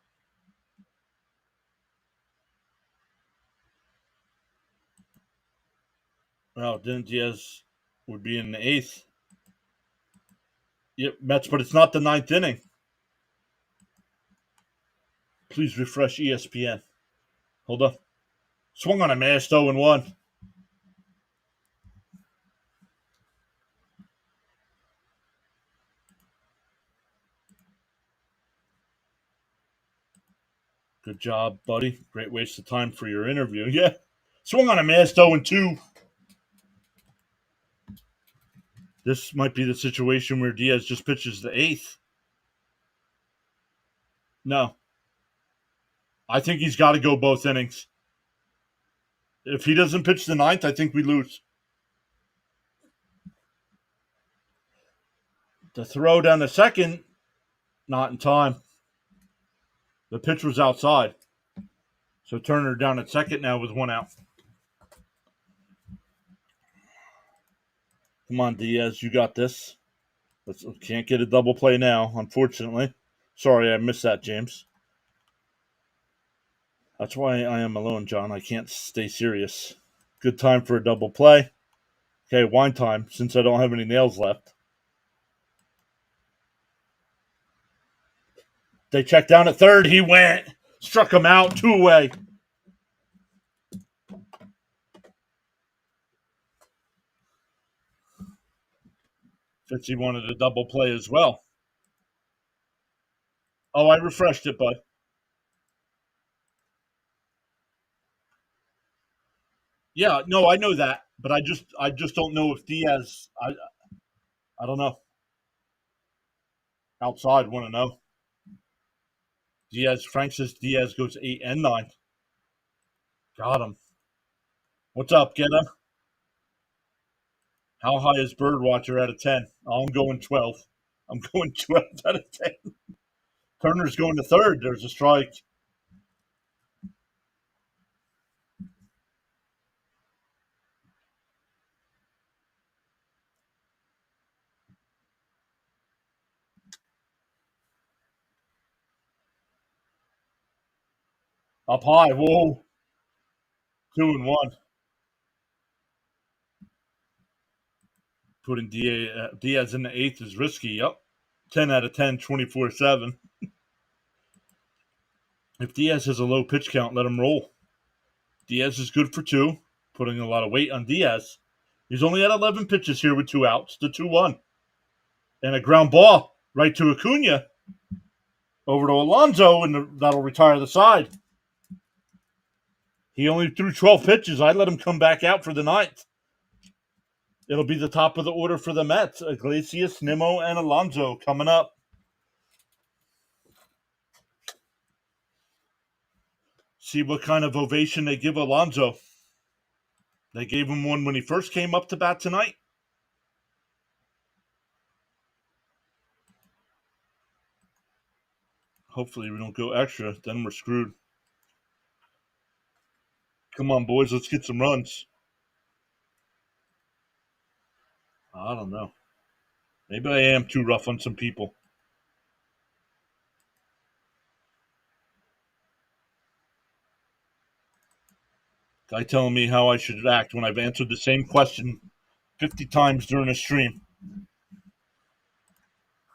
Oh, then Diaz would be in the eighth. Yep, Mets, but it's not the ninth inning. Please refresh ESPN. Hold on. Swung on a mash, 0-1. Good job, buddy. Great waste of time for your interview. Yeah. Swung on a mash, 0-2. This might be the situation where Diaz just pitches the eighth. No. I think he's got to go both innings. If he doesn't pitch the ninth, I think we lose. The throw down the second, not in time. The pitch was outside. So Turner down at second now with one out. Come on, Diaz, you got this. Can't get a double play now, unfortunately. Sorry, I missed that, James. That's why I am alone, John. I can't stay serious. Good time for a double play. Okay, wine time, since I don't have any nails left. They checked down at third. He went. Struck him out. 2 away. Fitzy wanted a double play as well. Oh, I refreshed it, bud. Yeah, no, I know that, but I just don't know if Diaz. I don't know. Outside, want to know. Diaz. Frank says Diaz goes 8 and 9. Got him. What's up, get him? How high is Birdwatcher out of 10? Oh, I'm going 12. I'm going 12 out of 10. Turner's going to third. There's a strike. Up high. Whoa. 2-1. Putting Diaz in the eighth is risky. Yep. 10 out of 10, 24-7. If Diaz has a low pitch count, let him roll. Diaz is good for 2, putting a lot of weight on Diaz. He's only had 11 pitches here with 2 outs. The 2-1. And a ground ball right to Acuna. Over to Alonso, and that'll retire the side. He only threw 12 pitches. I'd let him come back out for the ninth. It'll be the top of the order for the Mets. Iglesias, Nimmo, and Alonso coming up. See what kind of ovation they give Alonso. They gave him one when he first came up to bat tonight. Hopefully we don't go extra. Then we're screwed. Come on, boys. Let's get some runs. I don't know. Maybe I am too rough on some people. Guy telling me how I should act when I've answered the same question 50 times during a stream.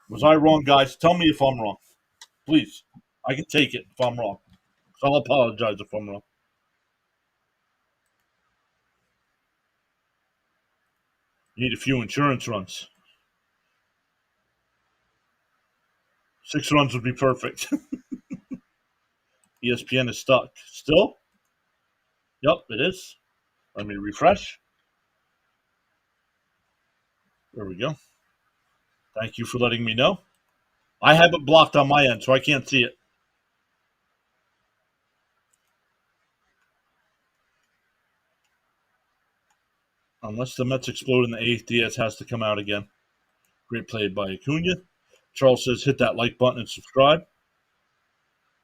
Was I wrong, guys? Tell me if I'm wrong. Please. I can take it if I'm wrong. I'll apologize if I'm wrong. You need a few insurance runs. 6 runs would be perfect. ESPN is stuck. Still? Yep, it is. Let me refresh. There we go. Thank you for letting me know. I have it blocked on my end, so I can't see it. Unless the Mets explode in the eighth, Diaz has to come out again. Great play by Acuna. Charles says hit that like button and subscribe.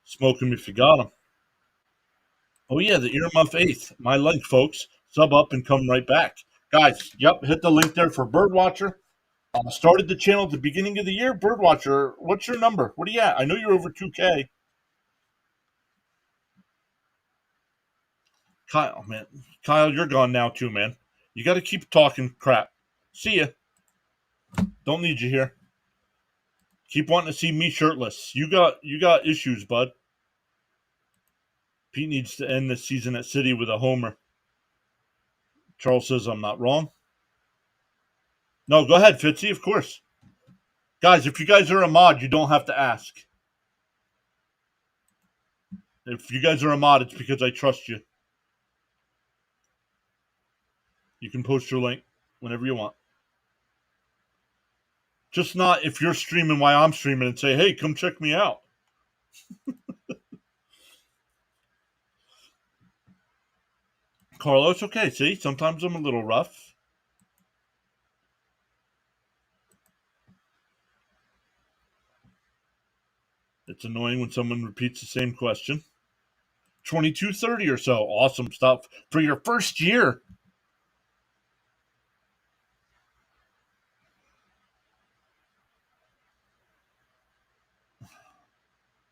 Smoke him if you got him. Oh, yeah, the earmuff eighth. My link, folks. Sub up and come right back. Guys, yep, hit the link there for Birdwatcher. Started the channel at the beginning of the year. Birdwatcher, what's your number? What are you at? I know you're over 2K. Kyle, man. Kyle, you're gone now too, man. You got to keep talking crap. See ya. Don't need you here. Keep wanting to see me shirtless. You got issues, bud. Pete needs to end the season at City with a homer. Charles says I'm not wrong. No, go ahead, Fitzy, of course. Guys, if you guys are a mod, you don't have to ask. If you guys are a mod, it's because I trust you. You can post your link whenever you want. Just not if you're streaming while I'm streaming and say, hey, come check me out. Carlos, okay, see, sometimes I'm a little rough. It's annoying when someone repeats the same question. 2230 or so. Awesome stuff for your first year.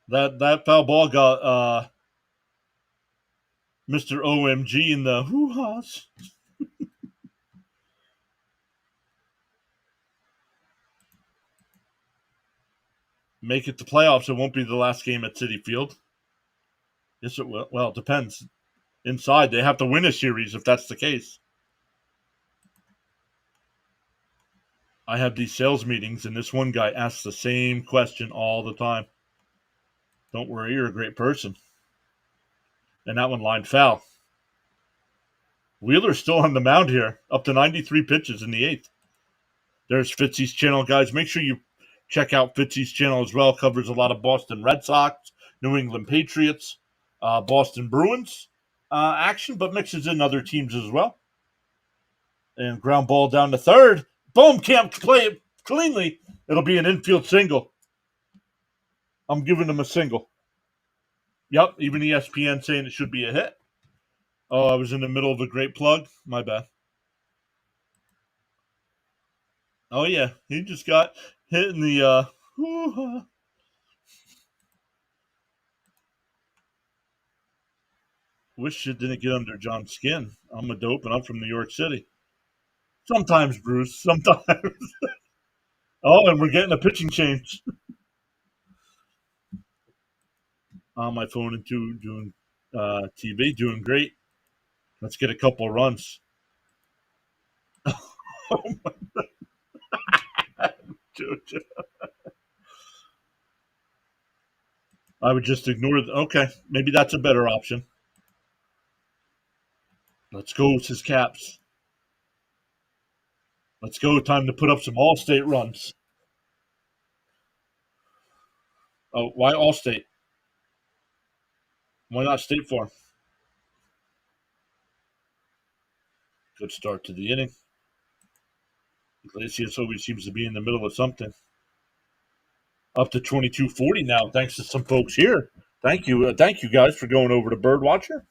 That foul ball got Mr. OMG in the hoo-haws. Make it to playoffs. It won't be the last game at Citi Field. Yes, it will. Well, it depends. Inside, they have to win a series if that's the case. I have these sales meetings, and this one guy asks the same question all the time. Don't worry, you're a great person. And that one lined foul. Wheeler's still on the mound here, up to 93 pitches in the eighth. There's Fitzy's channel, guys. Make sure you check out Fitzy's channel as well. Covers a lot of Boston Red Sox, New England Patriots, Boston Bruins action, but mixes in other teams as well. And ground ball down to third. Boom, can't play it cleanly. It'll be an infield single. I'm giving him a single. Yep, even ESPN saying it should be a hit. Oh, I was in the middle of a great plug. My bad. Oh, yeah, he just got hit in the wish it didn't get under John's skin. I'm a dope and I'm from New York City. Sometimes, Bruce. Sometimes. Oh, and we're getting a pitching change on my phone and doing TV, doing great. Let's get a couple runs. Oh my Jojo. I would just ignore the. Okay, maybe that's a better option. Let's go with his caps. Let's go. Time to put up some all-state runs. Oh, why all-state? Why not State Farm? Good start to the inning. Iglesias always seems to be in the middle of something. Up to 2240 now, thanks to some folks here. Thank you guys for going over to Birdwatcher.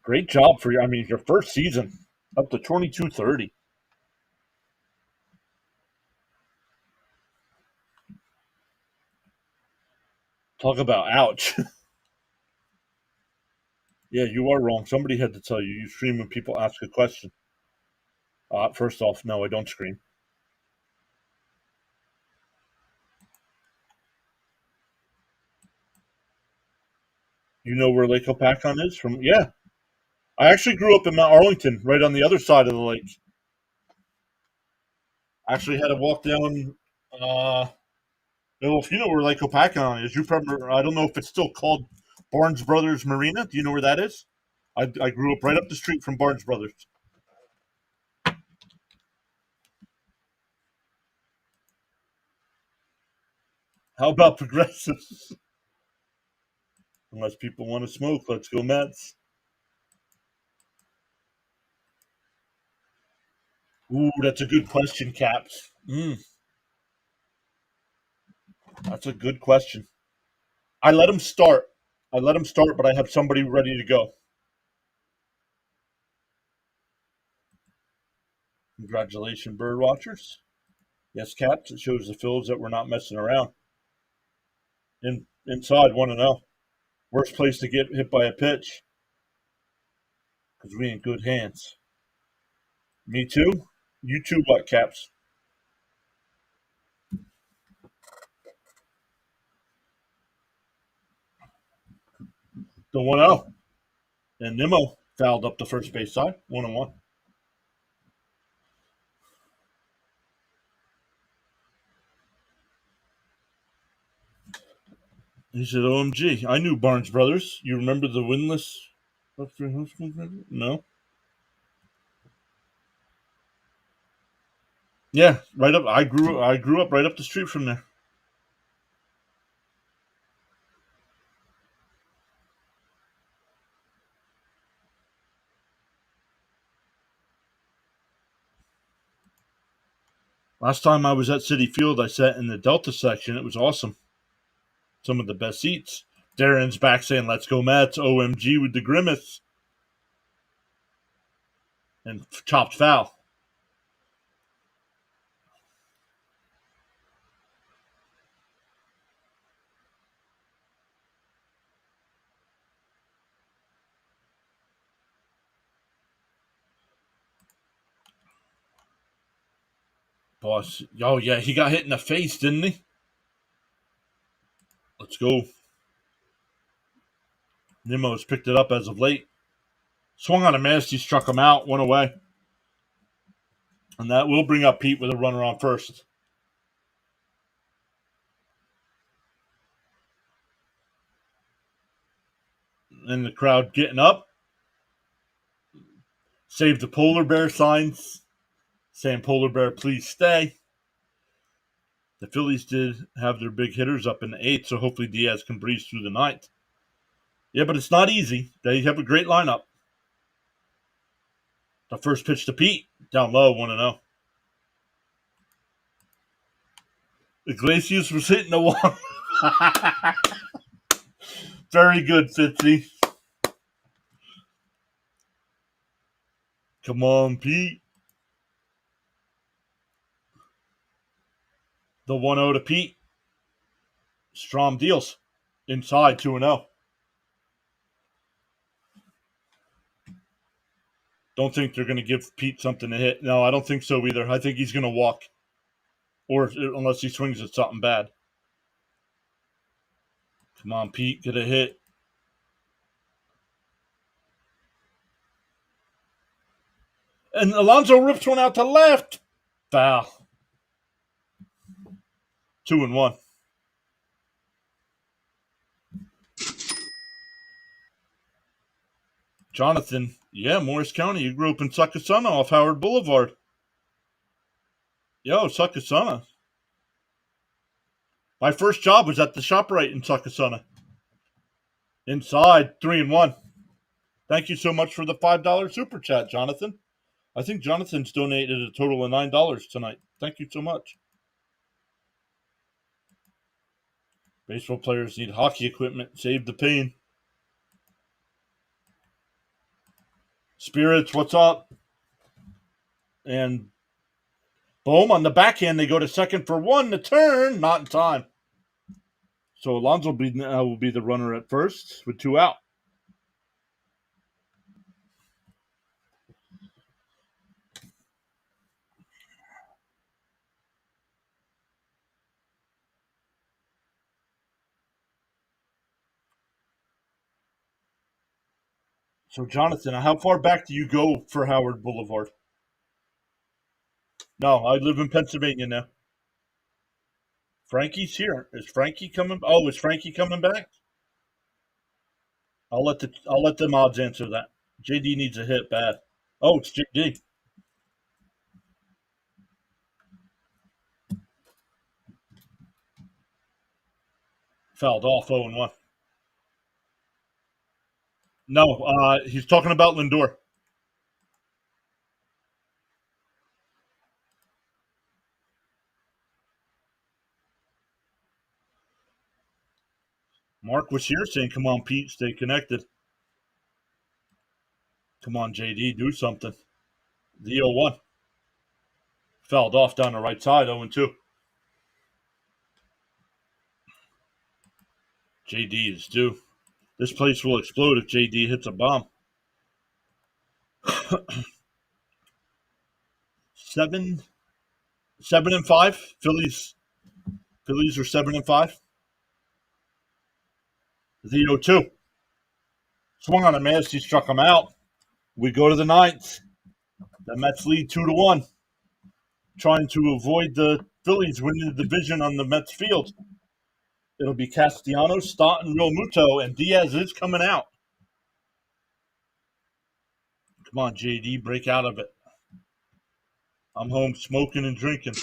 Great job for your first season. Up to 2230. Talk about ouch. Yeah, you are wrong. Somebody had to tell you. You scream when people ask a question. First off, no, I don't scream. You know where Lake Hopatcon is from? Yeah, I actually grew up in Mount Arlington, right on the other side of the lake. Actually, had to walk down. Well, if you know where Lake Hopatcon is, you probably. I don't know if it's still called Barnes Brothers Marina. Do you know where that is? I grew up right up the street from Barnes Brothers. How about progressives? Unless people want to smoke, let's go Mets. Ooh, that's a good question, Caps. That's a good question. I let him start. But I have somebody ready to go. Congratulations, bird watchers. Yes, Caps. It shows the Phils that we're not messing around. Inside 1-0. Worst place to get hit by a pitch because we in good hands. Me too. You too, what, Caps? The 1-0. And Nimmo fouled up the first base side. 1-1. He said, OMG. I knew Barnes Brothers. You remember the winless No? Yeah, right up. I grew up right up the street from there. Last time I was at City Field, I sat in the Delta section. It was awesome. Some of the best seats. Darren's back saying, let's go Mets. OMG with the grimace. And chopped foul. Boss. Oh, yeah, he got hit in the face, didn't he? Let's go. Nimmo's picked it up as of late. Swung on a miss. He struck him out. Went away. And that will bring up Pete with a runner on first. And the crowd getting up. Save the polar bear signs. Saying polar bear, please stay. The Phillies did have their big hitters up in the eighth, so hopefully Diaz can breeze through the ninth. Yeah, but it's not easy. They have a great lineup. The first pitch to Pete, down low, 1-0. Iglesias was hitting the wall. Very good, Fitzy. Come on, Pete. The 1-0 to Pete. Strom deals. Inside, 2-0. Don't think they're going to give Pete something to hit. No, I don't think so either. I think he's going to walk. Or unless he swings at something bad. Come on, Pete, get a hit. And Alonso rips one out to left. Foul. 2-1. Jonathan, yeah, Morris County. You grew up in Succasunna off Howard Boulevard. Yo, Succasunna. My first job was at the ShopRite in Succasunna. Inside, 3-1. Thank you so much for the $5 super chat, Jonathan. I think Jonathan's donated a total of $9 tonight. Thank you so much. Baseball players need hockey equipment. Save the pain. Spirits, what's up? And boom, on the backhand, they go to second for one. The turn, not in time. So Alonso will be the runner at first with 2 out. So, Jonathan, how far back do you go for Howard Boulevard? No, I live in Pennsylvania now. Frankie's here. Is Frankie coming? Oh, is Frankie coming back? I'll let the mods answer that. JD needs a hit bad. Oh, it's JD. Fouled off 0-1. No, he's talking about Lindor. Mark was here saying, "Come on, Pete, stay connected. Come on, JD, do something." The 0-1 fouled off down the right side, 0-2. JD is due. This place will explode if JD hits a bomb. 7, 7-5. Phillies are 7-5. The 0-2 swung on a miss. He struck him out. We go to the ninth. The Mets lead 2-1, trying to avoid the Phillies winning the division on the Mets field. It'll be Castellanos, Stanton, Real Muto, and Diaz is coming out. Come on, JD, break out of it. I'm home smoking and drinking.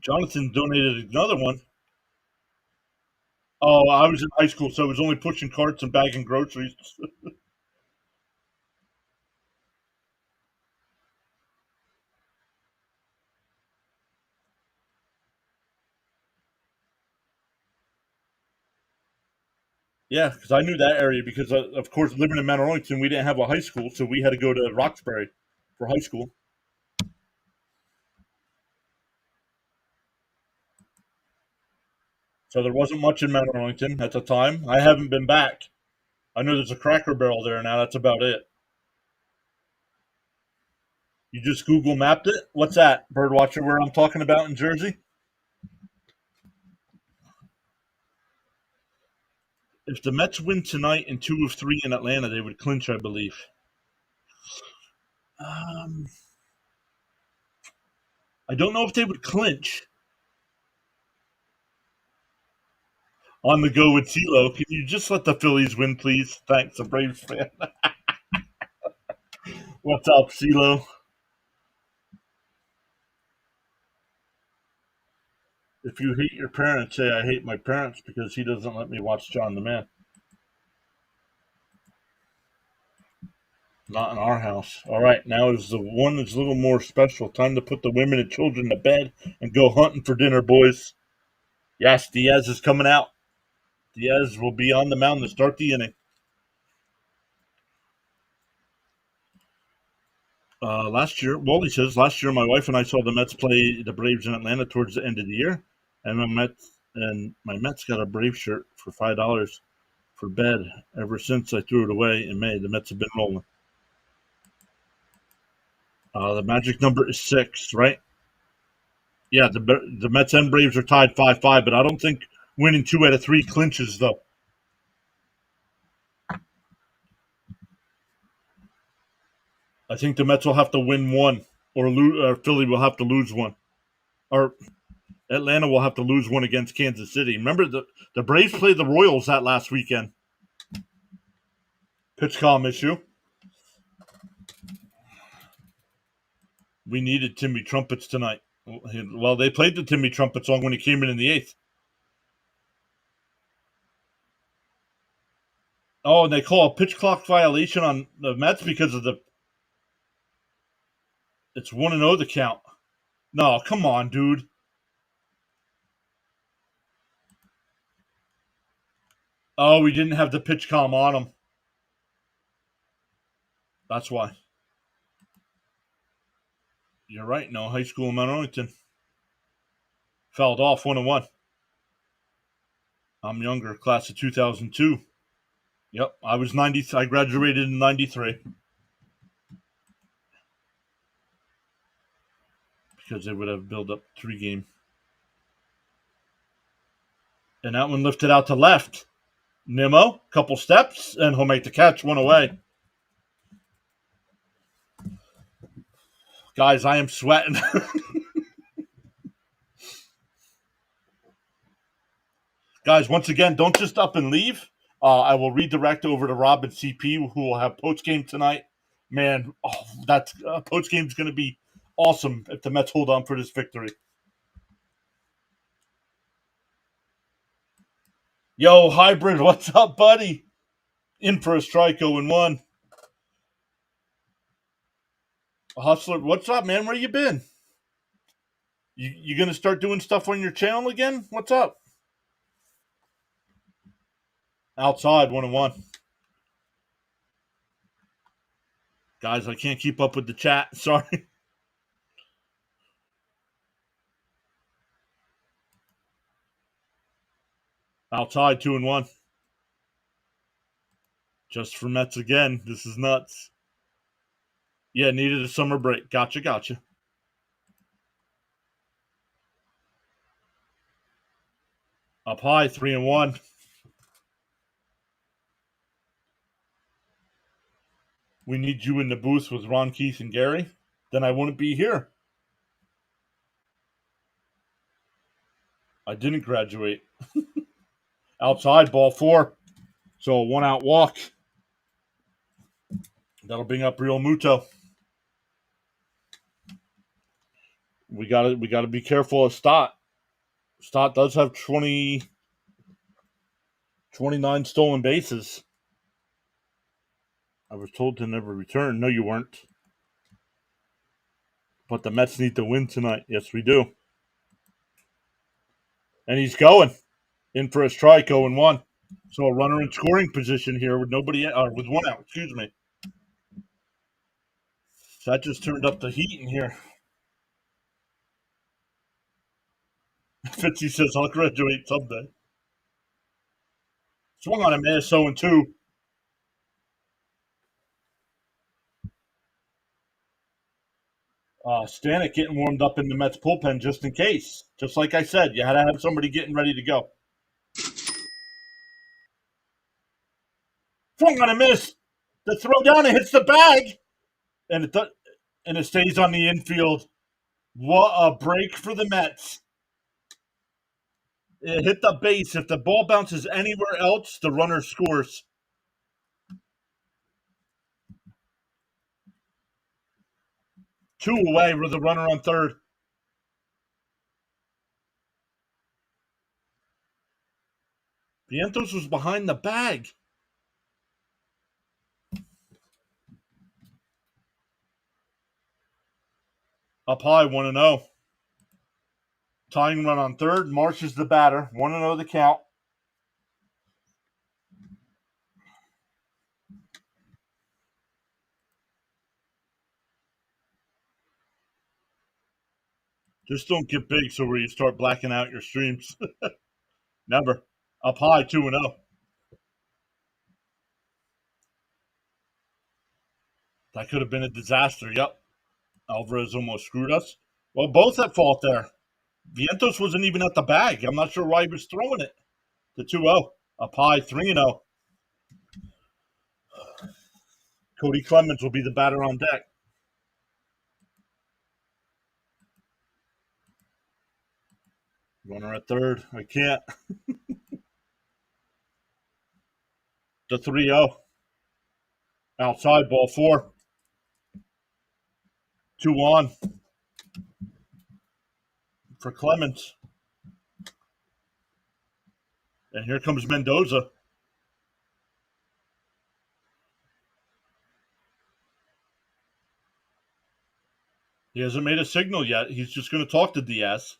Jonathan donated another one. Oh, I was in high school, so I was only pushing carts and bagging groceries. Yeah, because I knew that area because, of course, living in Mount Arlington, we didn't have a high school, so we had to go to Roxbury for high school. So there wasn't much in Mount Arlington at the time. I haven't been back. I know there's a Cracker Barrel there now. That's about it. You just Google mapped it. What's that? Birdwatcher, where I'm talking about in Jersey? If the Mets win tonight and 2 of 3 in Atlanta, they would clinch, I believe. Um, I don't know if they would clinch. On the go with CeeLo. Can you just let the Phillies win, please? Thanks, a Braves fan. What's up, CeeLo? If you hate your parents, say I hate my parents because he doesn't let me watch John the Man. Not in our house. All right, now is the one that's a little more special. Time to put the women and children to bed and go hunting for dinner, boys. Yes, Diaz is coming out. Diaz will be on the mound to start the inning. Last year, Wally says, last year my wife and I saw the Mets play the Braves in Atlanta towards the end of the year, and my Mets got a Brave shirt for $5 for bed. Ever since I threw it away in May, the Mets have been rolling. The magic number is 6, right? Yeah, the Mets and Braves are tied 5-5, but I don't think winning 2 out of 3 clinches though. I think the Mets will have to win one, or Philly will have to lose one, or Atlanta will have to lose one against Kansas City. Remember the Braves played the Royals that last weekend. Pitch column issue. We needed Timmy Trumpets tonight. Well, they played the Timmy Trumpet song when he came in the 8th. Oh, and they call a pitch clock violation on the Mets because of the. It's 1-0 the count. No, come on, dude. Oh, we didn't have the pitch column on him. That's why. You're right. No high school in Mount Arlington. Fouled off 1-1. I'm younger, class of 2002. Yep, I was 90. I graduated in 93 because they would have built up 3 game. And that one lifted out to left. Nimmo, couple steps, and he'll make the catch, one away. Guys, I am sweating. Guys, once again, don't just up and leave. I will redirect over to Rob and CP, who will have post game tonight. Man, that post game is going to be awesome if the Mets hold on for this victory. Yo, Hybrid, what's up, buddy? In for a strike, 0-1. Hustler, what's up, man? Where you been? You gonna start doing stuff on your channel again? What's up? Outside, 1-1. Guys, I can't keep up with the chat. Sorry. Outside, 2-1. Just for Mets again. This is nuts. Yeah, needed a summer break. Gotcha. Up high, 3-1. We need you in the booth with Ron, Keith, and Gary. Then I wouldn't be here. I didn't graduate. Outside, ball 4. So a 1-out walk. That'll bring up Real Muto. We gotta be careful of Stott. Stott does have 29 stolen bases. I was told to never return. No, you weren't. But the Mets need to win tonight. Yes, we do. And he's going in for a strike, 0-1. So a runner in scoring position here with with 1 out. Excuse me. So that just turned up the heat in here. Fitzy says I'll graduate someday. Swung on a miss, 0-2. Stanek getting warmed up in the Mets bullpen just in case. Just like I said, you had to have somebody getting ready to go. Swung on a miss. The throw down and hits the bag, and it stays on the infield. What a break for the Mets! It hit the base. If the ball bounces anywhere else, the runner scores. Two away with the runner on third. Vientos was behind the bag. Up high, 1-0. Tying run on third. Marsh is the batter. 1-0 the count. Just don't get big so where you start blacking out your streams. Never. Up high, 2-0. That could have been a disaster. Yep. Alvarez almost screwed us. Well, both at fault there. Vientos wasn't even at the bag. I'm not sure why he was throwing it. The 2-0. Up high, 3-0. Cody Clemens will be the batter on deck. Runner at third. I can't. The 3-0. Outside, ball 4. 2-1 for Clemens. And here comes Mendoza. He hasn't made a signal yet. He's just going to talk to Diaz.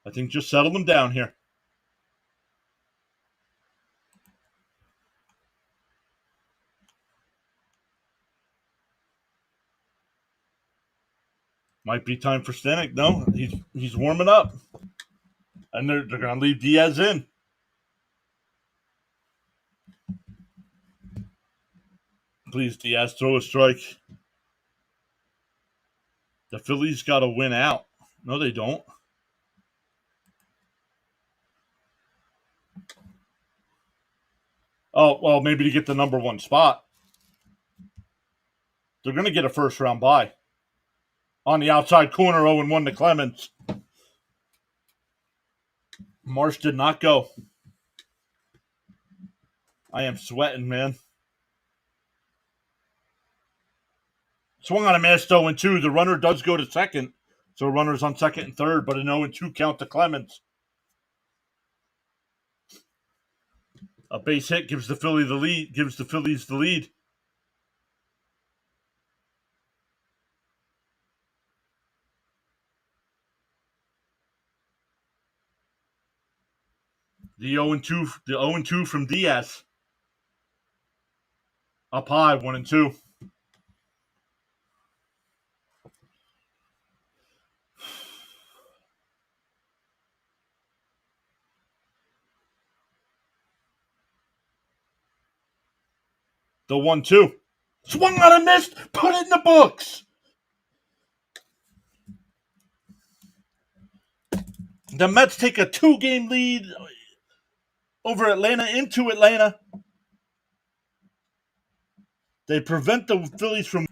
I think just settle him down here. Might be time for Stanek. No, he's warming up. And they're going to leave Diaz in. Please, Diaz, throw a strike. The Phillies got to win out. No, they don't. Oh, well, maybe to get the number 1 spot. They're going to get a first-round bye. On the outside corner, 0-1 to Clemens. Marsh did not go. I am sweating, man. Swung on a miss, 0-2. The runner does go to second. So runners on second and third, but an 0-2 count to Clemens. A base hit gives the Phillies the lead. The 0-2 from Diaz. Up high, 1-2. The 1-2. Swung on and missed. Put it in the books. The Mets take a 2-game lead over Atlanta into Atlanta. They prevent the Phillies from